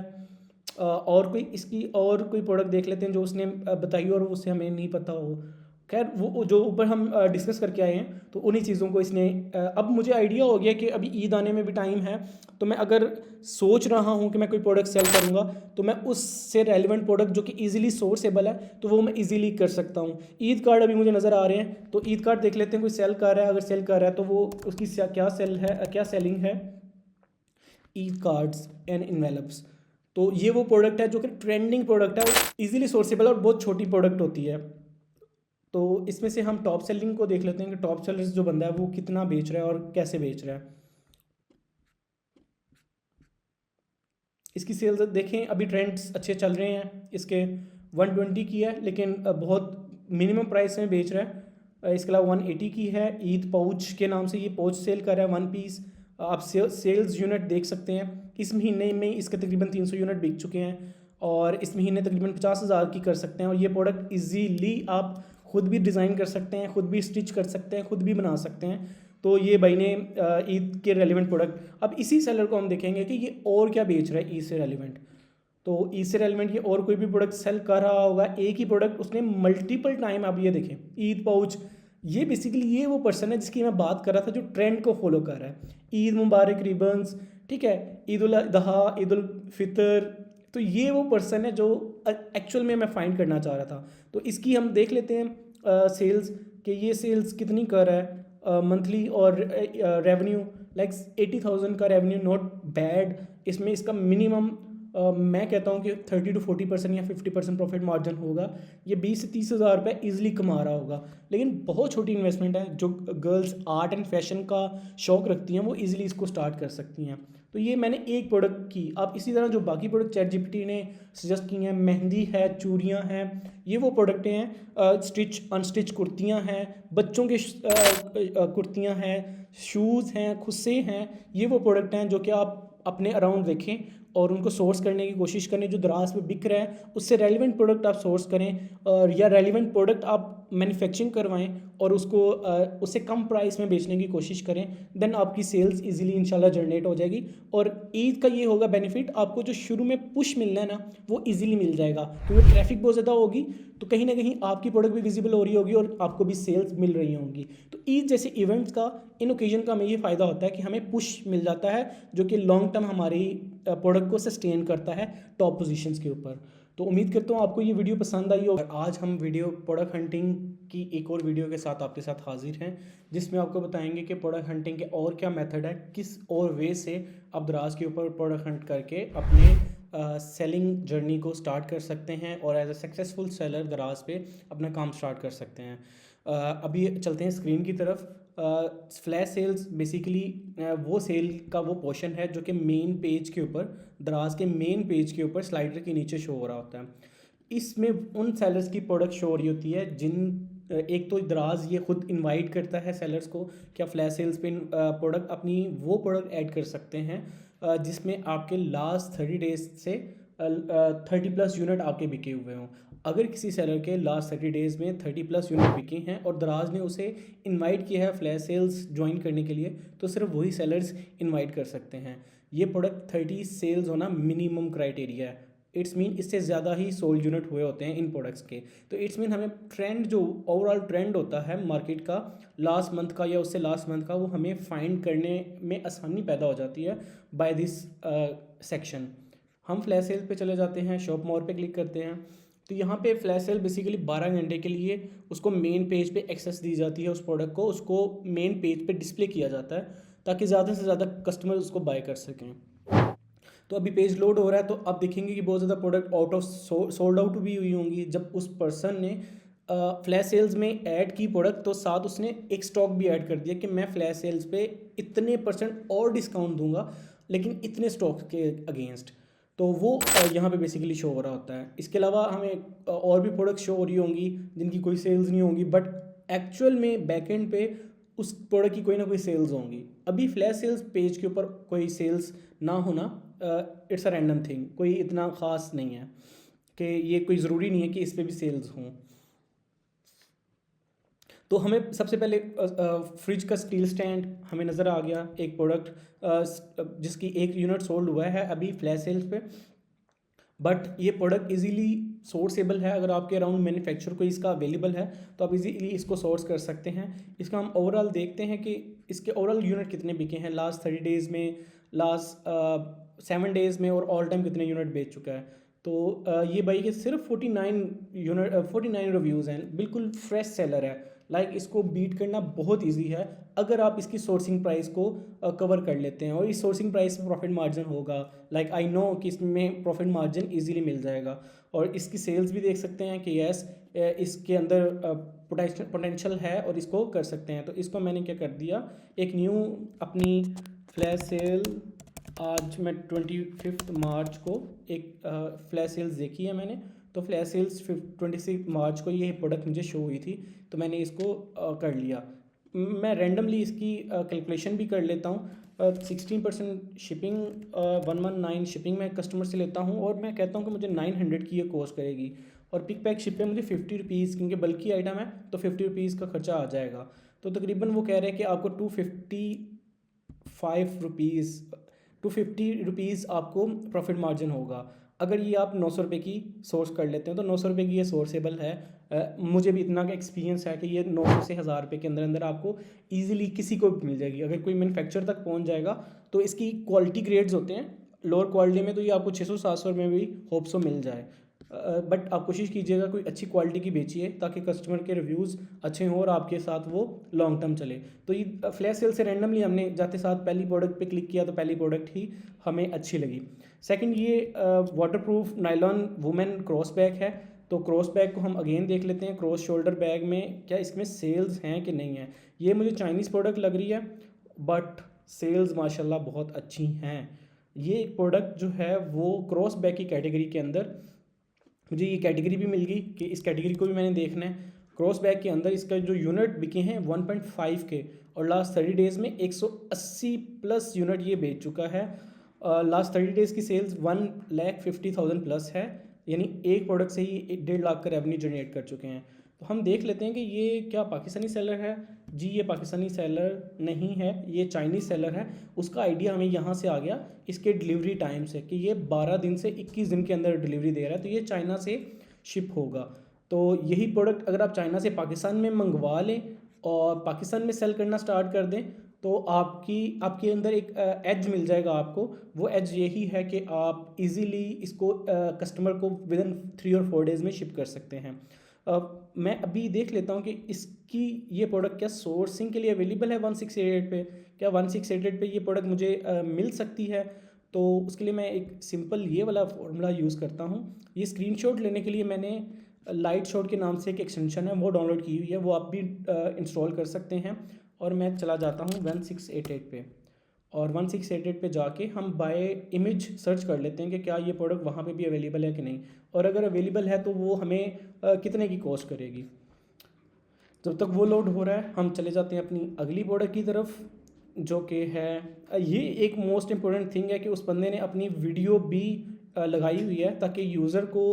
और कोई इसकी और कोई प्रोडक्ट देख लेते हैं जो उसने बताई हो और उससे हमें नहीं पता हो। खैर वो जो ऊपर हम डिस्कस करके आए हैं तो उन्हीं चीज़ों को इसने अब मुझे आइडिया हो गया कि अभी ईद आने में भी टाइम है, तो मैं अगर सोच रहा हूँ कि मैं कोई प्रोडक्ट सेल करूँगा तो मैं उससे रेलिवेंट प्रोडक्ट जो कि इजीली सोर्सेबल है तो वो मैं इजीली कर सकता हूँ। ईद कार्ड अभी मुझे नज़र आ रहे हैं, तो ईद कार्ड देख लेते हैं कोई सेल कर रहा है। अगर सेल कर रहा है तो वो उसकी क्या सेल है, क्या सेलिंग है। ईद कार्ड्स एंड इन्वेलप्स, तो ये वो प्रोडक्ट है जो कि ट्रेंडिंग प्रोडक्ट है, इजीली सोर्सेबल और बहुत छोटी प्रोडक्ट होती है। तो इसमें से हम टॉप सेलिंग को देख लेते हैं कि टॉप सेलर्स जो बंदा है वो कितना बेच रहा है और कैसे बेच रहा है। इसकी सेल्स देखें, अभी ट्रेंड्स अच्छे चल रहे हैं। इसके 120 की है लेकिन बहुत मिनिमम प्राइस में बेच रहा है। इसके अलावा 180 की है। ईद पाउच के नाम से ये पाउच सेल कर रहा है, 1 पीस। आप सेल्स यूनिट देख सकते हैं, इस महीने में इसके तकरीबन 300 यूनिट बिक चुके हैं और इस महीने तकरीबन 50,000 की कर सकते हैं। और ये प्रोडक्ट इजीली आप खुद भी डिज़ाइन कर सकते हैं, खुद भी स्टिच कर सकते हैं, खुद भी बना सकते हैं। तो ये भाई ने ईद के रेलिवेंट प्रोडक्ट, अब इसी सेलर को हम देखेंगे कि ये और क्या बेच रहा है ईद से रेलिवेंट। तो ईद से रेलिवेंट ये और कोई भी प्रोडक्ट सेल कर रहा होगा, एक ही प्रोडक्ट उसने मल्टीपल टाइम। आप ये देखें ईद पाउच, ये बेसिकली ये वो पर्सन है जिसकी मैं बात कर रहा था जो ट्रेंड को फॉलो कर रहा है। ईद मुबारक रिबन्स, ठीक है, ईद उल अजहा, ईद उल फितर, तो ये वो पर्सन है जो एक्चुअल में मैं फाइंड करना चाह रहा था। तो इसकी हम देख लेते हैं सेल्स कि ये सेल्स कितनी कर रहा है मंथली। और रेवेन्यू लाइक 80,000 का रेवेन्यू, नॉट बैड। इसमें इसका मिनिमम मैं कहता हूँ कि 30 to 40% या 50% प्रॉफिट मार्जिन होगा। ये 20 से 30 हज़ार रुपये ईजिली कमा रहा होगा। लेकिन बहुत छोटी इन्वेस्टमेंट है, जो गर्ल्स आर्ट एंड फैशन का शौक़ रखती हैं वो ईजिली इसको स्टार्ट कर सकती हैं। तो ये मैंने एक प्रोडक्ट की। आप इसी तरह जो बाकी प्रोडक्ट ChatGPT ने सजेस्ट की हैं, मेहंदी है, चूड़ियाँ हैं, ये वो प्रोडक्टें हैं। स्टिच अनस्टिच कुर्तियाँ हैं, बच्चों के कुर्तियाँ हैं, शूज़ हैं, खुस्से हैं, ये वो प्रोडक्ट हैं जो कि आप अपने अराउंड देखें और उनको सोर्स करने की कोशिश करें। जो दराज में बिक रहा है उससे रेलिवेंट प्रोडक्ट आप सोर्स करें, और या रेलिवेंट प्रोडक्ट आप मैन्युफैक्चरिंग करवाएं और उसको उससे कम प्राइस में बेचने की कोशिश करें। देन आपकी सेल्स इजीली इंशाल्लाह जनरेट हो जाएगी। और ईद का ये होगा बेनिफिट, आपको जो शुरू में पुश मिलना है ना वो इजीली मिल जाएगा, क्योंकि ट्रैफिक बहुत ज़्यादा होगी तो कहीं ना कहीं आपकी प्रोडक्ट भी विजिबल हो रही होगी और आपको भी सेल्स मिल रही होंगी। तो ईद जैसे इवेंट्स का, इन ओकेजन का हमें ये फ़ायदा होता है कि हमें पुश मिल जाता है जो कि लॉन्ग टर्म हमारी प्रोडक्ट को सस्टेन करता है टॉप पोजीशंस के ऊपर। तो उम्मीद करता हूँ आपको ये वीडियो पसंद आई हो। आज हम वीडियो प्रोडक्ट हंटिंग की एक और वीडियो के साथ आपके साथ हाजिर हैं, जिसमें आपको बताएंगे कि प्रोडक्ट हंटिंग के और क्या मेथड है, किस और वे से आप दराज के ऊपर प्रोडक्ट हंट करके अपने सेलिंग जर्नी को स्टार्ट कर सकते हैं और एज अ सक्सेसफुल सेलर दराज पे अपना काम स्टार्ट कर सकते हैं। अभी चलते हैं स्क्रीन की तरफ। फ्लैश सेल्स बेसिकली वो सेल का वो पोर्शन है जो कि मेन पेज के ऊपर, दराज के मेन पेज के ऊपर स्लाइडर के नीचे शो हो रहा होता है। इसमें उन सेलर्स की प्रोडक्ट शो हो रही होती है एक तो दराज ये खुद इनवाइट करता है सेलर्स को कि आप फ्लैश सेल्स पे प्रोडक्ट अपनी वो प्रोडक्ट ऐड कर सकते हैं जिसमें आपके लास्ट 30 डेज से 30+ यूनिट आपके बिके हुए हों। अगर किसी सेलर के लास्ट 30 डेज़ में 30+ यूनिट बिके हैं और दराज ने उसे इनवाइट किया है फ्लैश सेल्स ज्वाइन करने के लिए, तो सिर्फ वही सेलर्स इनवाइट कर सकते हैं। ये प्रोडक्ट 30 सेल्स होना मिनिमम क्राइटेरिया है। इट्स मीन इससे ज़्यादा ही सोल्ड यूनिट हुए होते हैं इन प्रोडक्ट्स के। तो इट्स मीन हमें ट्रेंड, जो ओवरऑल ट्रेंड होता है मार्केट का लास्ट मंथ का या उससे लास्ट मंथ का, वो हमें फाइंड करने में आसानी पैदा हो जाती है बाय दिस सेक्शन। हम फ्लैश सेल पे चले जाते हैं, शॉप मोर पे क्लिक करते हैं। तो यहाँ पे फ्लैश सेल बेसिकली 12 घंटे के लिए उसको मेन पेज पे एक्सेस दी जाती है, उस प्रोडक्ट को उसको मेन पेज पे डिस्प्ले किया जाता है ताकि ज़्यादा से ज़्यादा कस्टमर उसको बाय कर सकें। तो अभी पेज लोड हो रहा है, तो आप देखेंगे कि बहुत ज़्यादा product out of sold out भी हुई होंगी। जब उस पर्सन ने फ्लैश सेल्स में ऐड की प्रोडक्ट, तो साथ उसने एक स्टॉक भी ऐड कर दिया कि मैं फ्लैश सेल्स पे इतने % और डिस्काउंट दूंगा लेकिन इतने स्टॉक के अगेंस्ट। तो वो यहाँ पे बेसिकली शो हो रहा होता है। इसके अलावा हमें और भी प्रोडक्ट शो हो रही होंगी जिनकी कोई सेल्स नहीं होंगी, बट एक्चुअल में बैकएंड पे उस प्रोडक्ट की कोई ना कोई सेल्स होंगी। अभी फ्लैश सेल्स पेज के ऊपर कोई सेल्स ना होना इट्स अ रैंडम थिंग, कोई इतना ख़ास नहीं है कि ये कोई ज़रूरी नहीं है कि इस पर भी सेल्स हों। तो हमें सबसे पहले फ्रिज का स्टील स्टैंड हमें नज़र आ गया, एक प्रोडक्ट जिसकी एक यूनिट सोल्ड हुआ है अभी फ्लैश सेल्स पे, बट ये प्रोडक्ट इजीली सोर्सेबल है। अगर आपके अराउंड मैन्युफैक्चर कोई इसका अवेलेबल है तो आप इजीली इसको सोर्स कर सकते हैं। इसका हम ओवरऑल देखते हैं कि इसके ओवरऑल यूनिट कितने बिके हैं लास्ट 30 डेज़ में, लास्ट 7 डेज़ में, और ऑल टाइम कितने यूनिट बेच चुका है। तो ये भाई के सिर्फ 49 रिव्यूज़ हैं, बिल्कुल फ्रेश सेलर है। इसको बीट करना बहुत इजी है अगर आप इसकी सोर्सिंग प्राइस को कवर कर लेते हैं, और इस सोर्सिंग प्राइस में प्रॉफिट मार्जिन होगा। आई नो कि इसमें प्रॉफिट मार्जिन इजीली मिल जाएगा। और इसकी सेल्स भी देख सकते हैं कि यस इसके अंदर पोटेंशियल है और इसको कर सकते हैं। तो इसको मैंने क्या कर दिया, एक न्यू अपनी फ्लैश सेल, आज मैं 25 मार्च को एक फ्लैश सेल्स देखी है मैंने। तो फ्लैश सेल्स 26 मार्च को ये प्रोडक्ट मुझे शो हुई थी, तो मैंने इसको कर लिया। मैं रैंडमली इसकी कैलकुलेशन भी कर लेता हूँ। 16% शिपिंग, 119 शिपिंग मैं कस्टमर से लेता हूँ, और मैं कहता हूँ कि मुझे 900 की ये कॉस्ट करेगी। और पिक पैक शिप पे मुझे 50 रुपीज़, क्योंकि बल्कि आइटम है तो 50 रुपीज़ का खर्चा आ जाएगा। तो तकरीबन वो कह रहे हैं कि आपको 250 रुपीज़ आपको प्रॉफिट मार्जिन होगा। अगर ये आप 900 रुपये की सोर्स कर लेते हैं तो 900 रुपये की ये सोर्सेबल है। मुझे भी इतना का एक्सपीरियंस है कि ये 900 से 1000 रुपये के अंदर अंदर आपको ईजिली किसी को भी मिल जाएगी। अगर कोई मैन्युफैक्चर तक पहुंच जाएगा तो इसकी क्वालिटी ग्रेड्स होते हैं, लोअर क्वालिटी में तो ये आपको 600-700 में भी होप सो मिल जाए। बट आप कोशिश कीजिएगा कोई अच्छी क्वालिटी की बेचिए ताकि कस्टमर के रिव्यूज़ अच्छे हों और आपके साथ वो लॉन्ग टर्म चले। तो ये फ्लैश सेल से रैंडमली हमने जाते साथ पहली प्रोडक्ट पे क्लिक किया तो पहली प्रोडक्ट ही हमें अच्छी लगी। सेकंड ये waterproof nylon women cross bag है। तो क्रॉस बैग को हम अगेन देख लेते हैं, क्रॉस शोल्डर बैग में क्या इसमें सेल्स हैं कि नहीं है। ये मुझे चाइनीज़ प्रोडक्ट लग रही है बट सेल्स माशाल्लाह बहुत अच्छी हैं। ये एक प्रोडक्ट जो है वो क्रॉस बैग की कैटेगरी के अंदर मुझे ये कैटेगरी भी मिल गई कि इस कैटेगरी को भी मैंने देखना है। क्रॉस बैग के अंदर इसका जो यूनिट बिके हैं 1.5 के और लास्ट 30 डेज़ में 180 प्लस यूनिट ये बेच चुका है। लास्ट 30 डेज़ की सेल्स 1,50,000 प्लस है, यानी एक प्रोडक्ट से ही 1.5 लाख का रेवेन्यू जनरेट कर चुके हैं। तो हम देख लेते हैं कि ये क्या पाकिस्तानी सेलर है। जी ये पाकिस्तानी सेलर नहीं है, ये चाइनीज़ सेलर है। उसका आइडिया हमें यहाँ से आ गया इसके डिलीवरी टाइम से कि ये 12 दिन से 21 दिन के अंदर डिलीवरी दे रहा है, तो ये चाइना से शिप होगा। तो यही प्रोडक्ट अगर आप चाइना से पाकिस्तान में मंगवा लें और पाकिस्तान में सेल करना स्टार्ट कर दें तो आपके अंदर एक एज मिल जाएगा आपको। वो एज यही है कि आप इजीली इसको कस्टमर को विद इन 3 और 4 डेज़ में शिप कर सकते हैं। मैं अभी देख लेता हूँ कि इसकी ये प्रोडक्ट क्या सोर्सिंग के लिए अवेलेबल है 1688 पे। क्या 1688 पे ये प्रोडक्ट मुझे मिल सकती है? तो उसके लिए मैं एक सिंपल ये वाला फॉर्मूला यूज़ करता हूँ। ये स्क्रीनशॉट लेने के लिए मैंने लाइट शॉट के नाम से एक एक्सटेंशन है वो डाउनलोड की हुई है, वो आप भी इंस्टॉल कर सकते हैं। और मैं चला जाता हूँ 1688 पे और 1688 पे जाके हम बाय इमेज सर्च कर लेते हैं कि क्या ये प्रोडक्ट वहाँ पे भी अवेलेबल है कि नहीं, और अगर अवेलेबल है तो वो हमें कितने की कॉस्ट करेगी। जब तक वो लोड हो रहा है हम चले जाते हैं अपनी अगली प्रोडक्ट की तरफ, जो कि है ये एक मोस्ट इम्पोर्टेंट थिंग है कि उस बंदे ने अपनी वीडियो भी लगाई हुई है ताकि यूज़र को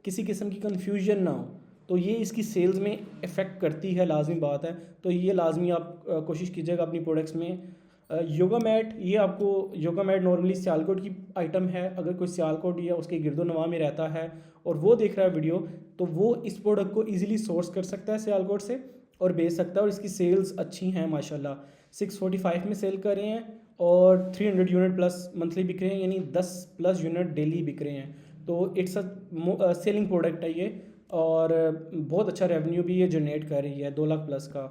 किसी किस्म की कन्फ्यूजन ना हो। तो ये इसकी सेल्स में इफ़ेक्ट करती है, लाजमी बात है। तो ये लाजमी आप कोशिश कीजिएगा अपनी प्रोडक्ट्स में। योगा मैट, ये आपको योगा मैट नॉर्मली सियालकोट की आइटम है। अगर कोई सियालकोट या उसके गिरदो नवा में रहता है और वो देख रहा है वीडियो तो वो इस प्रोडक्ट को इजीली सोर्स कर सकता है सियालकोट से और बेच सकता है। और इसकी सेल्स अच्छी हैं माशाल्लाह, 645 में सेल कर रहे हैं और 300 यूनिट प्लस मंथली बिक रहे हैं, यानी 10 प्लस यूनिट डेली बिक रहे हैं। तो इट्स अ सेलिंग प्रोडक्ट है ये और बहुत अच्छा रेवेन्यू भी ये जनरेट कर रही है 2 लाख प्लस का।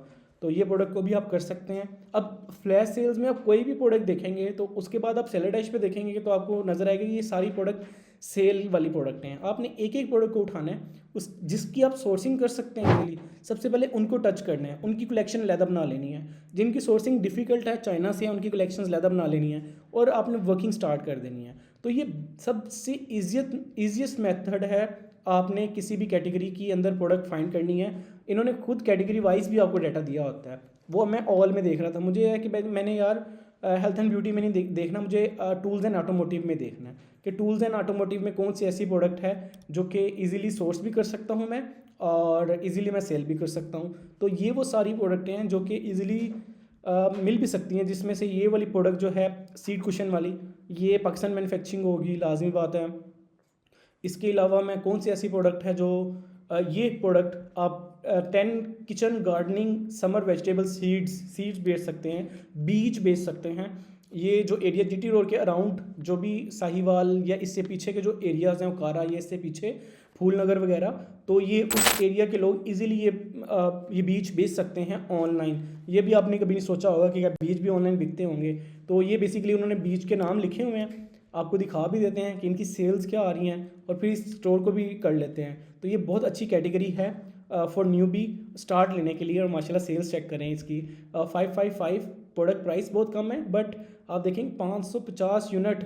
तो ये प्रोडक्ट को भी आप कर सकते हैं। अब फ्लैश सेल्स में आप कोई भी प्रोडक्ट देखेंगे तो उसके बाद आप सेलर डैश पे देखेंगे तो आपको नज़र आएगा कि ये सारी प्रोडक्ट सेल वाली प्रोडक्ट हैं। आपने एक एक प्रोडक्ट को उठाना है, उस जिसकी आप सोर्सिंग कर सकते हैं इजीली, सबसे पहले उनको टच करना है, उनकी कलेक्शन लैदा बना लेनी है। जिनकी सोर्सिंग डिफ़िकल्ट है चाइना से, उनकी कलेक्शन लैदा बना लेनी है और आपने वर्किंग स्टार्ट कर देनी है। तो ये सबसे ईजिएस्ट मेथड है। आपने किसी भी कैटेगरी की अंदर प्रोडक्ट फाइंड करनी है। इन्होंने खुद कैटेगरी वाइज भी आपको डाटा दिया होता है, वो मैं ऑल में देख रहा था। मुझे है कि मैंने यार हेल्थ एंड ब्यूटी में नहीं देखना, मुझे टूल्स एंड ऑटोमोटिव में देखना है कि टूल्स एंड ऑटोमोटिव में कौन सी ऐसी प्रोडक्ट है जो कि इजीली सोर्स भी कर सकता हूँ मैं और इजीली मैं सेल भी कर सकता हूँ। तो ये वो सारी प्रोडक्टें हैं जो कि इजीली मिल भी सकती हैं, जिसमें से ये वाली प्रोडक्ट जो है सीट कुशन वाली, ये पाकिस्तान मैन्युफैक्चरिंग होगी, लाजमी बात है। इसके अलावा मैं कौन सी ऐसी प्रोडक्ट है जो ये प्रोडक्ट आप 10 kitchen gardening summer vegetable seeds बेच सकते हैं, बीज बेच सकते हैं। ये जो एरिया जीटी रोड के अराउंड जो भी साहिवाल या इससे पीछे के जो एरियाज़ हैं, कारा या इससे पीछे फूल नगर वगैरह, तो ये उस एरिया के लोग इजीली ये बीज बेच सकते हैं ऑनलाइन। ये भी आपने कभी नहीं सोचा होगा कि क्या बीज भी ऑनलाइन बिकते होंगे। तो ये बेसिकली उन्होंने बीज के नाम लिखे हुए हैं, आपको दिखा भी देते हैं कि इनकी सेल्स क्या आ रही हैं और फिर इस स्टोर को भी कर लेते हैं। तो ये बहुत अच्छी कैटेगरी है फॉर न्यूबी स्टार्ट लेने के लिए। और माशाल्लाह सेल्स चेक करें इसकी 555 प्रोडक्ट प्राइस बहुत कम है, बट आप देखेंगे 550 यूनिट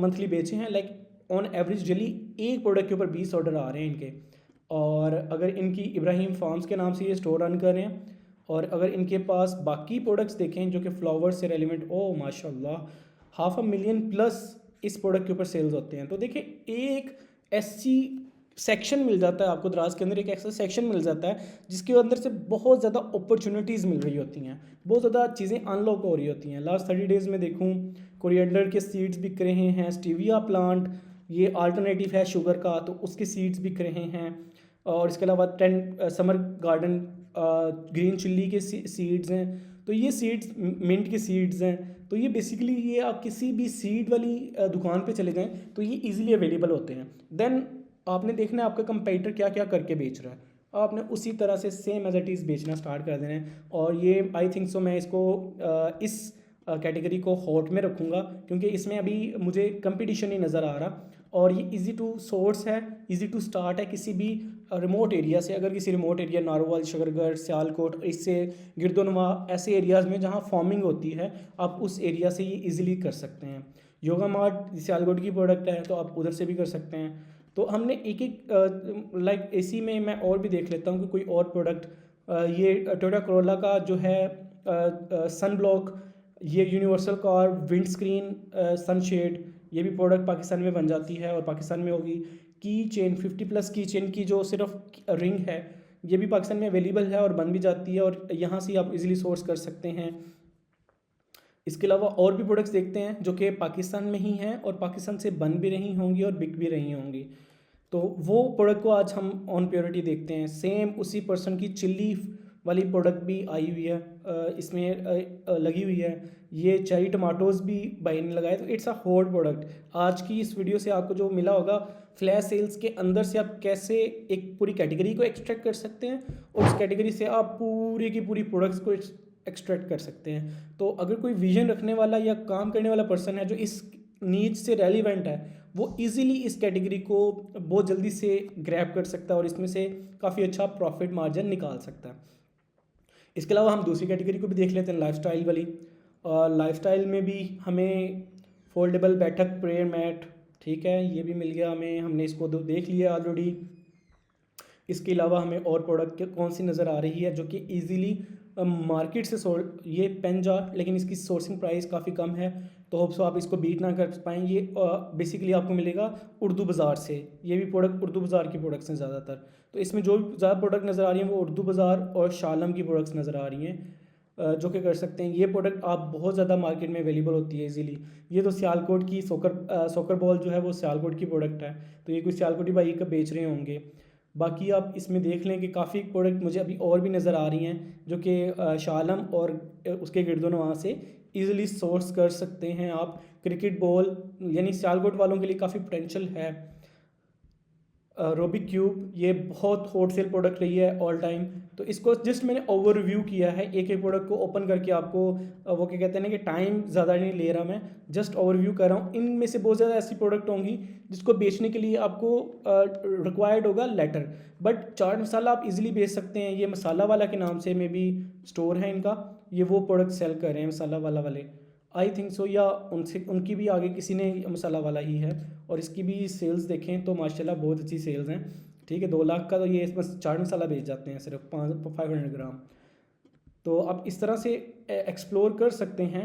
मंथली बेचे हैं। लाइक ऑन एवरेज डेली एक प्रोडक्ट के ऊपर 20 ऑर्डर आ रहे हैं इनके। और अगर इनकी इब्राहिम फार्म्स के नाम से ये स्टोर रन कर रहे हैं और अगर इनके पास बाकी प्रोडक्ट्स देखें जो कि फ्लावर्स से रेलिवेंट, ओ माशाल्लाह 500,000 प्लस इस प्रोडक्ट के ऊपर सेल्स होते हैं। तो देखिए एक ऐसी सेक्शन मिल जाता है आपको, द्रास के अंदर एक ऐसा सेक्शन मिल जाता है जिसके अंदर से बहुत ज़्यादा अपॉर्चुनिटीज़ मिल रही होती हैं, बहुत ज़्यादा चीज़ें अनलॉक हो रही होती हैं। लास्ट 30 डेज़ में देखूँ कोरिएंडर के सीड्स बिक रहे हैं, स्टीविया प्लांट ये अल्टरनेटिव है शुगर का, तो उसके सीड्स बिक रहे हैं। और इसके अलावा 10 समर गार्डन ग्रीन चिल्ली के सीड्स हैं। तो ये सीड्स मिंट के सीड्स हैं। तो ये बेसिकली ये आप किसी भी सीड वाली दुकान पे चले जाएं तो ये इजीली अवेलेबल होते हैं। देन आपने देखना है आपका कंपेटिटर क्या क्या करके बेच रहा है, आपने उसी तरह से सेम एज इट इज़ बेचना स्टार्ट कर देना है। और ये आई थिंक सो मैं इसको इस कैटेगरी को हॉट में रखूँगा, क्योंकि इसमें अभी मुझे कंपटीशन नहीं नज़र आ रहा, और ये इजी टू सोर्स है, इजी टू स्टार्ट है। किसी भी रिमोट एरिया से, अगर किसी रिमोट एरिया नारोवाल, शकरगढ़, सियालकोट, इससे गिरदोनवा ऐसे एरियाज़ में जहाँ फार्मिंग होती है, आप उस एरिया से ये इजीली कर सकते हैं। योगा मार्ट सियालकोट की प्रोडक्ट है तो आप उधर से भी कर सकते हैं। तो हमने एक एक लाइक इसी में मैं और भी देख लेता हूँ कि कोई और प्रोडक्ट, ये टोयोटा कोरोला का जो है सन ब्लॉक, ये universal car wind screen sunshade, ये भी प्रोडक्ट पाकिस्तान में बन जाती है और पाकिस्तान में होगी। की चेन 50+ की चेन की जो सिर्फ रिंग है, ये भी पाकिस्तान में अवेलेबल है और बन भी जाती है, और यहाँ से आप इजीली सोर्स कर सकते हैं। इसके अलावा और भी प्रोडक्ट्स देखते हैं जो कि पाकिस्तान में ही हैं और पाकिस्तान से बन भी रही होंगी और बिक भी रही होंगी। तो वो प्रोडक्ट को आज हम ऑन प्योरिटी देखते हैं। सेम उसी पर्सन की चिल्ली वाली प्रोडक्ट भी आई हुई है, इसमें लगी हुई है। ये चेरी टमाटोज़ भी भाई ने लगाए, तो इट्स अ हॉट प्रोडक्ट। आज की इस वीडियो से आपको जो मिला होगा, फ्लैश सेल्स के अंदर से आप कैसे एक पूरी कैटेगरी को एक्सट्रैक्ट कर सकते हैं, और उस कैटेगरी से आप पूरी की पूरी प्रोडक्ट्स को एक्सट्रैक्ट कर सकते हैं। तो अगर कोई विजन रखने वाला या काम करने वाला पर्सन है जो इस नीड से रेलिवेंट है, वो इजीली इस कैटेगरी को बहुत जल्दी से ग्रैब कर सकता है और इसमें से काफ़ी अच्छा प्रॉफिट मार्जिन निकाल सकता है। इसके अलावा हम दूसरी कैटेगरी को भी देख लेते हैं, लाइफस्टाइल वाली। और लाइफस्टाइल में भी हमें फोल्डेबल बैठक प्रेयर मैट, ठीक है, ये भी मिल गया हमें, हमने इसको देख लिया ऑलरेडी। इसके अलावा हमें और प्रोडक्ट कौन सी नज़र आ रही है जो कि ईज़िली मार्केट से ये पेन जार, लेकिन इसकी सोर्सिंग प्राइस काफ़ी कम है, तो होप सो आप इसको बीट ना कर पाएँ। ये बेसिकली आपको मिलेगा उर्दू बाज़ार से। ये भी प्रोडक्ट उर्दू बाज़ार की प्रोडक्ट्स हैं ज़्यादातर। तो इसमें जो ज़्यादा प्रोडक्ट नज़र आ रही हैं वो उर्दू बाज़ार और शालम की प्रोडक्ट्स नज़र आ रही हैं, जो कि कर सकते हैं। ये प्रोडक्ट आप बहुत ज़्यादा मार्केट में अवेलेबल होती है इजीली। ये तो सियालकोट की सोकर बॉल जो है वो सियालकोट की प्रोडक्ट है, तो ये कोई सियालकोटी भाई का बेच रहे होंगे। बाकी आप इसमें देख लें कि काफ़ी प्रोडक्ट मुझे अभी और भी नज़र आ रही हैं जो कि शालम और उसके गिरदोनवा से ईज़िली सोर्स कर सकते हैं आप। क्रिकेट बॉल यानी सियालकोट वालों के लिए काफ़ी पोटेंशियल है। रूबिक क्यूब, ये बहुत हॉट सेल प्रोडक्ट रही है ऑल टाइम। तो इसको जस्ट मैंने ओवरव्यू किया है, एक एक प्रोडक्ट को ओपन करके आपको वो क्या कहते हैं ना कि टाइम ज़्यादा नहीं ले रहा, मैं जस्ट ओवरव्यू कर रहा हूँ। इनमें से बहुत ज़्यादा ऐसी प्रोडक्ट होंगी जिसको बेचने के लिए आपको रिक्वायर्ड होगा लेटर, बट चाट मसाला आप इजीली बेच सकते हैं। ये मसाला वाला के नाम से मे बी स्टोर है इनका, ये वो प्रोडक्ट सेल कर रहे हैं मसाला वाला वाले, आई थिंक सो, या उनसे उनकी भी आगे किसी ने मसाला वाला ही है। और इसकी भी सेल्स देखें तो माशाल्लाह बहुत अच्छी सेल्स हैं, ठीक है। 2 लाख का तो ये बस चाट मसाला बेच जाते हैं सिर्फ 500 ग्राम। तो आप इस तरह से एक्सप्लोर कर सकते हैं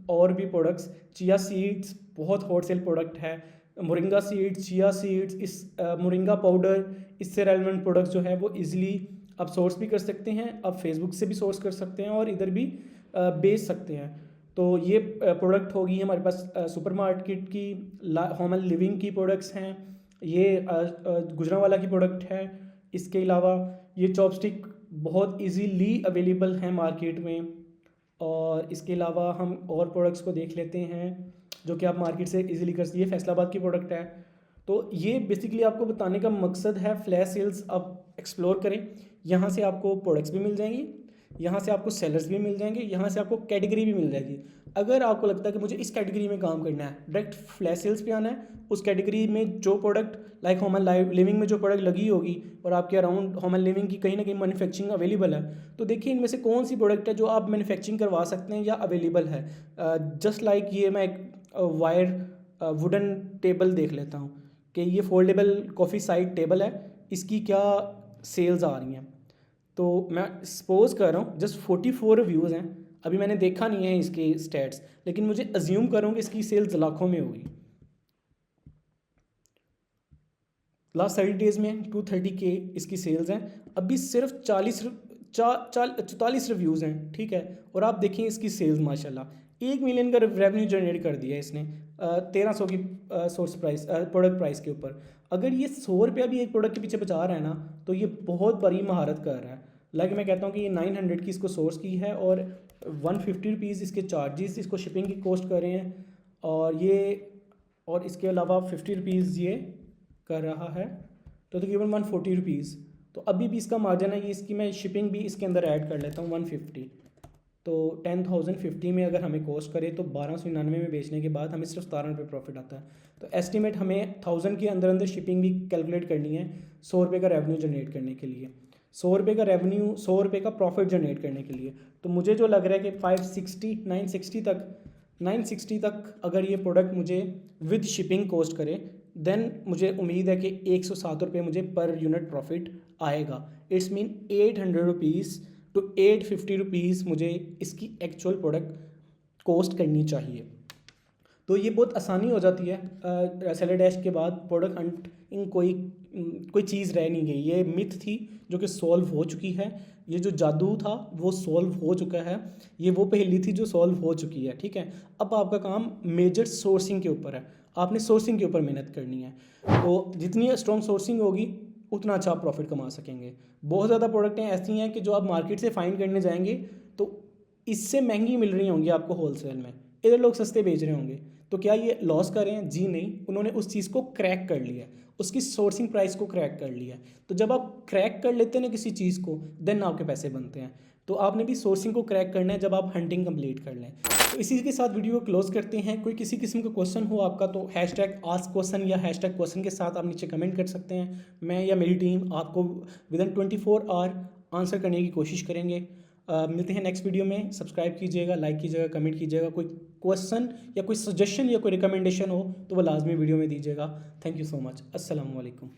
और भी प्रोडक्ट्स। चिया सीड्स बहुत हॉट सेल प्रोडक्ट है। मोरिंगा सीड्स, चिया सीड्स, इस मोरिंगा पाउडर, इससे रेलेवेंट प्रोडक्ट्स जो है वो इजीली आप सोर्स भी कर सकते हैं। आप फेसबुक से भी सोर्स कर सकते हैं और इधर भी बेच सकते हैं। तो ये प्रोडक्ट होगी हमारे पास सुपरमार्केट की। होम एंड लिविंग की प्रोडक्ट्स हैं, ये गुजरांवाला की प्रोडक्ट है। इसके अलावा ये चॉपस्टिक बहुत इजीली अवेलेबल हैं मार्केट में। और इसके अलावा हम और प्रोडक्ट्स को देख लेते हैं जो कि आप मार्केट से इजीली कर सकते हैं। ये फैसलाबाद की प्रोडक्ट है। तो ये बेसिकली आपको बताने का मकसद है, फ्लैश सेल्स आप एक्सप्लोर करें, यहाँ से आपको प्रोडक्ट्स भी मिल जाएंगी, यहाँ से आपको सेलर्स भी मिल जाएंगे, यहाँ से आपको कैटेगरी भी मिल जाएगी। अगर आपको लगता है कि मुझे इस कैटेगरी में काम करना है, डायरेक्ट फ्लैश सेल्स पे आना है, उस कैटेगरी में जो product like home and living में जो प्रोडक्ट लगी होगी और आपके अराउंड होम एंड लिविंग की कहीं ना कहीं मैन्युफैक्चरिंग अवेलेबल है, तो देखिए इनमें से कौन सी प्रोडक्ट है जो आप मैन्युफैक्चरिंग करवा सकते हैं या अवेलेबल है। जस्ट लाइक ये मैं एक वायर वुडन टेबल देख लेता हूँ कि ये फोल्डेबल कॉफ़ी साइड टेबल है, इसकी क्या सेल्स आ रही हैं। तो मैं सपोज कर रहा हूँ जस्ट 44 रिव्यूज़ हैं, अभी मैंने देखा नहीं है इसके स्टैट्स, लेकिन मुझे अज्यूम करूँ कि इसकी सेल्स लाखों में होगी। लास्ट 30 डेज़ में 230K इसकी सेल्स हैं। अभी सिर्फ 44 रिव्यूज़ हैं, ठीक है। और आप देखें इसकी सेल्स माशाल्लाह 1 मिलियन का रेवेन्यू जनरेट कर दिया है इसने 1300 की सोर्स प्राइस प्रोडक्ट प्राइस के ऊपर। अगर ये 100 रुपया भी एक प्रोडक्ट के पीछे बचा रहा है ना, तो ये बहुत बड़ी महारत कर रहा है। लाइक मैं कहता हूँ कि ये 900 की इसको सोर्स की है और 150 रुपीज़ इसके चार्जेस, इसको शिपिंग की कॉस्ट कर रहे हैं, और इसके अलावा 50 रुपीज़ ये कर रहा है तो तकरीबन 140 रुपीज़। तो अभी भी इसका मार्जिन है, ये इसकी मैं शिपिंग भी इसके अंदर ऐड कर लेता हूँ 150। तो 10,050 में अगर हमें कॉस्ट करे तो 1299 में बेचने के बाद हमें सिर्फ 17 रुपये प्रॉफिट आता है। तो एस्टिमेट हमें 1000 के अंदर अंदर शिपिंग भी कैलकुलेट करनी है 100 रुपये का रेवेन्यू जनरेट करने के लिए, 100 रुपये का रेवेन्यू, 100 रुपये का प्रॉफिट जनरेट करने के लिए। तो मुझे जो लग रहा है कि 960 तक अगर ये प्रोडक्ट मुझे विद शिपिंग कॉस्ट करे देन मुझे उम्मीद है कि 107 रुपये मुझे पर यूनिट प्रॉफिट आएगा। It's mean 800 rupees to 850 rupees मुझे इसकी एक्चुअल प्रोडक्ट कॉस्ट करनी चाहिए। तो ये बहुत आसानी हो जाती है। सेलर डैश के बाद प्रोडक्ट हंटिंग कोई चीज़ रह नहीं गई। ये मिथ थी जो कि सॉल्व हो चुकी है, ये जो जादू था वो सॉल्व हो चुका है, ये वो पहेली थी जो सॉल्व हो चुकी है। ठीक है, अब आपका काम मेजर सोर्सिंग के ऊपर है, आपने सोर्सिंग के ऊपर मेहनत करनी है। तो जितनी स्ट्रॉन्ग सोर्सिंग होगी उतना अच्छा आप प्रॉफिट कमा सकेंगे। बहुत ज़्यादा प्रोडक्टें ऐसी हैं कि जो आप मार्केट से फाइंड करने जाएंगे तो इससे महंगी मिल रही होंगी आपको होलसेल में, इधर लोग सस्ते बेच रहे होंगे। तो क्या ये लॉस कर रहे हैं? जी नहीं, उन्होंने उस चीज़ को क्रैक कर लिया है, उसकी सोर्सिंग प्राइस को क्रैक कर लिया है। तो जब आप क्रैक कर लेते हैं ना किसी चीज़ को, देन आपके पैसे बनते हैं। तो आपने भी सोर्सिंग को क्रैक करना है जब आप हंटिंग कंप्लीट कर लें। तो इसी के साथ वीडियो को क्लोज करते हैं। कोई किसी किस्म का क्वेश्चन हो आपका तो #AskQuestion या #क्वेश्चन के साथ आप नीचे कमेंट कर सकते हैं। मैं या मेरी टीम आपको विदिन 24 आवर आंसर करने की कोशिश करेंगे। मिलते हैं नेक्स्ट वीडियो में। सब्सक्राइब कीजिएगा, लाइक कीजिएगा, कमेंट कीजिएगा। कोई क्वेश्चन या कोई सजेशन या कोई रिकमेंडेशन हो तो वो लाजमी वीडियो में दीजिएगा। Thank you so much. अस्सलाम वालेकुम।